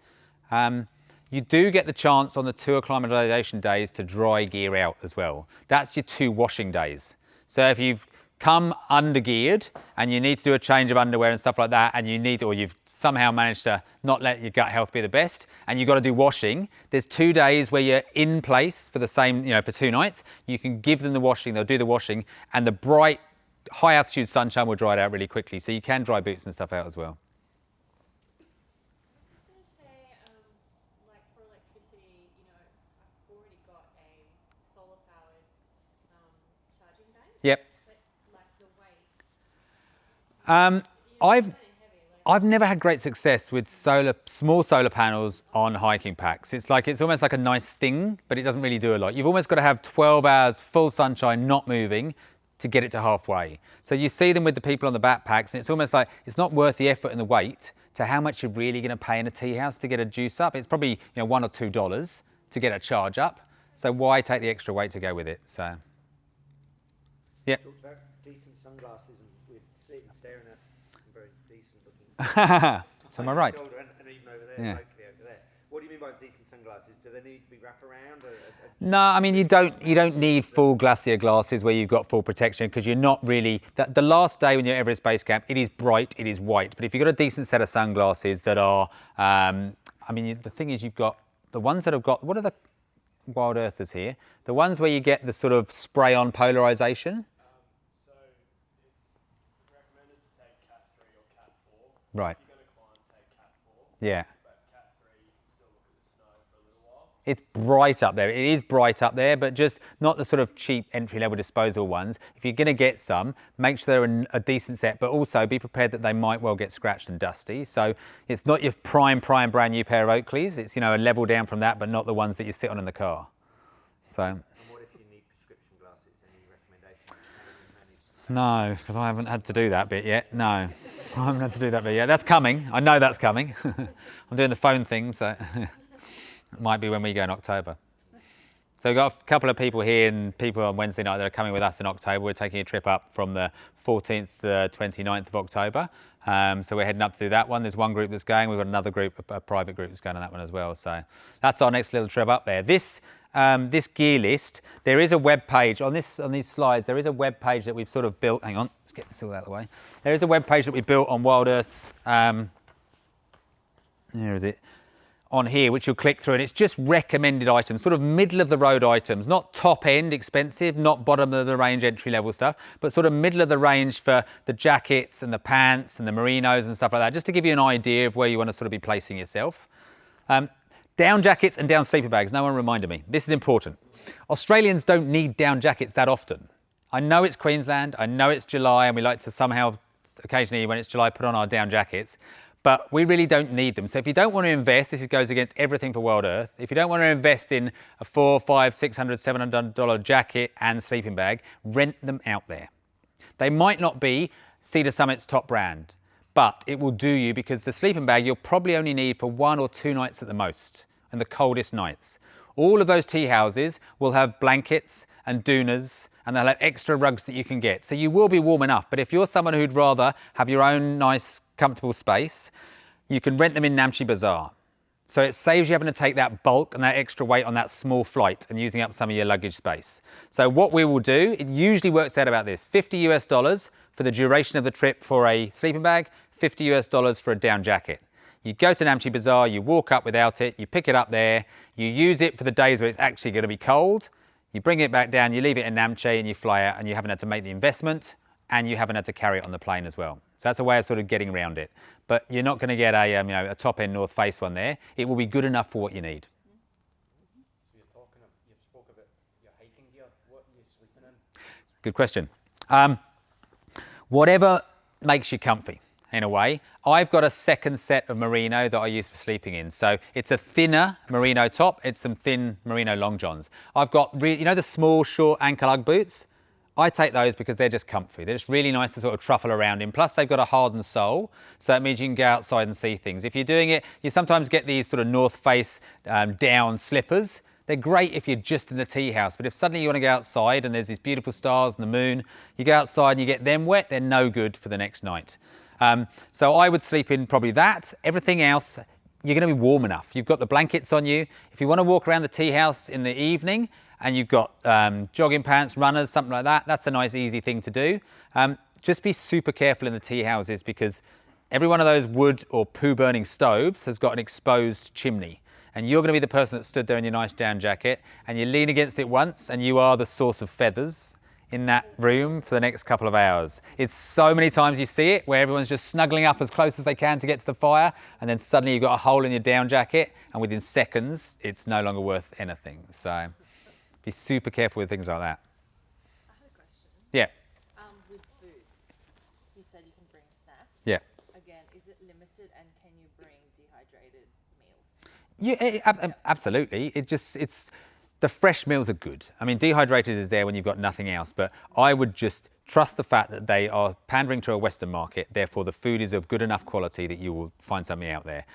You do get the chance on the 2 acclimatisation days to dry gear out as well. That's your 2 washing days. So if you've come under-geared and you need to do a change of underwear and stuff like that, and you've somehow managed to not let your gut health be the best, and you've got to do washing, there's 2 days where you're in place for the same, for 2 nights. You can give them the washing, they'll do the washing, and the bright, high-altitude sunshine will dry it out really quickly. So you can dry boots and stuff out as well. Yep. I've never had great success with small solar panels on hiking packs. It's almost like a nice thing, but it doesn't really do a lot. You've almost got to have 12 hours full sunshine, not moving, to get it to halfway. So you see them with the people on the backpacks, and it's almost like it's not worth the effort and the weight to how much you're really going to pay in a tea house to get a juice up. It's probably $1 or $2 to get a charge up. So why take the extra weight to go with it? So. Yep. Talked about decent sunglasses and we're sitting staring at some very decent looking. To my right. And even over there, Yeah. locally over there. What do you mean by decent sunglasses? Do they need to be wrapped around? No, I mean you don't need full glacier glasses where you've got full protection, because you're not really. The last day when you're at Everest Base Camp, it is bright, it is white. But if you've got a decent set of sunglasses that are, the thing is you've got the ones that have got, what are the wild earthers here? The ones where you get the sort of spray-on polarization. So it's recommended to take Cat 3 or Cat 4. Right. If you're going to climb, take Cat 4. Yeah. But Cat 3, you can still look at the snow for a little while. It's bright up there. It is bright up there, but just not the sort of cheap entry-level disposable ones. If you're going to get some, make sure they're a decent set, but also be prepared that they might well get scratched and dusty. So it's not your prime brand new pair of Oakleys. It's, a level down from that, but not the ones that you sit on in the car. So. And what if you need prescription glasses? Any recommendations? How do you manage? No, because I haven't had to do that bit yet. No, I haven't had to do that bit yet. That's coming. I know that's coming. I'm doing the phone thing, so it might be when we go in October. So we've got a couple of people here and people on Wednesday night that are coming with us in October. We're taking a trip up from the 14th to 29th of October. So we're heading up to do that one. There's one group that's going. We've got another group, a private group that's going on that one as well. So that's our next little trip up there. This gear list, there is a web page on these slides. There is a web page that we've sort of built. Hang on, let's get this all out of the way. There is a web page that we built on Wild Earth's. Here is it. On here, which you'll click through, and it's just recommended items, sort of middle of the road items, not top end expensive, not bottom of the range entry level stuff, but sort of middle of the range for the jackets and the pants and the merinos and stuff like that, just to give you an idea of where you want to sort of be placing yourself. Down jackets and down sleeper bags. No one reminded me. This is important. Australians don't need down jackets that often. I know it's Queensland, I know it's July, and we like to somehow, occasionally when it's July, put on our down jackets. But we really don't need them. So if you don't want to invest, this goes against everything for Wild Earth. If you don't want to invest in a $400, $500, $600, $700 jacket and sleeping bag, rent them out there. They might not be Cedar Summit's top brand, but it will do you, because the sleeping bag you'll probably only need for 1 or 2 nights at the most, and the coldest nights. All of those tea houses will have blankets and doonas, and they'll have extra rugs that you can get. So you will be warm enough. But if you're someone who'd rather have your own nice, comfortable space, you can rent them in Namche Bazaar. So it saves you having to take that bulk and that extra weight on that small flight and using up some of your luggage space. So what we will do, it usually works out about this: $50 US for the duration of the trip for a sleeping bag, $50 US for a down jacket. You go to Namche Bazaar, you walk up without it, you pick it up there, you use it for the days where it's actually going to be cold, you bring it back down, you leave it in Namche and you fly out, and you haven't had to make the investment and you haven't had to carry it on the plane as well. So that's a way of sort of getting around it. But you're not going to get a top-end North Face one there. It will be good enough for what you need. So you spoke about your hiking gear. What are you sleeping in? Good question. Whatever makes you comfy, in a way. I've got a second set of merino that I use for sleeping in. So it's a thinner merino top. It's some thin merino long johns. I've got, the small, short ankle Ugg boots? I take those because they're just comfy. They're just really nice to sort of truffle around in. Plus, they've got a hardened sole, so it means you can go outside and see things. If you're doing it, you sometimes get these sort of North Face down slippers. They're great if you're just in the tea house, but if suddenly you want to go outside and there's these beautiful stars and the moon, you go outside and you get them wet, they're no good for the next night. So I would sleep in probably that. Everything else, you're going to be warm enough. You've got the blankets on you. If you want to walk around the tea house in the evening and you've got jogging pants, runners, something like that, that's a nice, easy thing to do. Just be super careful in the tea houses, because every one of those wood or poo-burning stoves has got an exposed chimney. And you're going to be the person that stood there in your nice down jacket, and you lean against it once, and you are the source of feathers in that room for the next couple of hours. It's so many times you see it where everyone's just snuggling up as close as they can to get to the fire, and then suddenly you've got a hole in your down jacket, and within seconds it's no longer worth anything. So be super careful with things like that. I have a question. Yeah. With food, you said you can bring snacks. Yeah. Again, is it limited, and can you bring dehydrated meals? Yeah, absolutely. the fresh meals are good. I mean, dehydrated is there when you've got nothing else, but I would just trust the fact that they are pandering to a Western market, therefore the food is of good enough quality that you will find something out there.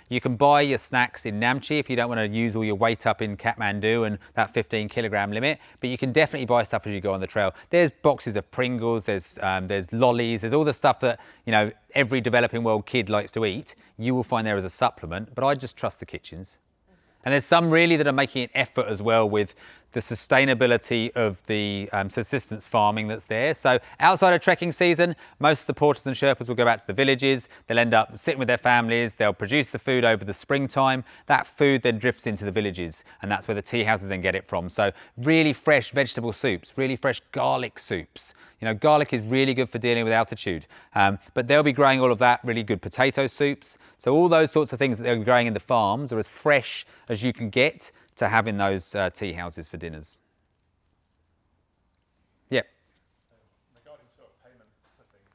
You can buy your snacks in Namche if you don't want to use all your weight up in Kathmandu and that 15 kilogram limit, but you can definitely buy stuff as you go on the trail. There's boxes of Pringles, there's lollies, there's all the stuff that, you know, every developing world kid likes to eat. You will find there as a supplement, but I just trust the kitchens. And there's some really that are making an effort as well with the sustainability of the subsistence farming that's there. So outside of trekking season, most of the porters and sherpas will go back to the villages. They'll end up sitting with their families. They'll produce the food over the springtime. That food then drifts into the villages, and that's where the tea houses then get it from. So really fresh vegetable soups, really fresh garlic soups. You know, garlic is really good for dealing with altitude, but they'll be growing all of that, really good potato soups. So all those sorts of things that they're growing in the farms are as fresh as you can get to have in those tea houses for dinners. Yeah. Regarding sort of payment for things,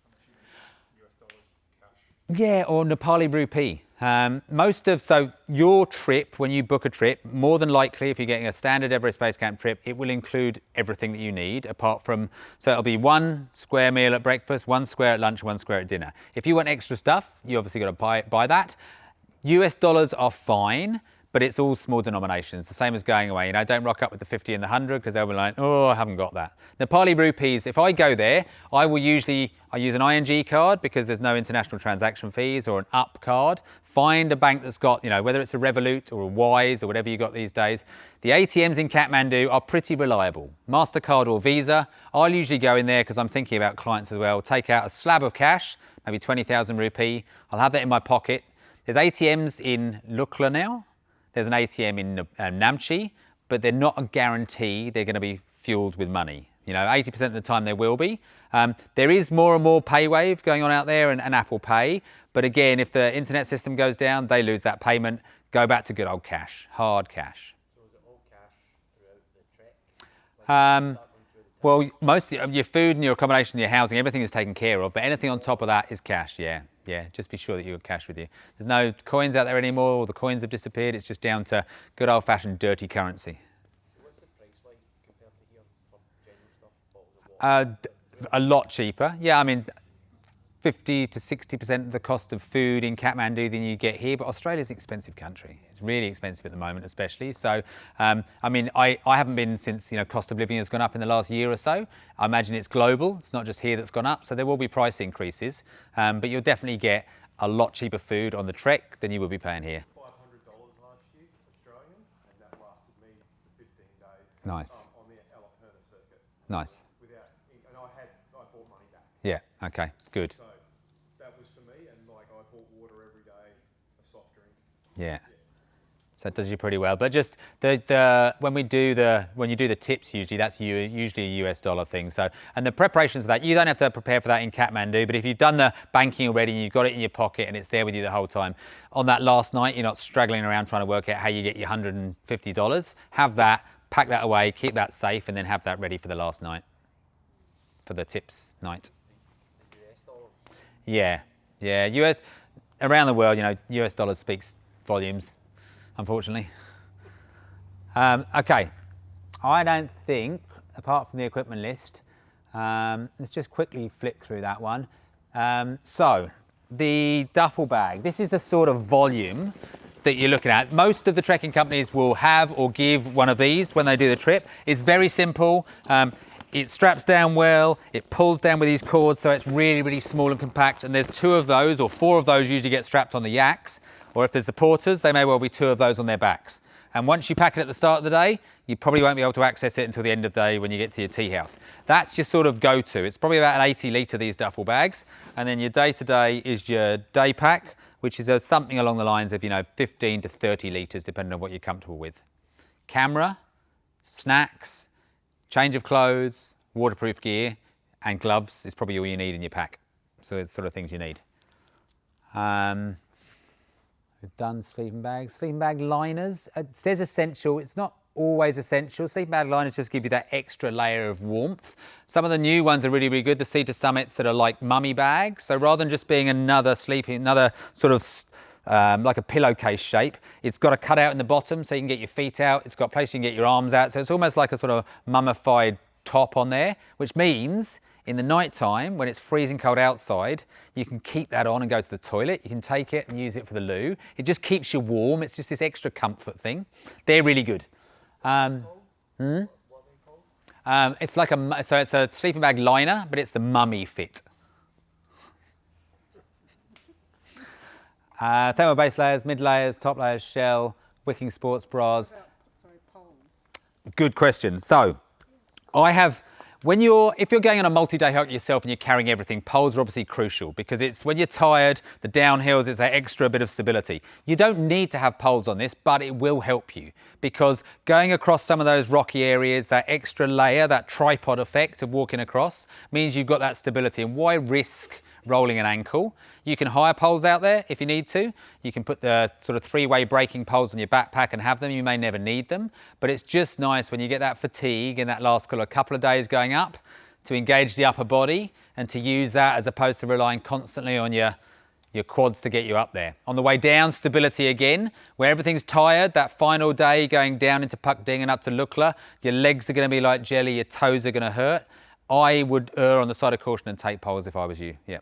I'm assuming US dollars, cash. Yeah, or Nepali rupee. So your trip, when you book a trip, more than likely, if you're getting a standard Everest Base Camp trip, it will include everything that you need, apart from, so it'll be 1 square meal at breakfast, 1 square at lunch, 1 square at dinner. If you want extra stuff, you obviously got to buy that. US dollars are fine, but it's all small denominations, the same as going away. You know, don't rock up with the 50 and the 100 because they'll be like, oh, I haven't got that. Nepali rupees, if I go there, I use an ING card because there's no international transaction fees, or an UP card. Find a bank that's got, you know, whether it's a Revolut or a Wise or whatever you got these days. The ATMs in Kathmandu are pretty reliable. MasterCard or Visa, I'll usually go in there because I'm thinking about clients as well. Take out a slab of cash, maybe 20,000 rupee. I'll have that in my pocket. There's ATMs in Lukla now. There's an ATM in Namche, but they're not a guarantee they're going to be fueled with money. You know, 80% of the time they will be. There is more and more PayWave going on out there and Apple Pay. But again, if the internet system goes down, they lose that payment. Go back to good old cash, hard cash. So is it all cash throughout the trek? Well, most of your food and your accommodation, your housing, everything is taken care of. But anything on top of that is cash, yeah. Yeah, just be sure that you've got cash with you. There's no coins out there anymore, or the coins have disappeared. It's just down to good old-fashioned dirty currency. What's the price like compared to here for general stuff, bottles of water? A lot cheaper. Yeah, I mean, 50 to 60% of the cost of food in Kathmandu than you get here, but Australia's an expensive country. It's really expensive at the moment, especially. So, I mean, I haven't been since, you know, cost of living has gone up in the last year or so. I imagine it's global. It's not just here that's gone up. So there will be price increases, but you'll definitely get a lot cheaper food on the trek than you will be paying here. $500 last year, Australian, and that lasted me for 15 days. Nice. On the Alapurna circuit. Nice. And I bought money back. Yeah, okay, good. So that was for me, and like I bought water every day, a soft drink. Yeah. So it does you pretty well. But just when you do the tips, usually that's usually a US dollar thing. So, and the preparations for that, you don't have to prepare for that in Kathmandu, but if you've done the banking already and you've got it in your pocket and it's there with you the whole time, on that last night you're not struggling around trying to work out how you get your $150. Have that, pack that away, keep that safe, and then have that ready for the last night, for the tips night. Yeah, US, around the world, you know, US dollars speaks volumes, unfortunately. Okay, I don't think, apart from the equipment list, let's just quickly flip through that one. So, the duffel bag, this is the sort of volume that you're looking at. Most of the trekking companies will have or give one of these when they do the trip. It's very simple. It straps down well, it pulls down with these cords, so it's really, really small and compact, and there's 2 of those, or 4 of those usually get strapped on the yaks, or if there's the porters, they may well be 2 of those on their backs. And once you pack it at the start of the day, you probably won't be able to access it until the end of the day when you get to your tea house. That's your sort of go-to. It's probably about an 80 litre, these duffel bags, and then your day-to-day is your day pack, which is something along the lines of, you know, 15 to 30 litres, depending on what you're comfortable with. Camera, snacks, change of clothes, waterproof gear, and gloves is probably all you need in your pack. So it's sort of things you need. We've done sleeping bags. Sleeping bag liners, it says essential. It's not always essential. Sleeping bag liners just give you that extra layer of warmth. Some of the new ones are really, really good. The Sea to Summits that are like mummy bags. So rather than just being another sort of like a pillowcase shape. It's got a cutout in the bottom so you can get your feet out. It's got a place you can get your arms out. So it's almost like a sort of mummified top on there, which means in the night time when it's freezing cold outside, you can keep that on and go to the toilet. You can take it and use it for the loo. It just keeps you warm. It's just this extra comfort thing. They're really good. It's like so it's a sleeping bag liner, but it's the mummy fit. Thermal base layers, mid layers, top layers, shell, wicking sports bras. Good question. So I have, if you're going on a multi-day hike yourself and you're carrying everything, poles are obviously crucial because it's when you're tired, the downhills, it's that extra bit of stability. You don't need to have poles on this, but it will help you because going across some of those rocky areas, that extra layer, that tripod effect of walking across means you've got that stability. And why risk rolling an ankle? You can hire poles out there if you need to. You can put the sort of three-way braking poles on your backpack and have them. You may never need them, but it's just nice when you get that fatigue in that last couple of days going up to engage the upper body and to use that as opposed to relying constantly on your quads to get you up there. On the way down, stability again, where everything's tired, that final day going down into Pukding and up to Lukla, your legs are going to be like jelly, your toes are going to hurt. I would err on the side of caution and take poles if I was you, yeah.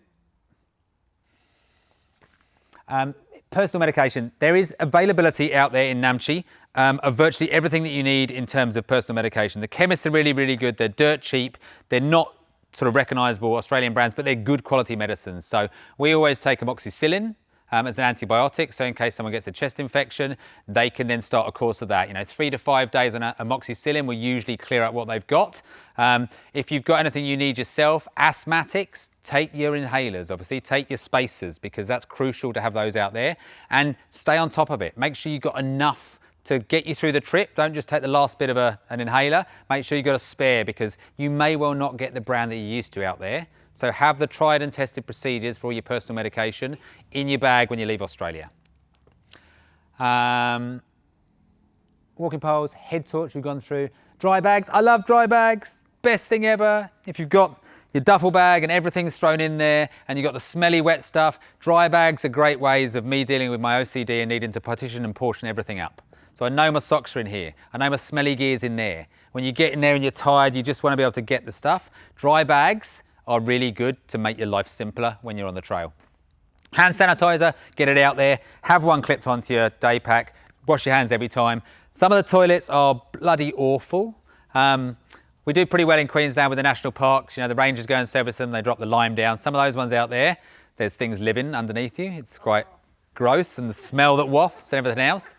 Personal medication. There is availability out there in Namche of virtually everything that you need in terms of personal medication. The chemists are really, really good. They're dirt cheap. They're not sort of recognisable Australian brands, but they're good quality medicines. So we always take amoxicillin as an antibiotic. So in case someone gets a chest infection, they can then start a course of that. 3 to 5 days on amoxicillin will usually clear up what they've got. If you've got anything you need yourself, asthmatics, take your inhalers, obviously, take your spacers because that's crucial to have those out there and stay on top of it. Make sure you've got enough to get you through the trip. Don't just take the last bit of an inhaler. Make sure you've got a spare because you may well not get the brand that you're used to out there. So have the tried and tested procedures for all your personal medication in your bag when you leave Australia. Walking poles, head torch we've gone through. Dry bags, I love dry bags. Best thing ever. If you've got your duffel bag and everything's thrown in there and you've got the smelly wet stuff, dry bags are great ways of me dealing with my OCD and needing to partition and portion everything up. So I know my socks are in here. I know my smelly gear's in there. When you get in there and you're tired, you just want to be able to get the stuff. Dry bags are really good to make your life simpler when you're on the trail. Hand sanitizer, get it out there. Have one clipped onto your day pack. Wash your hands every time. Some of the toilets are bloody awful. We do pretty well in Queensland with the national parks. The rangers go and service them. They drop the lime down. Some of those ones out there, there's things living underneath you. It's quite gross and the smell that wafts and everything else.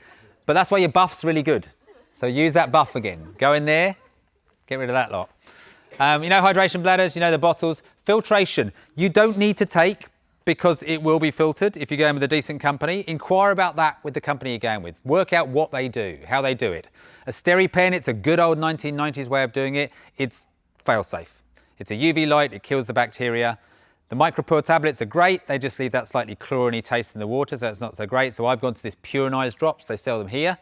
But that's why your buff's really good. So use that buff again. Go in there, get rid of that lot. Hydration bladders, the bottles. Filtration, you don't need to take because it will be filtered if you're going with a decent company. Inquire about that with the company you're going with. Work out what they do, how they do it. A SteriPen, it's a good old 1990s way of doing it. It's fail-safe. It's a UV light, it kills the bacteria. The micropore tablets are great. They just leave that slightly chlorine taste in the water, so it's not so great. So I've gone to this Purinized drops. They sell them here.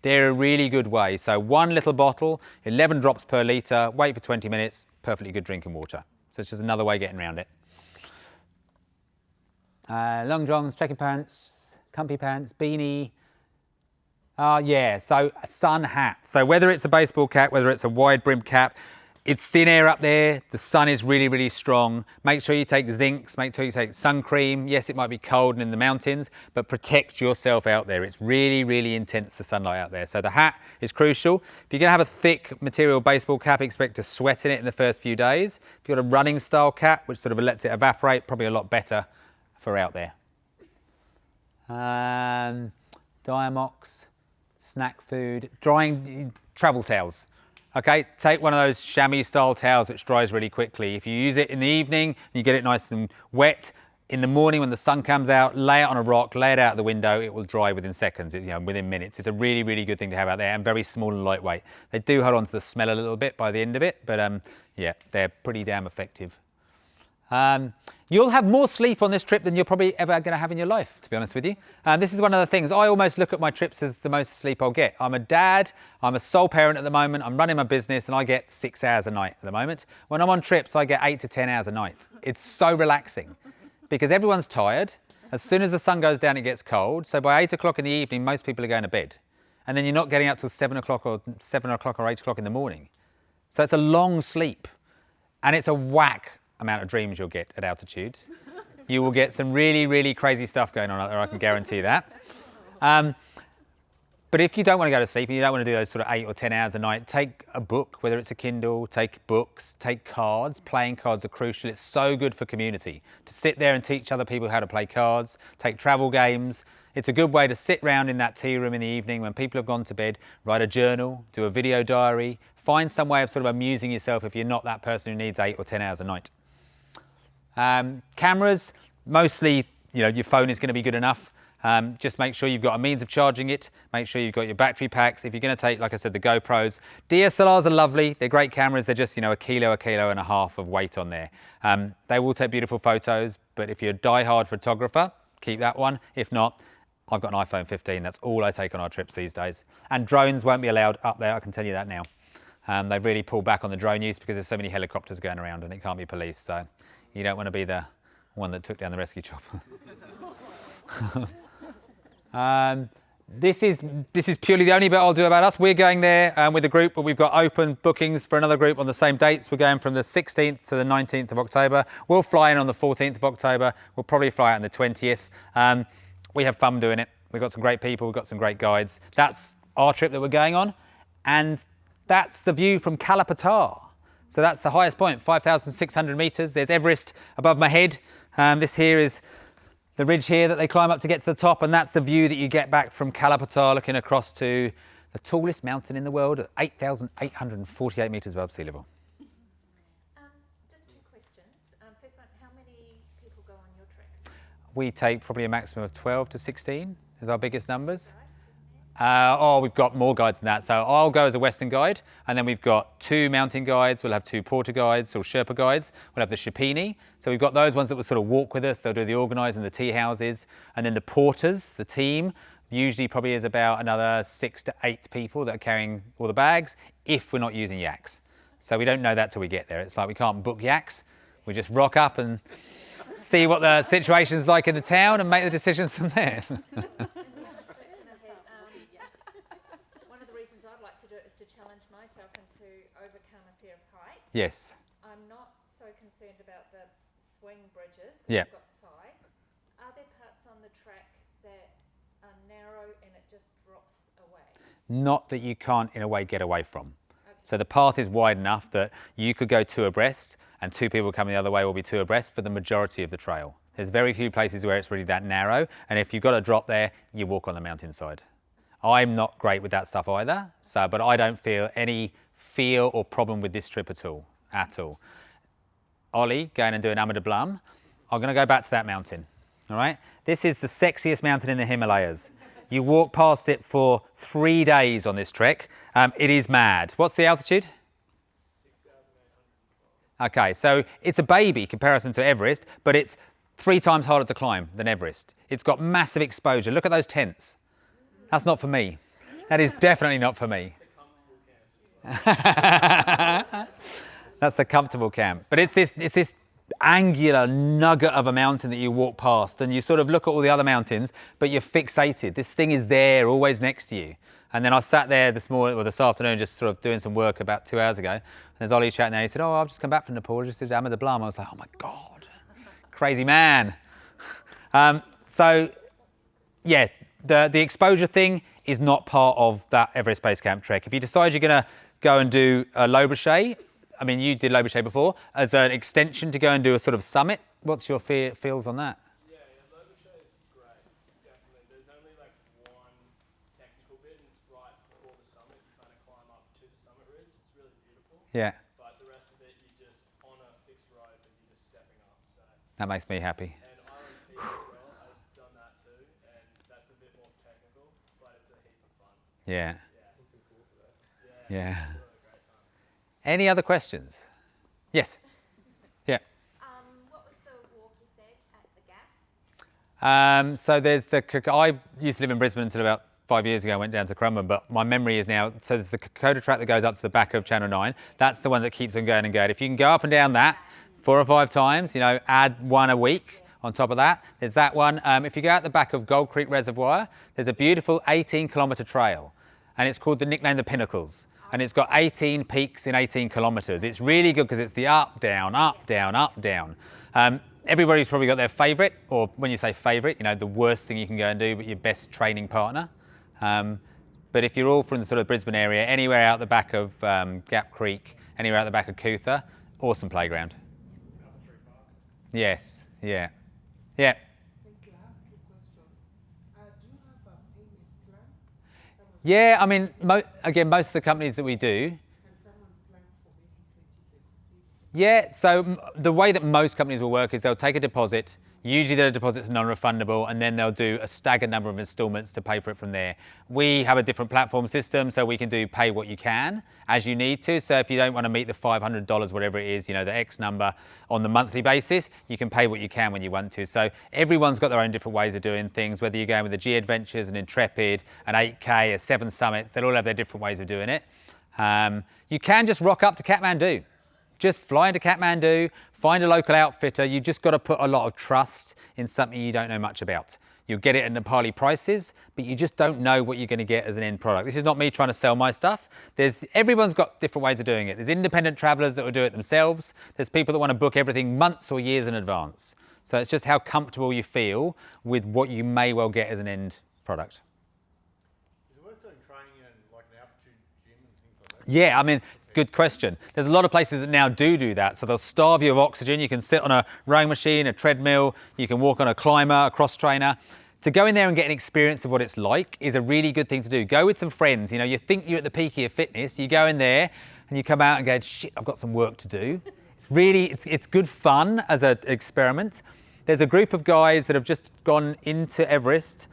They're a really good way. So one little bottle, 11 drops per litre, wait for 20 minutes, perfectly good drinking water. So it's just another way of getting around it. Long johns, trekking pants, comfy pants, beanie. So a sun hat. So whether it's a baseball cap, whether it's a wide brim cap, it's thin air up there. The sun is really, really strong. Make sure you take zincs. Make sure you take sun cream. Yes, it might be cold and in the mountains, but protect yourself out there. It's really, really intense, the sunlight out there. So the hat is crucial. If you're going to have a thick material baseball cap, expect to sweat in it in the first few days. If you've got a running style cap, which sort of lets it evaporate, probably a lot better for out there. Diamox, snack food, drying travel towels. Okay, take one of those chamois style towels which dries really quickly. If you use it in the evening, you get it nice and wet. In the morning when the sun comes out, lay it on a rock, lay it out the window, it will dry within seconds, within minutes. It's a really, really good thing to have out there and very small and lightweight. They do hold on to the smell a little bit by the end of it, but yeah, they're pretty damn effective. You'll have more sleep on this trip than you're probably ever going to have in your life, to be honest with you. This is one of the things, I almost look at my trips as the most sleep I'll get. I'm a dad, I'm a sole parent at the moment, I'm running my business and I get 6 hours a night at the moment. When I'm on trips, I get 8 to 10 hours a night. It's so relaxing because everyone's tired As soon as the sun goes down, it gets cold. So by 8 o'clock in the evening, most people are going to bed. And then you're not getting up till 7 o'clock or 8 o'clock in the morning. So it's a long sleep. And it's a whack amount of dreams you'll get at altitude. You will get some really, really crazy stuff going on out there, I can guarantee that. But if you don't want to go to sleep and you don't want to do those sort of 8 or 10 hours a night, take a book, whether it's a Kindle, take books, take cards. Playing cards are crucial. It's so good for community to sit there and teach other people how to play cards, take travel games. It's a good way to sit round in that tea room in the evening when people have gone to bed, write a journal, do a video diary, find some way of sort of amusing yourself if you're not that person who needs 8 or 10 hours a night. Cameras, mostly, your phone is going to be good enough. Just make sure you've got a means of charging it. Make sure you've got your battery packs. If you're going to take, like I said, the GoPros, DSLRs are lovely. They're great cameras. They're just, a kilo and a half of weight on there. They will take beautiful photos, but if you're a die-hard photographer, keep that one. If not, I've got an iPhone 15. That's all I take on our trips these days. And drones won't be allowed up there. I can tell you that now. They've really pulled back on the drone use because there's so many helicopters going around and it can't be policed. So you don't want to be the one that took down the rescue chopper. This is purely the only bit I'll do about us. We're going there with a group, but we've got open bookings for another group on the same dates. We're going from the 16th to the 19th of October. We'll fly in on the 14th of October. We'll probably fly out on the 20th. We have fun doing it. We've got some great people. We've got some great guides. That's our trip that we're going on. And that's the view from Kalapatar. So that's the highest point, 5,600 metres. There's Everest above my head. This here is the ridge here that they climb up to get to the top, and that's the view that you get back from Kalapatar looking across to the tallest mountain in the world at 8,848 metres above sea level. Just two questions. First one, how many people go on your treks? We take probably a maximum of 12 to 16 as our biggest numbers. Guides in there? We've got more guides than that. So I'll go as a Western guide, and then we've got 2 mountain guides. We'll have 2 porter guides or Sherpa guides. We'll have the Shipini. So we've got those ones that will sort of walk with us. They'll do the organising, the tea houses. And then the porters, the team, usually probably is about another 6 to 8 people that are carrying all the bags if we're not using yaks. So we don't know that till we get there. It's like we can't book yaks. We just rock up and see what the situation's like in the town and make the decisions from there. One of the reasons I'd like to do it is to challenge myself and to overcome a fear of heights. Yes. I'm not so concerned about the swing bridges because Yeah. they've got sides. Are there parts on the track that are narrow and it just drops away? Not that you can't, in a way, get away from. So the path is wide enough that you could go 2 abreast and 2 people coming the other way will be 2 abreast for the majority of the trail. There's very few places where it's really that narrow, and if you've got a drop there, you walk on the mountainside. I'm not great with that stuff either, but I don't feel any fear or problem with this trip at all. Ollie, going and doing Ama Dablam, I'm going to go back to that mountain, all right? This is the sexiest mountain in the Himalayas. You walk past it for 3 days on this trek. It is mad. What's the altitude? 6,812. Okay, so it's a baby comparison to Everest, but it's 3 times harder to climb than Everest. It's got massive exposure. Look at those tents. That's not for me. That is definitely not for me. That's the comfortable camp. But it's this angular nugget of a mountain that you walk past, and you sort of look at all the other mountains, but you're fixated. This thing is there, always next to you. And then I sat there this afternoon, just sort of doing some work about 2 hours ago. And there's Ollie chatting there. He said, I've just come back from Nepal. I just did Ama Dablam. I was like, oh my God, crazy man. So yeah, the exposure thing is not part of that Everest Base Camp trek. If you decide you're going to go and do a Lobuche, I mean, you did Lobuche before, as an extension to go and do a sort of summit, what's your feels on that? Yeah, Lobuche is great, definitely. There's only like one technical bit, and it's right before the summit. You kind of climb up to the summit ridge. It's really beautiful. Yeah. But the rest of it, you're just on a fixed rope and you're just stepping up. So. That makes me happy. And Island Peak as well, I've done that too, and that's a bit more technical, but it's a heap of fun. Yeah. Looking forward to that. Yeah. Really great time. Any other questions? Yes. Yeah. What was the walk you said at the gap? So there's I used to live in Brisbane until about 5 years ago. I went down to Currumbin, but my memory is now, so there's the Kokoda track that goes up to the back of Channel 9. That's the one that keeps on going and going. If you can go up and down that 4 or 5 times, add 1 a week on top of that. There's that one. If you go out the back of Gold Creek Reservoir, there's a beautiful 18-kilometre trail, and it's called the Pinnacles. And it's got 18 peaks in 18 kilometres. It's really good because it's the up, down, up, down, up, down. Everybody's probably got their favourite, or when you say favourite, you know, the worst thing you can go and do, but your best training partner. But if you're all from the sort of Brisbane area, anywhere out the back of Gap Creek, anywhere out the back of Cootha, awesome playground. Yes, yeah. Yeah. Thank you. I have two questions. Do you have a payment plan? Yeah, I mean, again, most of the companies that we do. Can someone plan for maybe 2026? Yeah, so the way that most companies will work is they'll take a deposit. Usually their deposit's non-refundable, and then they'll do a staggered number of instalments to pay for it from there. We have a different platform system, so we can do pay what you can as you need to. So if you don't want to meet the $500, whatever it is, you know, the X number on the monthly basis, you can pay what you can when you want to. So everyone's got their own different ways of doing things, whether you're going with a G Adventures, an Intrepid, an 8K, a 7 Summits, they'll all have their different ways of doing it. You can just rock up to Kathmandu. Just fly into Kathmandu, find a local outfitter. You just got to put a lot of trust in something you don't know much about. You'll get it at Nepali prices, but you just don't know what you're going to get as an end product. This is not me trying to sell my stuff. Everyone's got different ways of doing it. There's independent travelers that will do it themselves. There's people that want to book everything months or years in advance. So it's just how comfortable you feel with what you may well get as an end product. Is it worth doing training in like an altitude gym and things like that? Yeah, I mean, good question. There's a lot of places that now do that. So they'll starve you of oxygen. You can sit on a rowing machine, a treadmill. You can walk on a climber, a cross trainer. To go in there and get an experience of what it's like is a really good thing to do. Go with some friends. You know, you think you're at the peak of your fitness. You go in there and you come out and go, shit, I've got some work to do. It's really, it's good fun as an experiment. There's a group of guys that have just gone into Everest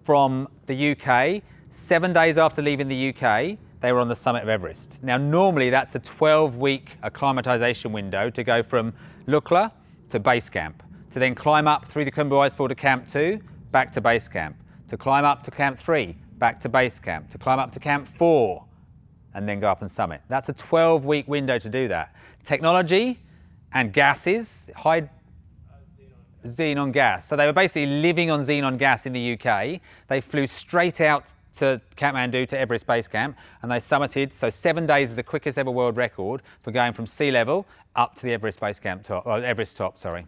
from the UK. 7 days after leaving the UK, they were on the summit of Everest. Now, normally that's a 12-week acclimatization window to go from Lukla to base camp, to then climb up through the Khumbu Icefall to Camp 2, back to base camp, to climb up to Camp 3, back to base camp, to climb up to Camp 4, and then go up and summit. That's a 12-week window to do that. Technology and gases, xenon gas. So they were basically living on xenon gas in the UK. They flew straight out to Kathmandu, to Everest Base Camp, and they summited. So 7 days is the quickest ever world record for going from sea level up to the Everest Base Camp top, or Everest top, sorry.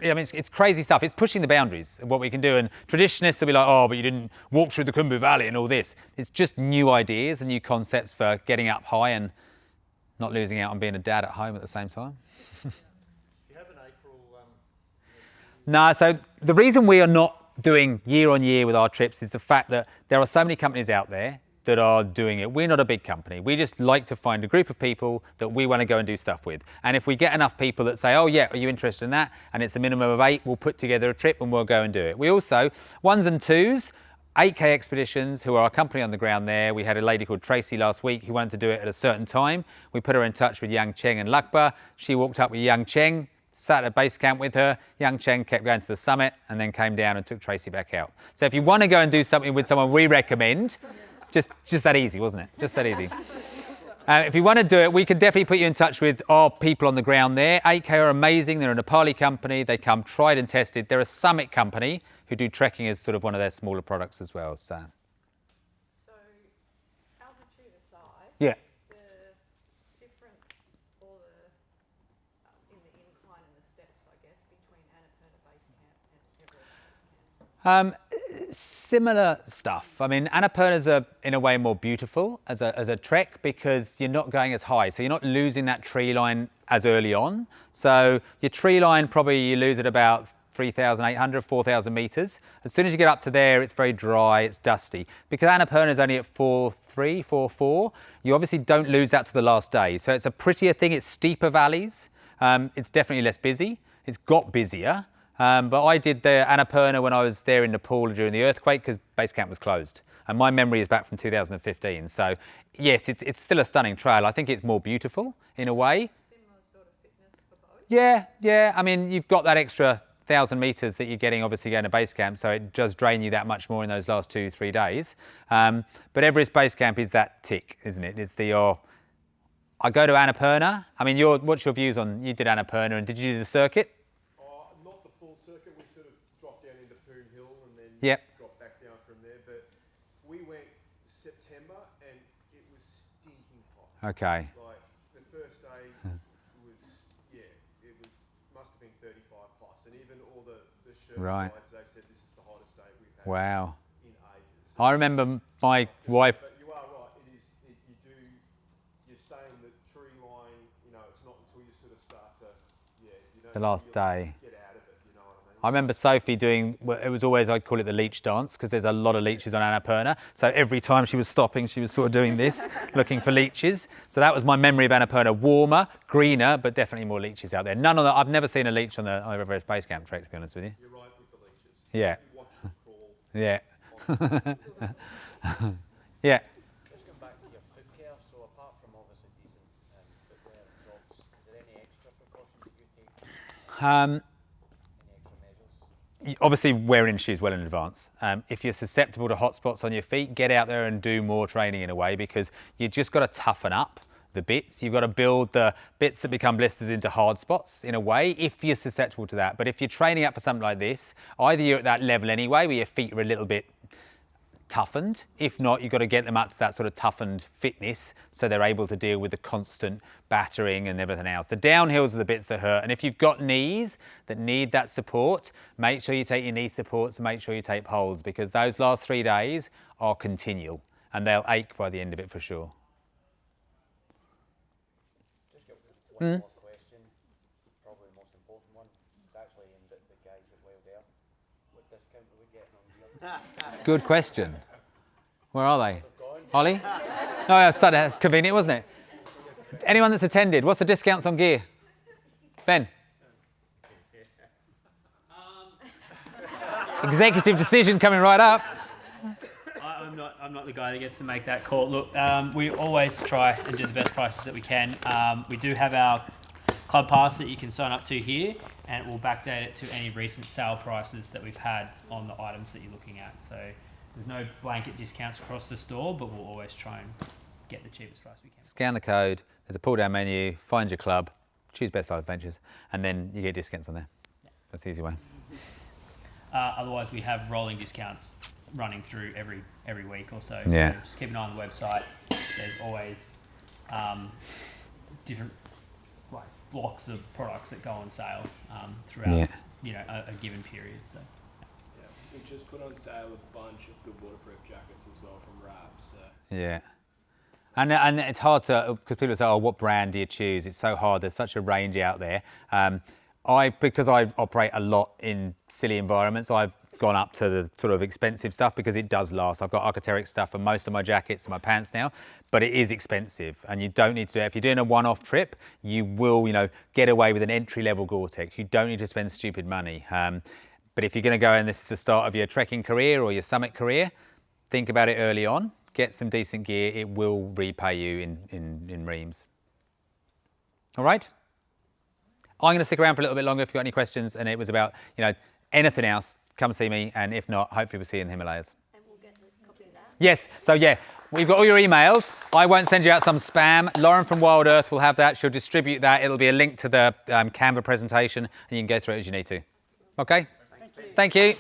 I mean, it's crazy stuff. It's pushing the boundaries of what we can do. And traditionalists will be like, oh, but you didn't walk through the Khumbu Valley and all this. It's just new ideas and new concepts for getting up high and not losing out on being a dad at home at the same time. Do you have an April? No, so the reason we are not doing year on year with our trips is the fact that there are so many companies out there that are doing it. We're not a big company. We just like to find a group of people that we want to go and do stuff with. And if we get enough people that say, oh yeah, are you interested in that? And it's a minimum of 8, we'll put together a trip and we'll go and do it. We also, 1s and 2s, 8K Expeditions, who are our company on the ground there. We had a lady called Tracy last week who wanted to do it at a certain time. We put her in touch with Yang Cheng and Lakba. She walked up with Yang Cheng, sat at base camp with her. Yang Cheng kept going to the summit and then came down and took Tracy back out. So if you want to go and do something with someone we recommend, just that easy, wasn't it? Just that easy. If you want to do it, we can definitely put you in touch with our people on the ground there. 8K are amazing. They're a Nepali company. They come tried and tested. They're a summit company who do trekking as sort of one of their smaller products as well. So altitude aside, yeah. the difference or in the incline and the steps, I guess, between Annapurna Base Camp and Everest Base Camp? Similar stuff. I mean, Annapurna's in a way more beautiful as a trek because you're not going as high. So you're not losing that tree line as early on. So your tree line probably you lose at about 3,800, 4,000 meters. As soon as you get up to there, it's very dry, it's dusty. Because Annapurna's only at 4.3, 4.4, you obviously don't lose that to the last day. So it's a prettier thing, it's steeper valleys. It's definitely less busy. It's got busier. But I did the Annapurna when I was there in Nepal during the earthquake because base camp was closed. And my memory is back from 2015. So yes, it's still a stunning trail. I think it's more beautiful in a way. Similar sort of fitness for both? Yeah. I mean, you've got that extra 1,000 meters that you're getting obviously going to base camp. So it does drain you that much more in those last 2-3 days. But Everest Base Camp is that tick, isn't it? It's the, I go to Annapurna. I mean, what's your views on, you did Annapurna, and did you do the circuit? Not the full circuit. We sort of dropped down into Poon Hill and then Yep. dropped back down from there. But we went September and it was stinking hot. Okay. Like the first day was, it was must have been 35 plus, and even all the Sherpa Right. guides, they said this is the hottest day we've had Wow. in ages. I remember my wife. But you are right. You stay in the tree line. You know, it's not until you sort of start to, you don't The last really day. get out of it. You know what I mean? I remember Sophie doing, well, it was always, I'd call it the leech dance, because there's a lot of leeches on Annapurna. So every time she was stopping, she was sort of doing this, looking for leeches. So that was my memory of Annapurna. Warmer, greener, but definitely more leeches out there. None of that, I've never seen a leech on the Everest Base Camp trek, to be honest with you. You're right with the leeches. Yeah. You watch them crawl. Yeah. Yeah. Just going back to your foot care, so apart from obviously decent footwear and socks, is there any extra precautions that you take? Any extra measures? Obviously wearing shoes well in advance. If you're susceptible to hot spots on your feet, get out there and do more training in a way, because you just got to toughen up the bits. You've got to build the bits that become blisters into hard spots in a way, if you're susceptible to that. But if you're training up for something like this, either you're at that level anyway, where your feet are a little bit toughened. If not, you've got to get them up to that sort of toughened fitness so they're able to deal with the constant battering and everything else. The downhills are the bits that hurt. And if you've got knees that need that support, make sure you take your knee supports and make sure you take poles, because those last 3 days are continual and they'll ache by the end of it for sure. Just got one more question, probably the most important one. It's actually aimed at the guys at Wild Earth. What discount are we getting on gear? Good question. Where are they? Ollie? Oh, yeah, that's convenient, wasn't it? Anyone that's attended, what's the discounts on gear? Ben? Executive decision coming right up. I'm not the guy that gets to make that call. Look, we always try and do the best prices that we can. We do have our club pass that you can sign up to here, and it will backdate it to any recent sale prices that we've had on the items that you're looking at. So there's no blanket discounts across the store, but we'll always try and get the cheapest price we can. Scan the code, there's a pull down menu, find your club, choose Best Life Adventures, and then you get discounts on there. That's the easy way. Otherwise, we have rolling discounts running through every week or so. Yeah. So just keep an eye on the website. There's always different blocks of products that go on sale throughout a given period. So. Yeah, we just put on sale a bunch of good waterproof jackets as well from Wraps. Yeah. And it's hard to, because people say, oh, what brand do you choose? It's so hard. There's such a range out there. Because I operate a lot in silly environments, I've gone up to the sort of expensive stuff because it does last. I've got Arc'teryx stuff for most of my jackets and my pants now, but it is expensive and you don't need to do it. If you're doing a one-off trip, you will, get away with an entry-level Gore-Tex. You don't need to spend stupid money. But if you're going to go and this is the start of your trekking career or your summit career, think about it early on. Get some decent gear. It will repay you in reams. All right? I'm going to stick around for a little bit longer if you've got any questions, and it was about, anything else, come see me, and if not, hopefully we'll see you in the Himalayas. And we'll get a copy of that. Yes, so yeah, we've got all your emails. I won't send you out some spam. Lauren from Wild Earth will have that. She'll distribute that. It'll be a link to the Canva presentation, and you can go through it as you need to. Okay? Thank you.